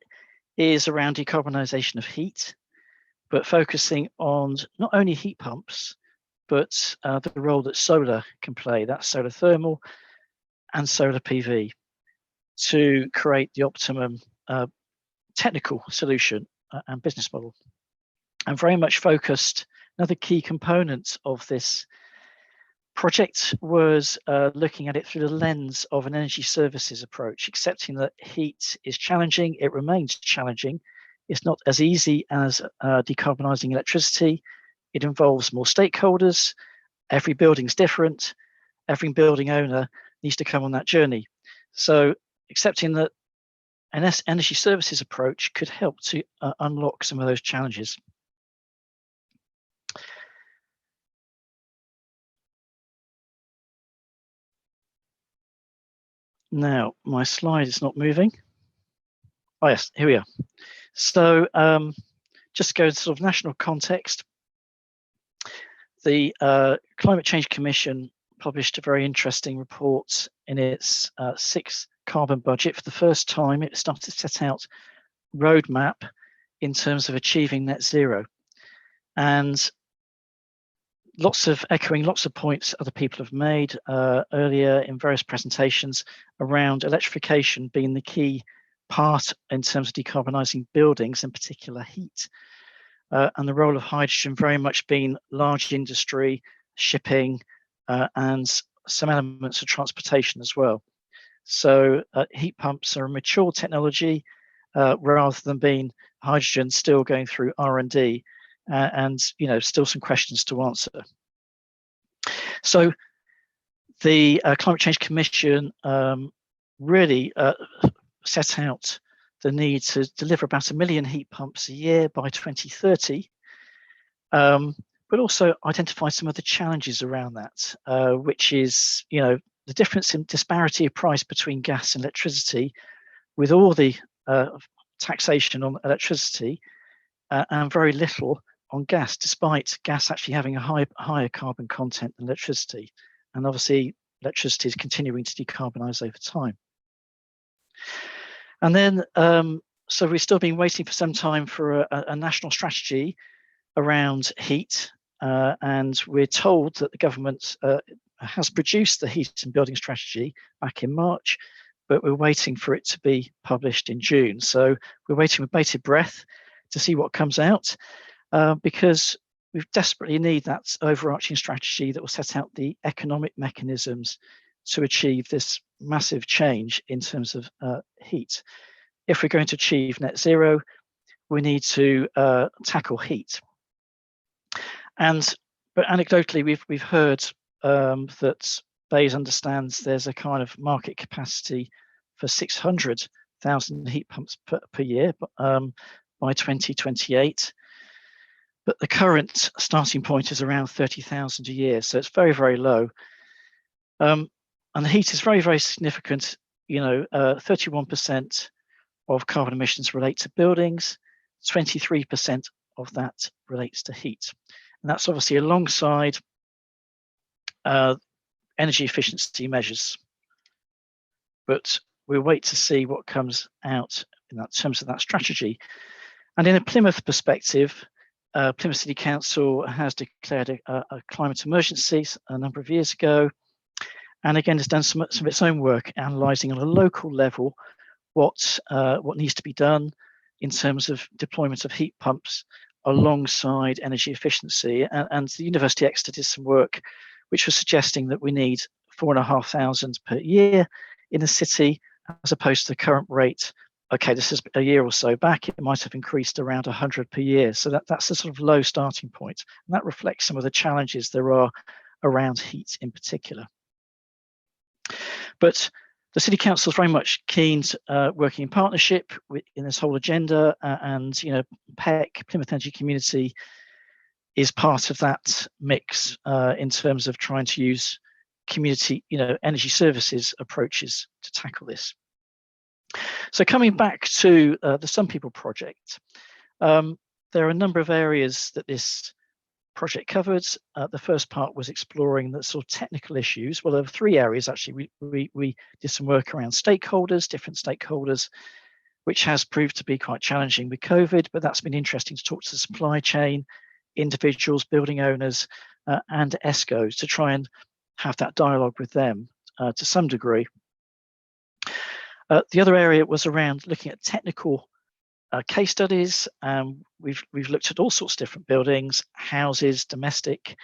is around decarbonisation of heat, but focusing on not only heat pumps, but the role that solar can play, that's solar thermal and solar PV, to create the optimum technical solution and business model. And very much focused, another key component of this project was looking at it through the lens of an energy services approach, accepting that heat is challenging, it remains challenging. It's not as easy as decarbonising electricity. It involves more stakeholders. Every building's different. Every building owner needs to come on that journey. So accepting that an energy services approach could help to unlock some of those challenges. Now, my slide is not moving. Oh yes, here we are. So just to go to sort of national context, the Climate Change Commission published a very interesting report in its 6th carbon budget. For the first time, it started to set out roadmap in terms of achieving net zero. And echoing lots of points other people have made earlier in various presentations around electrification being the key part in terms of decarbonising buildings, in particular heat, and the role of hydrogen very much being large industry, shipping, and some elements of transportation as well. So heat pumps are a mature technology rather than being hydrogen still going through R&D. And still some questions to answer. So the Climate Change Commission really set out the need to deliver about 1 million heat pumps a year by 2030, but also identify some of the challenges around that, which is the difference in disparity of price between gas and electricity, with all the taxation on electricity and very little on gas, despite gas actually having a higher carbon content than electricity. And obviously, electricity is continuing to decarbonise over time. And then, so we've still been waiting for some time for a national strategy around heat. And we're told that the government has produced the heat and building strategy back in March, but we're waiting for it to be published in June. So we're waiting with bated breath to see what comes out. Because we desperately need that overarching strategy that will set out the economic mechanisms to achieve this massive change in terms of heat. If we're going to achieve net zero, we need to tackle heat. But anecdotally, we've heard that BEIS understands there's a kind of market capacity for 600,000 heat pumps per year by 2028. But the current starting point is around 30,000 a year, so it's very, very low. And the heat is very, very significant. 31% of carbon emissions relate to buildings, 23% of that relates to heat. And that's obviously alongside energy efficiency measures. But we'll wait to see what comes out in terms of that strategy. And in a Plymouth perspective, Plymouth City Council has declared a climate emergency a number of years ago, and again has done some of its own work analysing on a local level what needs to be done in terms of deployment of heat pumps alongside energy efficiency. And the University of Exeter did some work which was suggesting that we need 4,500 per year in the city, as opposed to the current rate. Okay, this is a year or so back, it might have increased around 100 per year. So that's a sort of low starting point. And that reflects some of the challenges there are around heat in particular. But the City Council is very much keen to working in partnership in this whole agenda, and PEC, Plymouth Energy Community, is part of that mix in terms of trying to use community, energy services approaches to tackle this. So coming back to the Some People project, there are a number of areas that this project covered. The first part was exploring the sort of technical issues. Well, there were 3 areas actually. We did some work around stakeholders, different stakeholders, which has proved to be quite challenging with COVID, but that's been interesting to talk to the supply chain, individuals, building owners, and ESCOs to try and have that dialogue with them to some degree. The other area was around looking at technical case studies. We've looked at all sorts of different buildings, houses, domestic,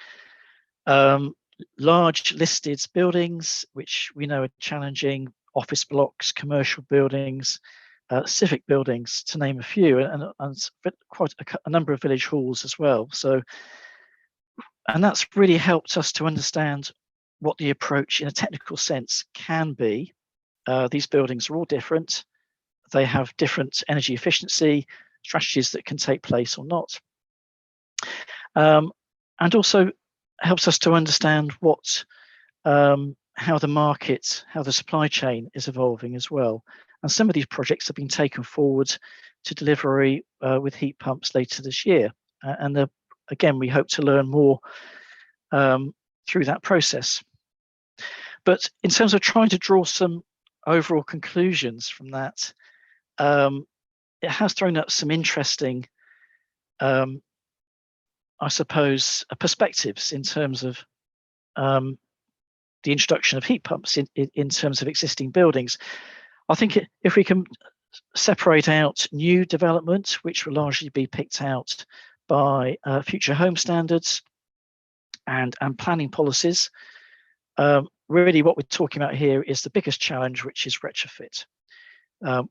large listed buildings, which we know are challenging, office blocks, commercial buildings, civic buildings, to name a few, and quite a number of village halls as well. So, and that's really helped us to understand what the approach in a technical sense can be. These buildings are all different. They have different energy efficiency strategies that can take place or not. And also helps us to understand what, how the market, how the supply chain is evolving as well. And some of these projects have been taken forward to delivery with heat pumps later this year. And again, we hope to learn more through that process. But in terms of trying to draw some overall conclusions from that, it has thrown up some interesting, I suppose, perspectives in terms of the introduction of heat pumps in terms of existing buildings. I think if we can separate out new development, which will largely be picked out by future home standards and planning policies, really what we're talking about here is the biggest challenge, which is retrofit,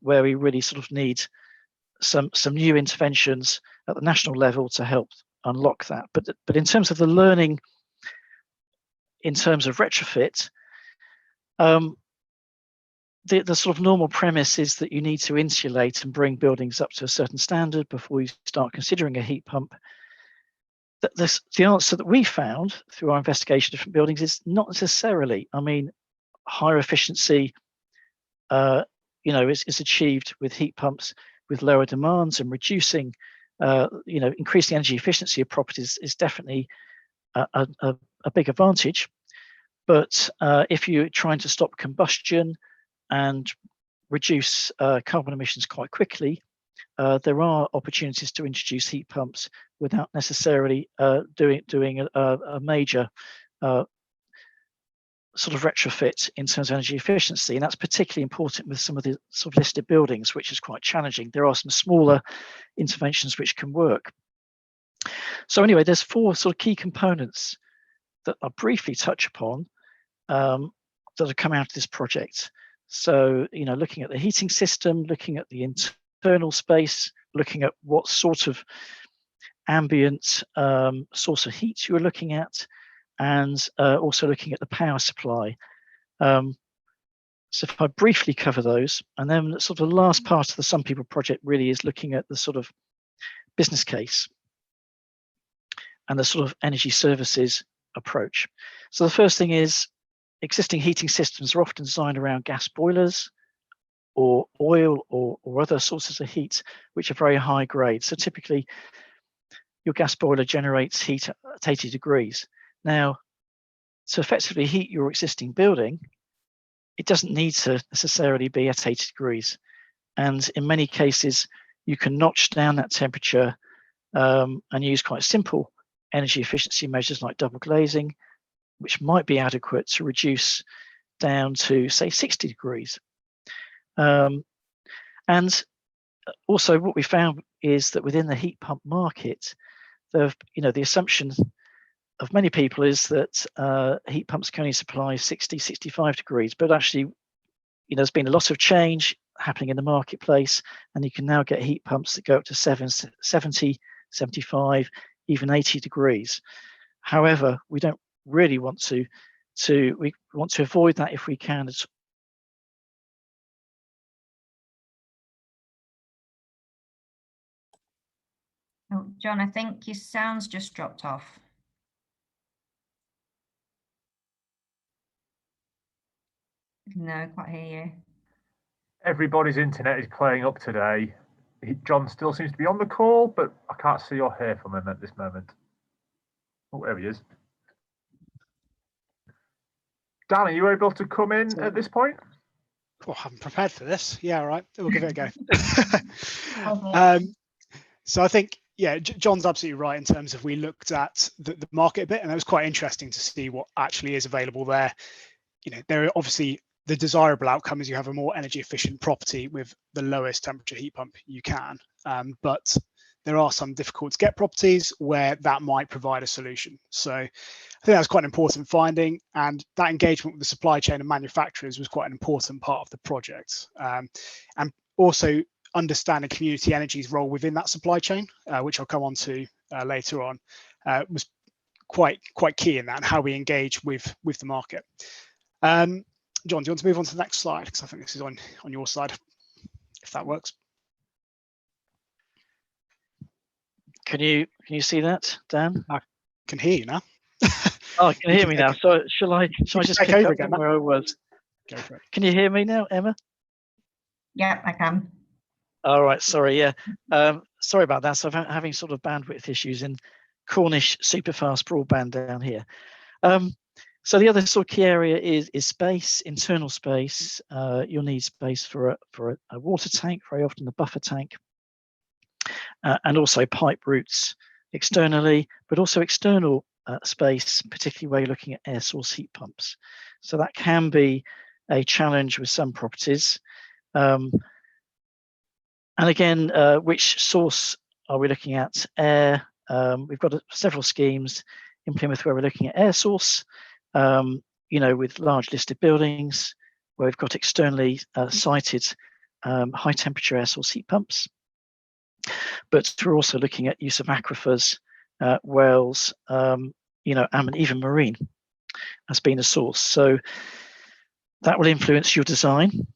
where we really sort of need some new interventions at the national level to help unlock that. But in terms of the learning, in terms of retrofit, the sort of normal premise is that you need to insulate and bring buildings up to a certain standard before you start considering a heat pump. The answer that we found through our investigation of different buildings is not necessarily. I mean, higher efficiency, is achieved with heat pumps with lower demands, and reducing, increasing energy efficiency of properties is definitely a big advantage. But if you're trying to stop combustion and reduce carbon emissions quite quickly, there are opportunities to introduce heat pumps without necessarily doing a major sort of retrofit in terms of energy efficiency. And that's particularly important with some of the sort of listed buildings, which is quite challenging. There are some smaller interventions which can work. So anyway, there's 4 sort of key components that I'll briefly touch upon that have come out of this project. So, looking at the heating system, looking at the internal space, looking at what sort of ambient source of heat you are looking at, and also looking at the power supply. So if I briefly cover those, and then sort of the last part of the Some People project really is looking at the sort of business case and the sort of energy services approach. So the first thing is, existing heating systems are often designed around gas boilers or oil or other sources of heat, which are very high grade. So typically your gas boiler generates heat at 80 degrees. Now, to effectively heat your existing building, it doesn't need to necessarily be at 80 degrees. And in many cases, you can notch down that temperature and use quite simple energy efficiency measures like double glazing, which might be adequate to reduce down to, say, 60 degrees. And also what we found is that within the heat pump market, the assumption of many people is that heat pumps can only supply 60, 65 degrees, but actually, there's been a lot of change happening in the marketplace, and you can now get heat pumps that go up to 70, 75, even 80 degrees. However, we don't really want to we want to avoid that if we can. Oh, John, I think your sound's just dropped off. No, I can't hear you. Everybody's internet is playing up today. John still seems to be on the call, but I can't see or hear from him at this moment. Oh, there he is. Dan, are you able to come in at this point? Oh, I'm prepared for this. Yeah, all right. We'll give it a go. So I think, yeah, John's absolutely right in terms of we looked at the market a bit, and it was quite interesting to see what actually is available there. You know, there are obviously the desirable outcome is you have a more energy efficient property with the lowest temperature heat pump you can, but there are some difficult to get properties where that might provide a solution. So I think that's quite an important finding, and that engagement with the supply chain and manufacturers was quite an important part of the project. And also understanding community energy's role within that supply chain, which I'll come on to later on, was quite key in that, and how we engage with the market. John, do you want to move on to the next slide? Because I think this is on your side, if that works. Can you see that, Dan? I can hear you now. Oh, I can hear me now. So shall I just pick up again where I was? Go for it. Can you hear me now, Emma? Yeah, I can. All right, sorry, yeah. Sorry about that. So I'm having sort of bandwidth issues in Cornish superfast broadband down here. So the other sort of key area is space, internal space. You'll need space for a water tank, very often the buffer tank, and also pipe routes externally, but also external space, particularly where you're looking at air source heat pumps. So that can be a challenge with some properties. And again, which source are we looking at? Air. We've got several schemes in Plymouth where we're looking at air source, you know, with large listed buildings where we've got externally sited high temperature air source heat pumps. But we're also looking at use of aquifers, wells, you know, and even marine as being a source. So that will influence your design.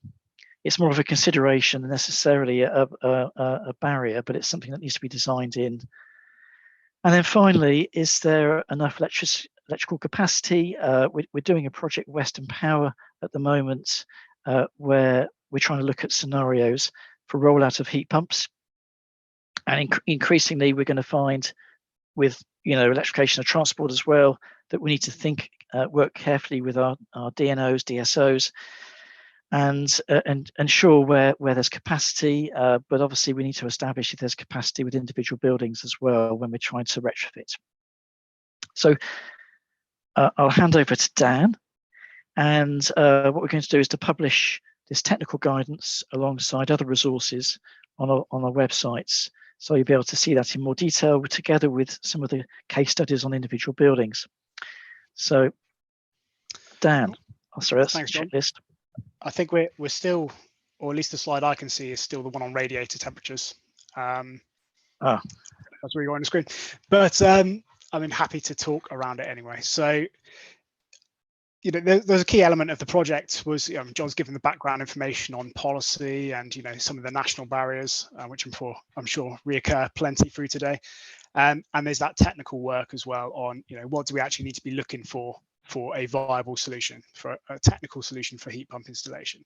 It's more of a consideration than necessarily a barrier, but it's something that needs to be designed in. And then finally, is there enough electrical capacity? We're doing a project Western Power at the moment where we're trying to look at scenarios for rollout of heat pumps. And increasingly, we're going to find with, you know, electrification of transport as well, that we need to think, work carefully with our DNOs, DSOs, and ensure where there's capacity, but obviously we need to establish if there's capacity with individual buildings as well when we're trying to retrofit. So I'll hand over to Dan, and what we're going to do is to publish this technical guidance alongside other resources on our websites, so you'll be able to see that in more detail together with some of the case studies on individual buildings. So Dan, sorry, that's Thanks, the John. checklist. I think we're still, or at least the slide I can see is still the one on radiator temperatures. That's where you're on the screen. But I'm happy to talk around it anyway. So, you know, there's a key element of the project was, John's given the background information on policy and, you know, some of the national barriers, which I'm sure reoccur plenty through today. And there's that technical work as well on, you know, what do we actually need to be looking for a viable solution, for a technical solution for heat pump installation.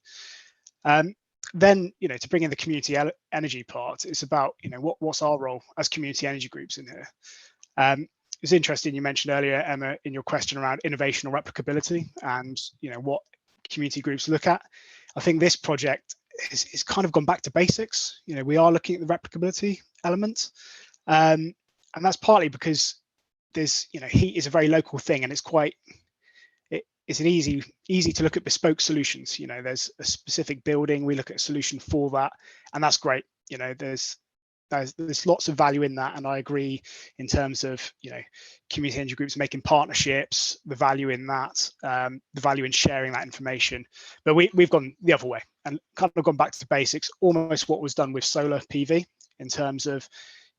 Then, you know, to bring in the community energy part, it's about, you know, what's our role as community energy groups in here. It's interesting you mentioned earlier, Emma, in your question around innovation or replicability and, you know, what community groups look at. I think this project is kind of gone back to basics. You know, we are looking at the replicability element, and that's partly because there's, you know, heat is a very local thing, and it's quite, it's an easy to look at bespoke solutions. You know, there's a specific building, we look at a solution for that, and that's great. You know, there's lots of value in that, and I agree in terms of, you know, community energy groups making partnerships, the value in that, the value in sharing that information. But we've gone the other way and kind of gone back to basics, almost what was done with solar PV in terms of,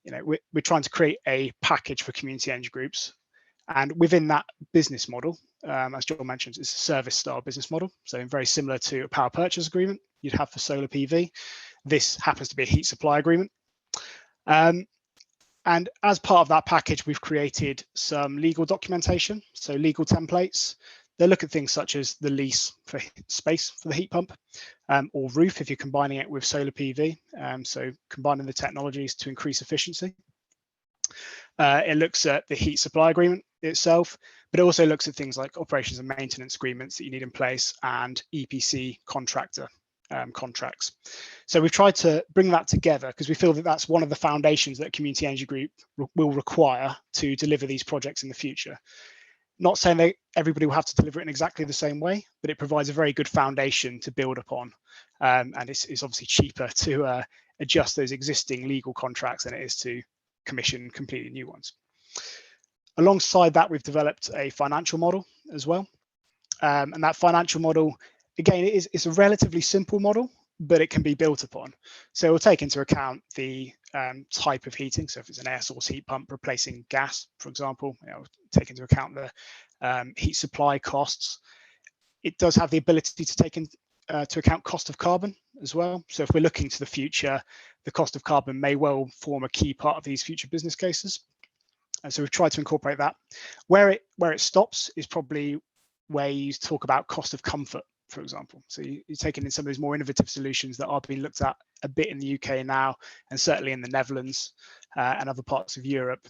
you know, we're trying to create a package for community energy groups, and within that business model, as John mentioned, it's a service style business model, so very similar to a power purchase agreement you'd have for solar PV. This happens to be a heat supply agreement. And as part of that package, we've created some legal documentation, so legal templates. They look at things such as the lease for space for the heat pump, or roof if you're combining it with solar PV, so combining the technologies to increase efficiency. It looks at the heat supply agreement, itself, but it also looks at things like operations and maintenance agreements that you need in place and EPC contractor contracts. So we've tried to bring that together because we feel that that's one of the foundations that Community Energy Group will require to deliver these projects in the future. Not saying that everybody will have to deliver it in exactly the same way, but it provides a very good foundation to build upon. And it's obviously cheaper to adjust those existing legal contracts than it is to commission completely new ones. Alongside that, we've developed a financial model as well. And that financial model, again, it's a relatively simple model, but it can be built upon. So we'll take into account the type of heating. So if it's an air source heat pump replacing gas, for example, take into account the heat supply costs. It does have the ability to take into account cost of carbon as well. So if we're looking to the future, the cost of carbon may well form a key part of these future business cases. And so we've tried to incorporate that. Where it stops is probably where you talk about cost of comfort, for example. So you're taking in some of these more innovative solutions that are being looked at a bit in the UK now, and certainly in the Netherlands and other parts of Europe.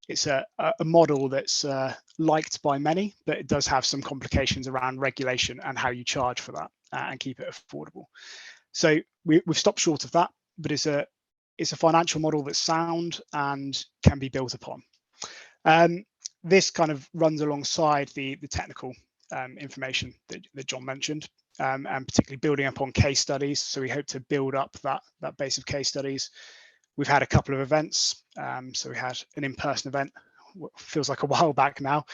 It's a model that's liked by many, but it does have some complications around regulation and how you charge for that and keep it affordable. So we've stopped short of that, but it's a financial model that's sound and can be built upon. This kind of runs alongside the technical information that John mentioned, and particularly building up on case studies. So we hope to build up that base of case studies. We've had a couple of events. So we had an in-person event, feels like a while back now,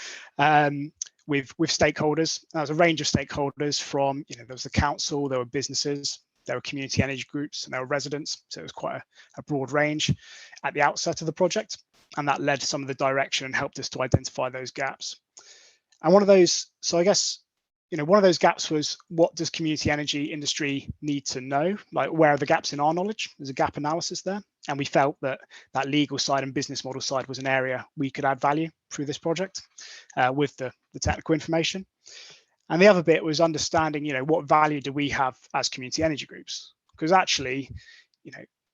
with stakeholders. There was a range of stakeholders from, there was the council, there were businesses, there were community energy groups, and there were residents. So it was quite a broad range at the outset of the project. And that led some of the direction and helped us to identify those gaps. And one of those, so I guess, one of those gaps was, what does community energy industry need to know? Like, where are the gaps in our knowledge? There's a gap analysis there. And we felt that that legal side and business model side was an area we could add value through this project with the technical information. And the other bit was understanding, what value do we have as community energy groups? Because actually,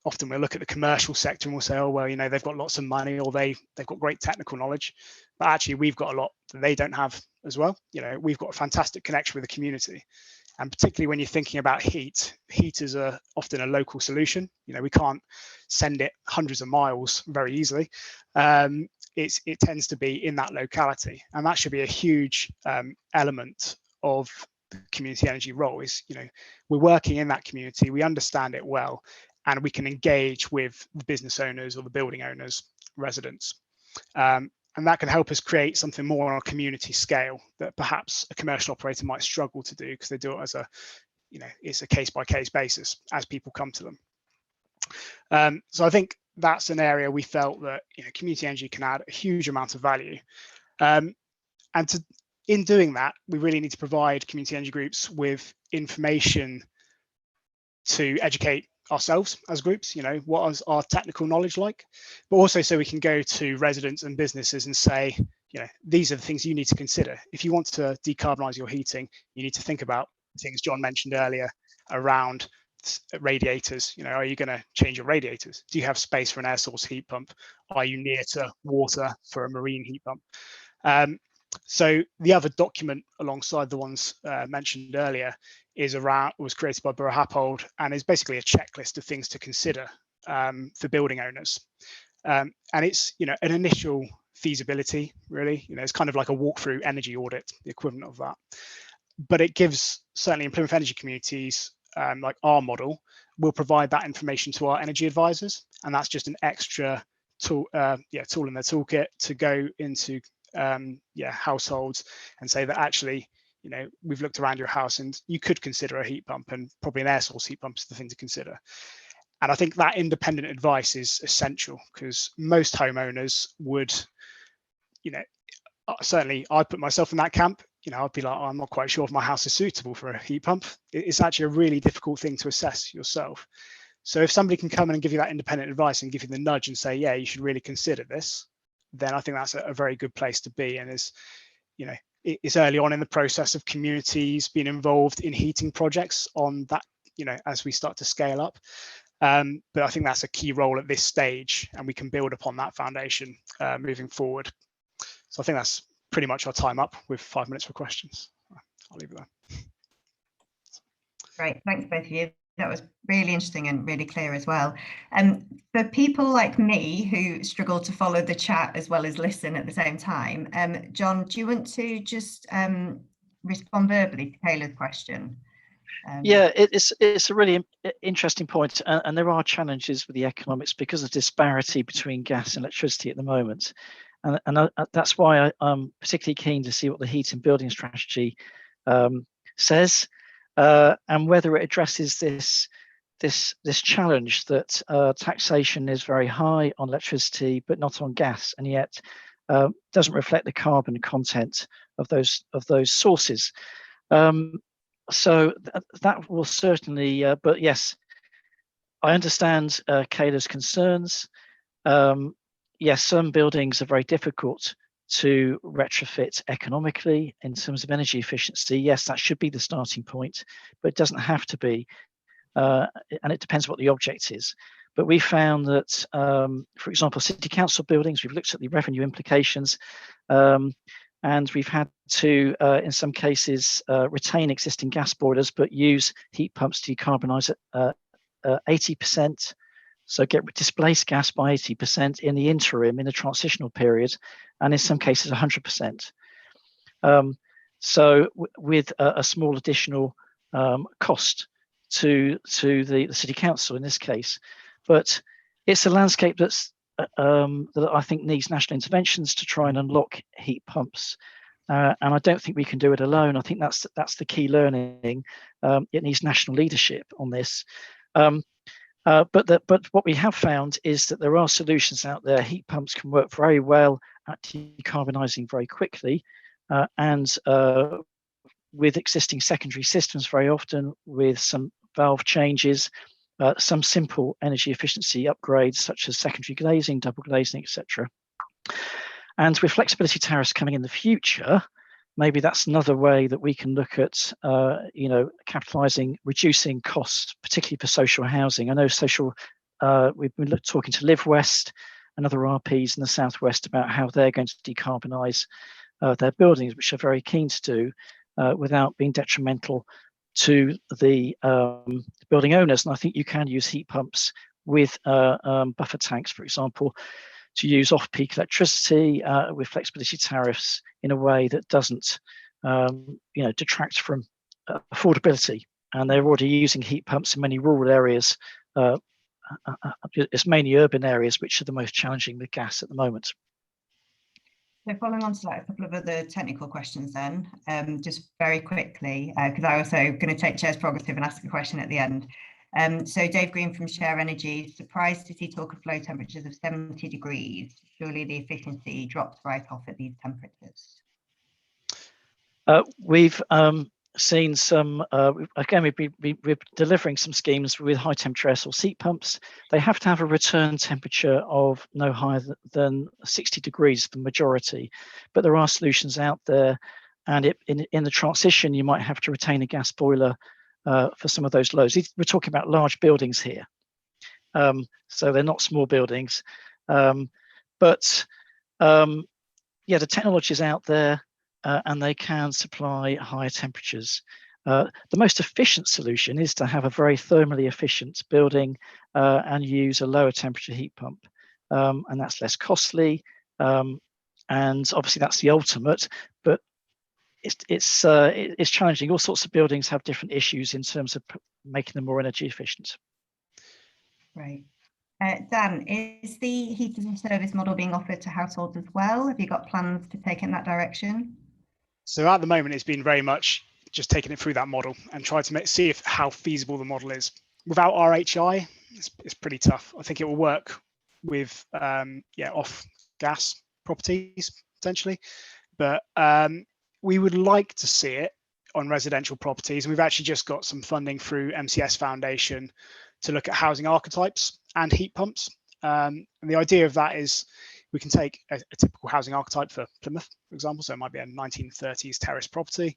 often we'll look at the commercial sector and we'll say, oh, well, they've got lots of money, or they've got great technical knowledge, but actually we've got a lot that they don't have as well. We've got a fantastic connection with the community. And particularly when you're thinking about heat is often a local solution. We can't send it hundreds of miles very easily. It tends to be in that locality. And that should be a huge element of the community energy role is, we're working in that community, we understand it well, and we can engage with the business owners or the building owners, residents. And that can help us create something more on a community scale that perhaps a commercial operator might struggle to do, because they do it as it's a case-by-case basis as people come to them. So I think that's an area we felt that community energy can add a huge amount of value. In doing that, we really need to provide community energy groups with information to educate ourselves as groups, what is our technical knowledge like, but also so we can go to residents and businesses and say, these are the things you need to consider. If you want to decarbonize your heating, you need to think about things John mentioned earlier around radiators. Are you going to change your radiators? Do you have space for an air source heat pump? Are you near to water for a marine heat pump? So the other document alongside the ones mentioned earlier was created by Barabara Hammond, and is basically a checklist of things to consider for building owners. And it's an initial feasibility, really. It's kind of like a walkthrough energy audit, the equivalent of that. But it gives, certainly in Plymouth Energy communities, like our model, will provide that information to our energy advisors, and that's just an extra tool in their toolkit to go into households and say that actually, we've looked around your house and you could consider a heat pump, and probably an air source heat pump is the thing to consider. And I think that independent advice is essential, because most homeowners would, certainly I put myself in that camp. I'd be like, I'm not quite sure if my house is suitable for a heat pump. It's actually a really difficult thing to assess yourself. So if somebody can come in and give you that independent advice and give you the nudge and say, yeah, you should really consider this, then I think that's a very good place to be. And it's early on in the process of communities being involved in heating projects on that, as we start to scale up. But I think that's a key role at this stage, and we can build upon that foundation moving forward. So I think that's pretty much our time up with 5 minutes for questions. I'll leave it there. Great, thanks both of you. That was really interesting and really clear as well. For people like me who struggle to follow the chat as well as listen at the same time, John, do you want to just respond verbally to Kayla's question? Yeah, it's a really interesting point, and there are challenges with the economics because of disparity between gas and electricity at the moment, and that's why I'm particularly keen to see what the heat and building strategy says, and whether it addresses this challenge that taxation is very high on electricity but not on gas, and yet doesn't reflect the carbon content of those sources. So that will certainly, but yes, I understand Kayla's concerns. Yes, some buildings are very difficult to retrofit economically in terms of energy efficiency. Yes, that should be the starting point, but it doesn't have to be. And it depends what the object is. But we found that, for example, city council buildings, we've looked at the revenue implications, and we've had to, in some cases, retain existing gas boilers, but use heat pumps to decarbonise at 80%. So displace gas by 80% in the interim, in the transitional period, and in some cases 100%. So with a small additional cost to the city council in this case. But it's a landscape that I think needs national interventions to try and unlock heat pumps, and I don't think we can do it alone. I think that's the key learning. It needs national leadership on this. But what we have found is that there are solutions out there. Heat pumps can work very well at decarbonising very quickly, and with existing secondary systems very often with some valve changes. Some simple energy efficiency upgrades such as secondary glazing, double glazing, etc. And with flexibility tariffs coming in the future, maybe that's another way that we can look at, capitalising, reducing costs, particularly for social housing. I know we've been talking to Live West and other RPs in the Southwest about how they're going to decarbonise their buildings, which are very keen to do without being detrimental to the building owners. And I think you can use heat pumps with buffer tanks, for example, to use off-peak electricity with flexibility tariffs in a way that doesn't detract from affordability. And they're already using heat pumps in many rural areas. It's mainly urban areas which are the most challenging with gas at the moment. So following on to a couple of other technical questions then, just very quickly, because I'm also going to take Chair's prerogative and ask a question at the end. So Dave Green from Share Energy, surprised to see talk of flow temperatures of 70 degrees. Surely the efficiency drops right off at these temperatures. We've seen some, again, we're delivering some schemes with high temperature air source heat pumps. They have to have a return temperature of no higher than 60 degrees, the majority, but there are solutions out there. And in the transition, you might have to retain a gas boiler for some of those loads. We're talking about large buildings here. So they're not small buildings. Yeah, the technology is out there. And they can supply higher temperatures. The most efficient solution is to have a very thermally efficient building and use a lower temperature heat pump. And that's less costly. And obviously that's the ultimate, but it's challenging. All sorts of buildings have different issues in terms of making them more energy efficient. Right. Dan, is the heat as a service model being offered to households as well? Have you got plans to take in that direction? So at the moment, it's been very much just taking it through that model and try to see how feasible the model is. Without RHI, it's pretty tough. I think it will work with off gas properties potentially, but we would like to see it on residential properties. And we've actually just got some funding through MCS Foundation to look at housing archetypes and heat pumps. And the idea of that is we can take a typical housing archetype for Plymouth, for example, so it might be a 1930s terrace property.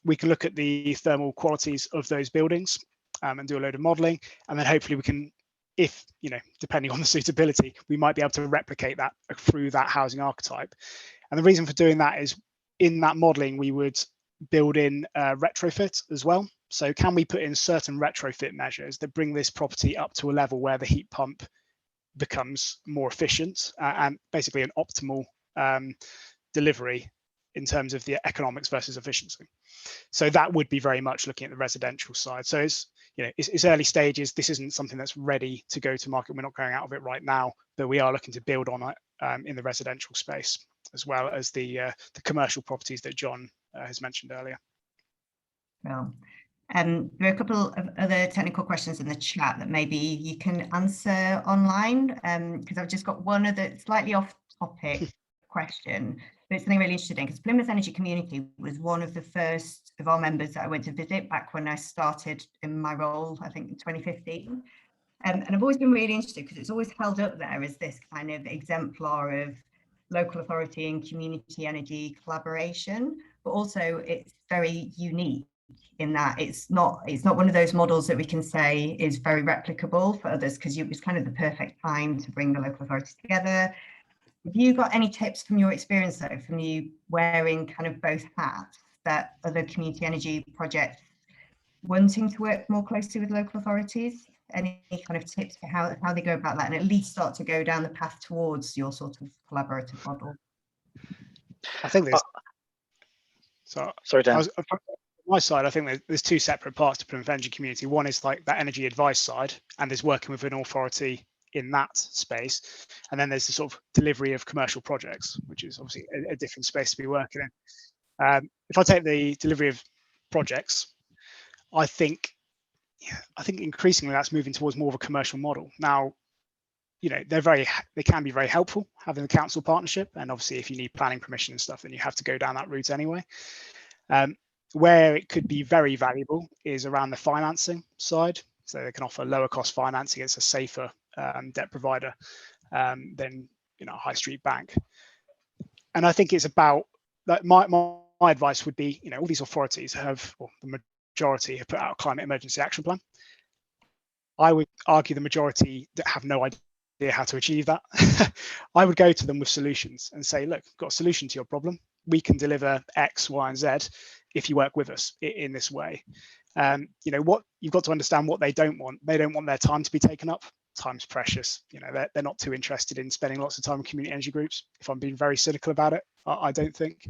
We can look at the thermal qualities of those buildings and do a load of modelling, and then hopefully we can, if depending on the suitability, we might be able to replicate that through that housing archetype. And the reason for doing that is in that modeling, we would build in retrofit as well. So can we put in certain retrofit measures that bring this property up to a level where the heat pump becomes more efficient and basically an optimal delivery in terms of the economics versus efficiency. So that would be very much looking at the residential side. So it's early stages. This isn't something that's ready to go to market. We're not going out of it right now, but we are looking to build on it in the residential space, as well as the commercial properties that John has mentioned earlier. Well, there are a couple of other technical questions in the chat that maybe you can answer online, because I've just got one other slightly off topic question, but it's something really interesting, because Plymouth Energy Community was one of the first of our members that I went to visit back when I started in my role, I think in 2015. And I've always been really interested because it's always held up there as this kind of exemplar of local authority and community energy collaboration, but also it's very unique in that it's not one of those models that we can say is very replicable for others, because it was kind of the perfect time to bring the local authorities together. Have you got any tips from your experience, though, from you wearing kind of both hats, that other community energy projects wanting to work more closely with local authorities? Any kind of tips for how they go about that and at least start to go down the path towards your sort of collaborative model? I think there's sorry, Dan. On my side, I think there's two separate parts to Plymouth Energy Community. One is like that energy advice side, and there's working with an authority in that space. And then there's the sort of delivery of commercial projects, which is obviously a different space to be working in. If I take the delivery of projects, I think increasingly that's moving towards more of a commercial model. Now, they can be very helpful having the council partnership, and obviously if you need planning permission and stuff, then you have to go down that route anyway. Where it could be very valuable is around the financing side. So they can offer lower cost financing. It's a safer debt provider than a high street bank. And I think it's about like my advice would be, all these authorities have, or the majority have put out a climate emergency action plan. I would argue the majority that have no idea how to achieve that. I would go to them with solutions and say, look, I've got a solution to your problem. We can deliver X, Y, and Z if you work with us in this way. What you've got to understand what they don't want. They don't want their time to be taken up. Time's precious. They're not too interested in spending lots of time with community energy groups. If I'm being very cynical about it, I don't think.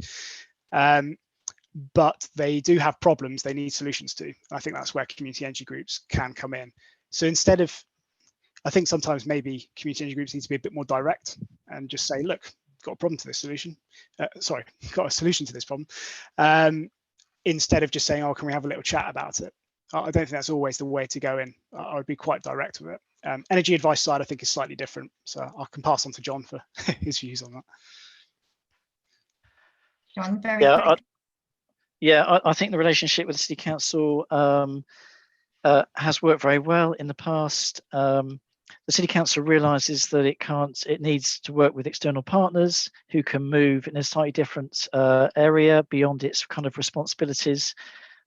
But they do have problems they need solutions to. I think that's where community energy groups can come in. So instead of, I think sometimes maybe community energy groups need to be a bit more direct and just say, look, got a problem to this solution. Got a solution to this problem. Instead of just saying, oh, can we have a little chat about it? I don't think that's always the way to go in. I would be quite direct with it. Energy advice side, I think, is slightly different. So I can pass on to John for his views on that. John, very quick. I think the relationship with the City Council has worked very well in the past. The City Council realises that it needs to work with external partners who can move in a slightly different area beyond its kind of responsibilities.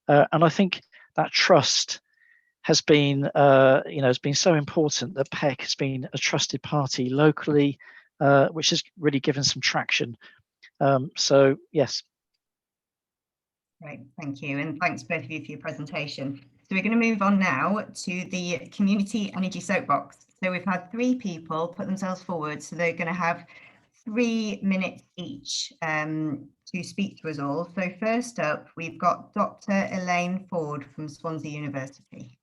And I think that trust has been, has been so important that PEC has been a trusted party locally, which has really given some traction. So, yes. Great, thank you. And thanks both of you for your presentation. So we're going to move on now to the Community Energy Soapbox. So we've had 3 people put themselves forward, so they're going to have 3 minutes each to speak to us all. So first up, we've got Dr. Elaine Ford from Swansea University.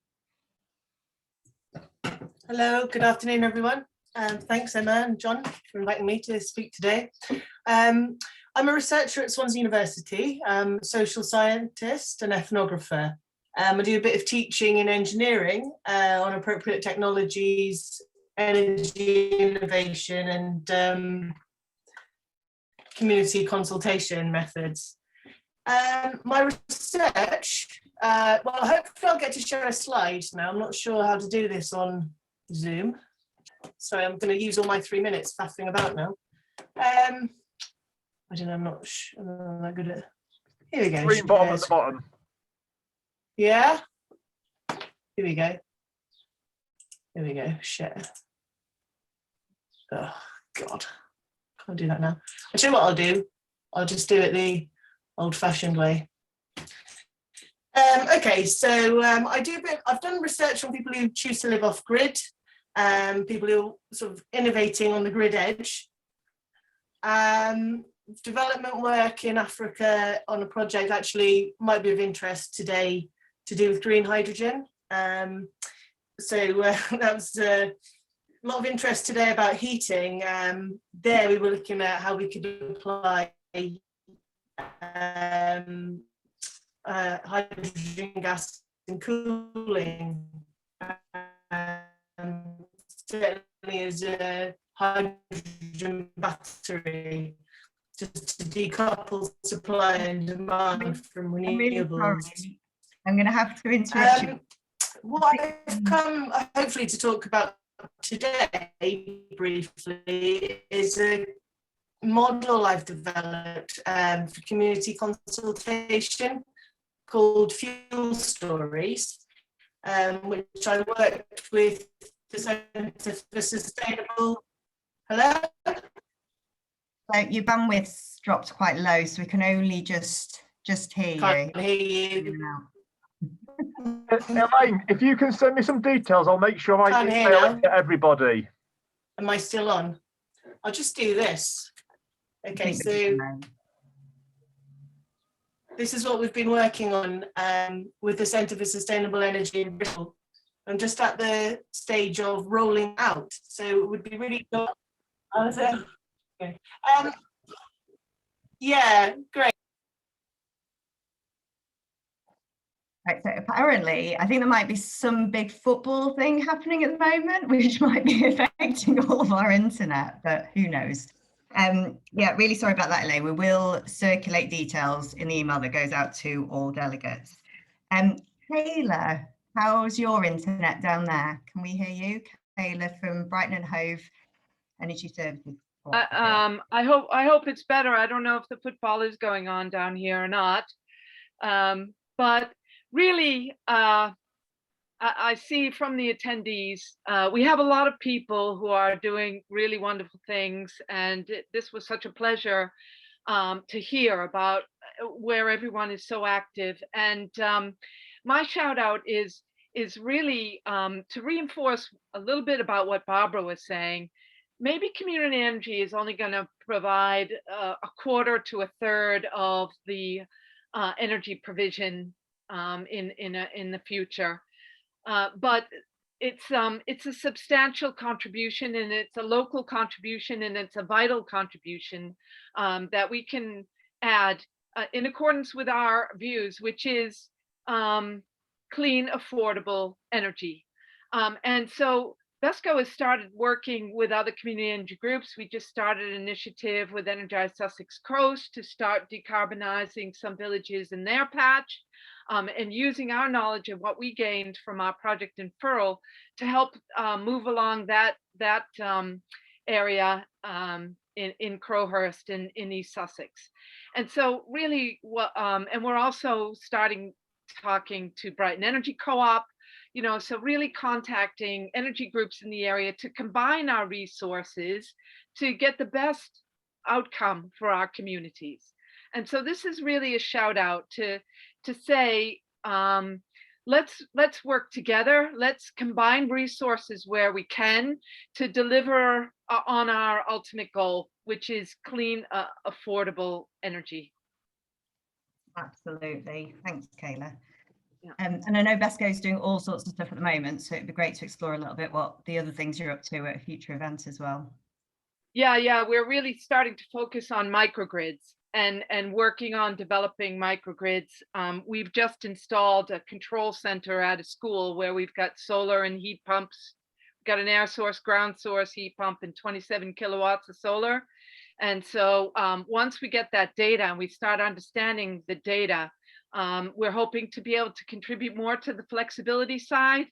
Hello, good afternoon, everyone. Thanks, Emma and John, for inviting me to speak today. I'm a researcher at Swansea University, social scientist and ethnographer. I do a bit of teaching in engineering on appropriate technologies, energy innovation, and community consultation methods. My research, well, hopefully I'll get to share a slide now. I'm not sure how to do this on Zoom. Sorry, I'm going to use all my 3 minutes faffing about now. I don't know, I'm not good at. Here we go. Green bottom at the bottom. Yeah. Here we go. Here we go. Share. Oh God, can't do that now. I'll tell you what I'll do. I'll just do it the old-fashioned way. Okay, so I've done research on people who choose to live off grid, people who are sort of innovating on the grid edge. Development work in Africa on a project actually might be of interest today to do with green hydrogen. That was a lot of interest today about heating. There we were looking at how we could apply hydrogen gas and cooling, certainly as a hydrogen battery, just to decouple supply and demand from renewables. I'm going to have to interrupt you. What I've come hopefully to talk about today briefly is a model I've developed for community consultation called Fuel Stories, which I worked with the Centre for Sustainable. Hello? So your bandwidth's dropped quite low, so we can only just hear you. Can't hear you. Elaine, if you can send me some details, I'll make sure I Can't hear email now. it to everybody. Am I still on? I'll just do this. Okay, so this is what we've been working on with the Centre for Sustainable Energy in Bristol. I'm just at the stage of rolling out, so it would be really cool. Okay. Yeah, great. Right, so apparently, I think there might be some big football thing happening at the moment, which might be affecting all of our internet, but who knows? Yeah, really sorry about that, Elaine. We will circulate details in the email that goes out to all delegates. Kayla, how's your internet down there? Can we hear you? Kayla from Brighton and Hove Energy Services. I hope it's better. I don't know if the football is going on down here or not. But really, I see from the attendees, we have a lot of people who are doing really wonderful things, and this was such a pleasure to hear about where everyone is so active. And my shout out is really to reinforce a little bit about what Barbara was saying. Maybe community energy is only going to provide a quarter to a third of the energy provision in the future. But it's a substantial contribution, and it's a local contribution, and it's a vital contribution that we can add in accordance with our views, which is clean, affordable energy. And so BESCO has started working with other community energy groups. We just started an initiative with Energize Sussex Coast to start decarbonizing some villages in their patch. And using our knowledge of what we gained from our project in Firle to help move along that area in Crowhurst in East Sussex. And so really, and we're also talking to Brighton Energy Co-op, so really contacting energy groups in the area to combine our resources to get the best outcome for our communities. And so this is really a shout out to say, let's work together. Let's combine resources where we can to deliver on our ultimate goal, which is clean, affordable energy. Absolutely. Thanks, Kayla. Yeah. And I know BESCO is doing all sorts of stuff at the moment, so it'd be great to explore a little bit what the other things you're up to at a future event as well. Yeah, we're really starting to focus on microgrids and working on developing microgrids. We've just installed a control center at a school where we've got solar and heat pumps. We've got an air source, ground source heat pump, and 27 kilowatts of solar. And so once we get that data and we start understanding the data, we're hoping to be able to contribute more to the flexibility side,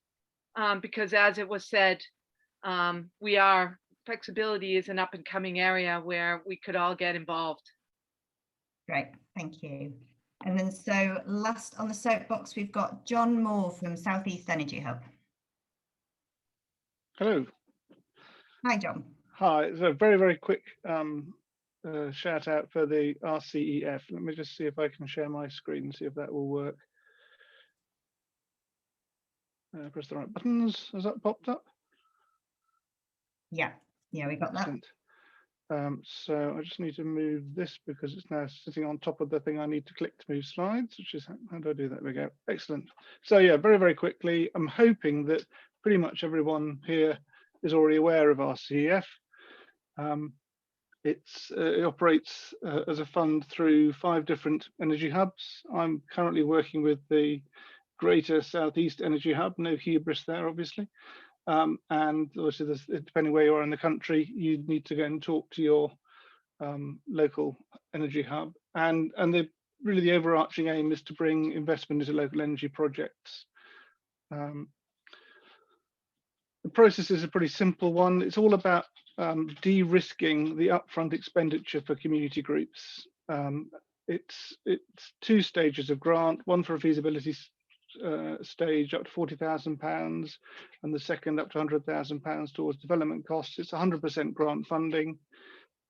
because as it was said, flexibility is an up and coming area where we could all get involved. Great, thank you. And then so last on the soapbox, we've got John Moore from Southeast Energy Hub. Hello. Hi, John. Hi, it's a very, very quick shout out for the RCEF. Let me just see if I can share my screen, see if that will work. Press the right buttons. Has that popped up? Yeah, we got that. Excellent. So I just need to move this because it's now sitting on top of the thing I need to click to move slides, which is, how do I do that? There we go. Excellent. So yeah, very, very quickly, I'm hoping that pretty much everyone here is already aware of RCEF. It operates as a fund through 5 different energy hubs. I'm currently working with the Greater Southeast Energy Hub, no hubris there, obviously. And obviously, depending where you are in the country, you need to go and talk to your local energy hub. And really the overarching aim is to bring investment into local energy projects. The process is a pretty simple one. It's all about de-risking the upfront expenditure for community groups. It's 2 stages of grant, one for a feasibility stage up to £40,000 and the second up to £100,000 towards development costs. It's 100% grant funding,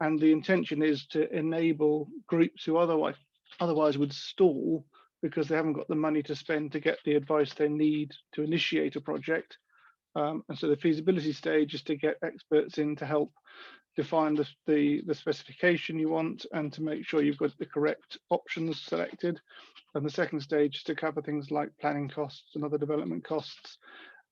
and the intention is to enable groups who otherwise would stall because they haven't got the money to spend to get the advice they need to initiate a project. And so the feasibility stage is to get experts in to help define the specification you want and to make sure you've got the correct options selected. And the second stage is to cover things like planning costs and other development costs.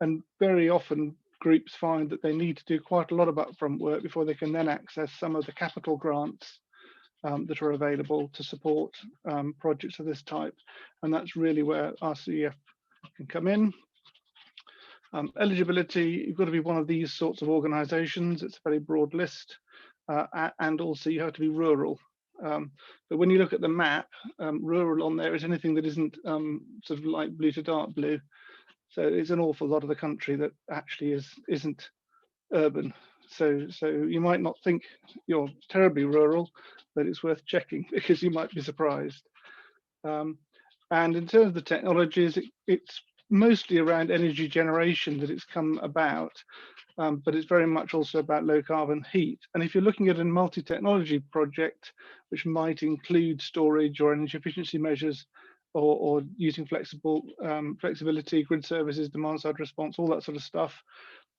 And very often groups find that they need to do quite a lot of upfront work before they can then access some of the capital grants that are available to support projects of this type. And that's really where RCEF can come in. Eligibility, you've got to be one of these sorts of organisations. It's a very broad list, and also you have to be rural. But when you look at the map, rural on there is anything that isn't sort of light blue to dark blue. So it's an awful lot of the country that actually isn't urban. So you might not think you're terribly rural, but it's worth checking because you might be surprised. And in terms of the technologies, it's mostly around energy generation that it's come about, but it's very much also about low carbon heat. And if you're looking at a multi-technology project, which might include storage or energy efficiency measures, or using flexibility, grid services, demand side response, all that sort of stuff,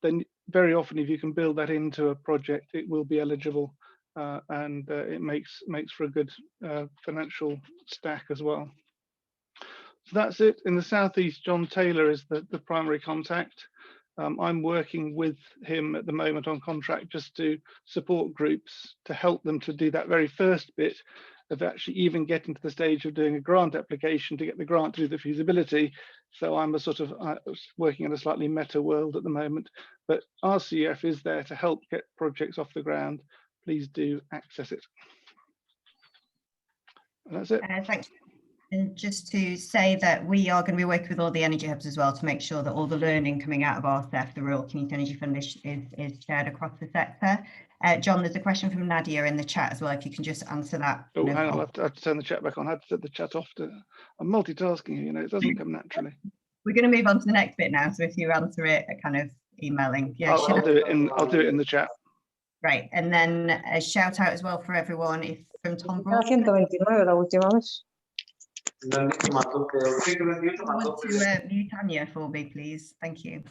then very often if you can build that into a project, it will be eligible, and it makes for a good financial stack as well. So that's it. In the Southeast, John Taylor is the primary contact. I'm working with him at the moment on contract just to support groups to help them to do that very first bit of actually even getting to the stage of doing a grant application to get the grant to do the feasibility. So I'm a sort of working in a slightly meta world at the moment, but RCEF is there to help get projects off the ground. Please do access it. And that's it. Thanks. And just to say that we are going to be working with all the energy hubs as well to make sure that all the learning coming out of RCEF, the Rural Community Energy Fund, is shared across the sector. John, there's a question from Nadia in the chat as well, if you can just answer that. Oh, hang on, I have to turn the chat back on. I had to set the chat off. I'm multitasking, you know, it doesn't come naturally. We're going to move on to the next bit now, so if you answer it kind of emailing. Yeah, I'll do it in the chat. Right, and then a shout out as well for everyone from Tom Broad. Want to mute Anya for me, please? Thank you.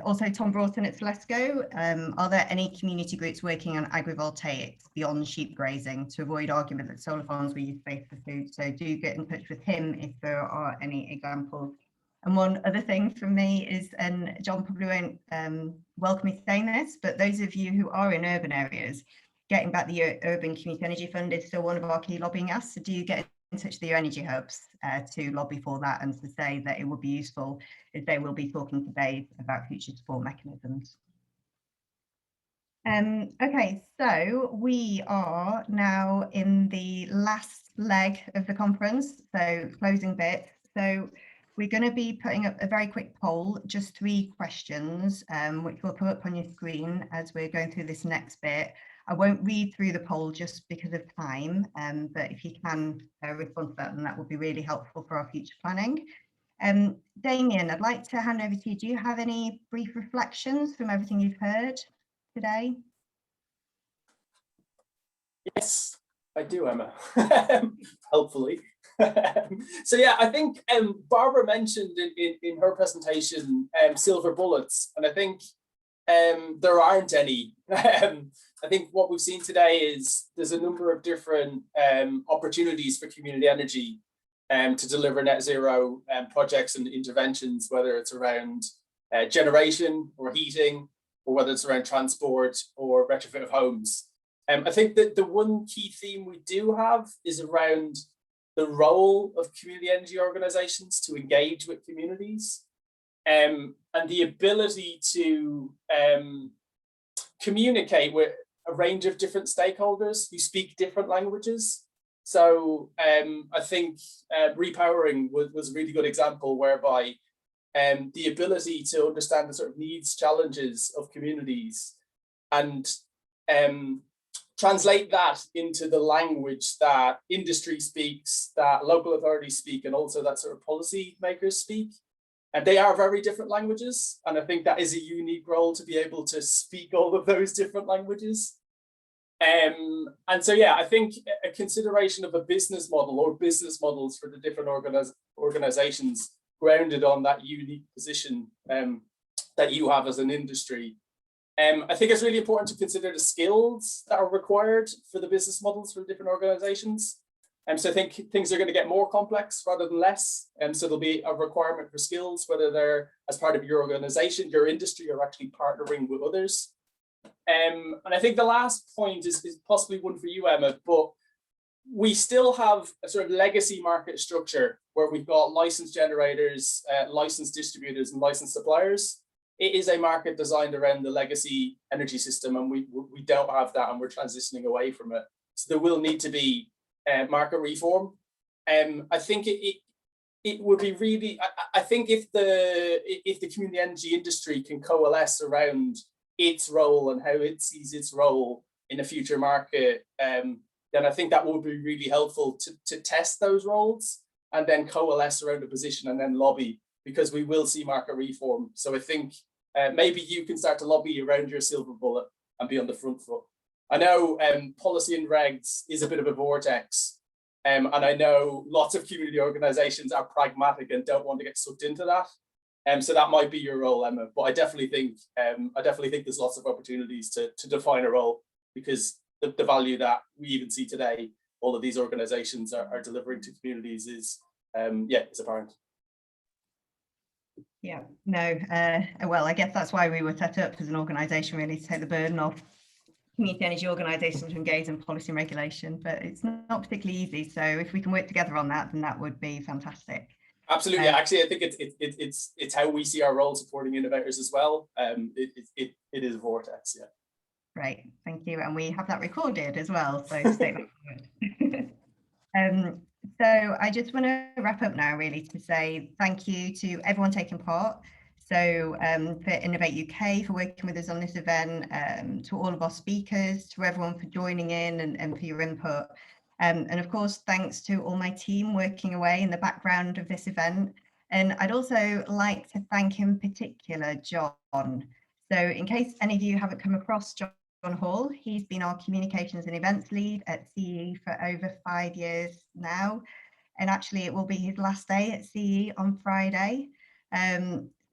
Also, Tom Broughton at Let's Go. Are there any community groups working on agrivoltaics beyond sheep grazing to avoid argument that solar farms will use space for food? So do get in touch with him if there are any examples. And one other thing from me is, and John probably won't welcome me saying this, but those of you who are in urban areas, getting back the Urban Community Energy Fund is still one of our key lobbying asks. So do you get in touch with your energy hubs to lobby for that and to say that it would be useful, as they will be talking today about future support mechanisms. Okay, so we are now in the last leg of the conference, so closing bit. So we're going to be putting up a very quick poll, just 3 questions, which we'll put up on your screen as we're going through this next bit. I won't read through the poll just because of time, but if you can respond to that, then that would be really helpful for our future planning. Damien, I'd like to hand over to you. Do you have any brief reflections from everything you've heard today? Yes, I do, Emma. Hopefully. So yeah, I think Barbara mentioned in her presentation silver bullets, and I think there aren't any. I think what we've seen today is there's a number of different opportunities for community energy to deliver net zero projects and interventions, whether it's around generation or heating, or whether it's around transport or retrofit of homes. I think that the one key theme we do have is around the role of community energy organisations to engage with communities, and the ability to communicate with a range of different stakeholders who speak different languages. So I think repowering was a really good example whereby the ability to understand the sort of needs, challenges of communities and translate that into the language that industry speaks, that local authorities speak, and also that sort of policy makers speak. And they are very different languages. And I think that is a unique role to be able to speak all of those different languages. And so, yeah, I think a consideration of a business model or business models for the different organizations grounded on that unique position that you have as an industry. I think it's really important to consider the skills that are required for the business models for different organizations. So I think things are going to get more complex rather than less. So there'll be a requirement for skills, whether they're as part of your organization, your industry, or actually partnering with others. And I think the last point is possibly one for you, Emma, but we still have a sort of legacy market structure where we've got licensed generators, licensed distributors, and licensed suppliers. It is a market designed around the legacy energy system, and we don't have that, and we're transitioning away from it. So there will need to be market reform. I think it would be really. I think if the community energy industry can coalesce around its role and how it sees its role in a future market, then I think that will be really helpful to test those roles and then coalesce around a position and then lobby, because we will see market reform. So I think maybe you can start to lobby around your silver bullet and be on the front foot. I know policy and regs is a bit of a vortex, and I know lots of community organisations are pragmatic and don't want to get sucked into that. So that might be your role, Emma. But I definitely think there's lots of opportunities to define a role, because the value that we even see today, all of these organisations are delivering to communities is apparent. Yeah, no, well, I guess that's why we were set up as an organisation, really, to take the burden off community energy organisations to engage in policy and regulation, but it's not particularly easy. So if we can work together on that, then that would be fantastic. Absolutely. Actually, I think it's how we see our role supporting innovators as well. It is a vortex, yeah. Great, thank you. And we have that recorded as well, so stay back. So I just want to wrap up now, really, to say thank you to everyone taking part. So for Innovate UK for working with us on this event, to all of our speakers, to everyone for joining in and for your input. And of course, thanks to all my team working away in the background of this event. And I'd also like to thank in particular John. So in case any of you haven't come across John Hall, he's been our communications and events lead at CE for over 5 years now. And actually it will be his last day at CE on Friday.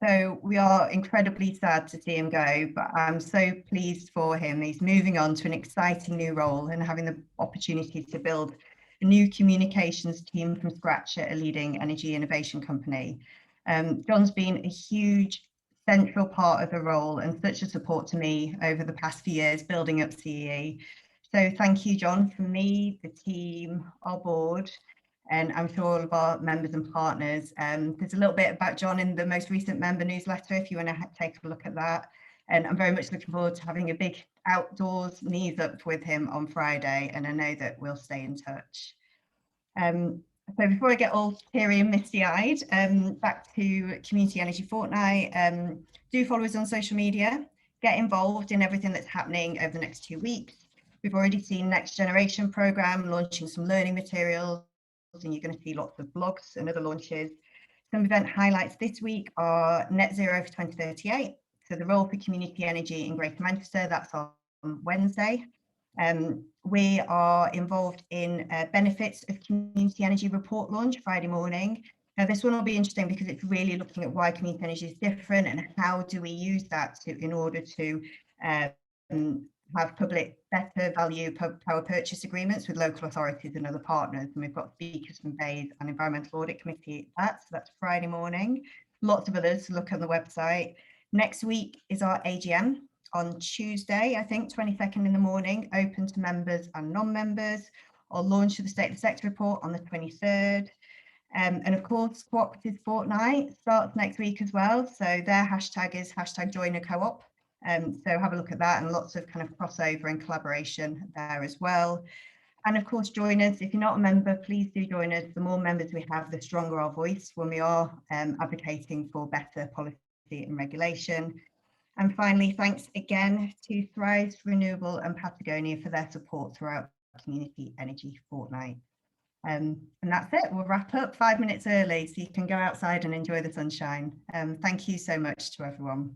So we are incredibly sad to see him go, but I'm so pleased for him. He's moving on to an exciting new role and having the opportunity to build a new communications team from scratch at a leading energy innovation company. John's been a huge central part of the role and such a support to me over the past few years building up CEE. So thank you, John, from me, the team, our board, and I'm sure all of our members and partners. There's a little bit about John in the most recent member newsletter if you want to take a look at that. And I'm very much looking forward to having a big outdoors knees up with him on Friday, and I know that we'll stay in touch. So before I get all teary and misty-eyed, back to Community Energy Fortnight, do follow us on social media, get involved in everything that's happening over the next 2 weeks. We've already seen Next Generation programme launching some learning materials, and you're going to see lots of blogs and other launches. Some event highlights this week are Net Zero for 2038, so the role for community energy in Greater Manchester, that's on Wednesday. We are involved in benefits of community energy report launch Friday morning. Now this one will be interesting because it's really looking at why community energy is different and how do we use that in order to have better value power purchase agreements with local authorities and other partners. And we've got speakers from BEIS and Environmental Audit Committee at that, so that's Friday morning. Lots of others to look on the website. Next week is our AGM on Tuesday, I think 22nd in the morning, open to members and non-members. Our launch of the State of the Sector report on the 23rd. And of course, Cooperative Fortnight starts next week as well. So their hashtag is #JoinACoop. So have a look at that, and lots of kind of crossover and collaboration there as well. And of course, join us. If you're not a member, please do join us. The more members we have, the stronger our voice when we are advocating for better policy and regulation. And finally, thanks again to Thrive, Renewable and Patagonia for their support throughout Community Energy Fortnight. And that's it. We'll wrap up 5 minutes early so you can go outside and enjoy the sunshine. Thank you so much to everyone.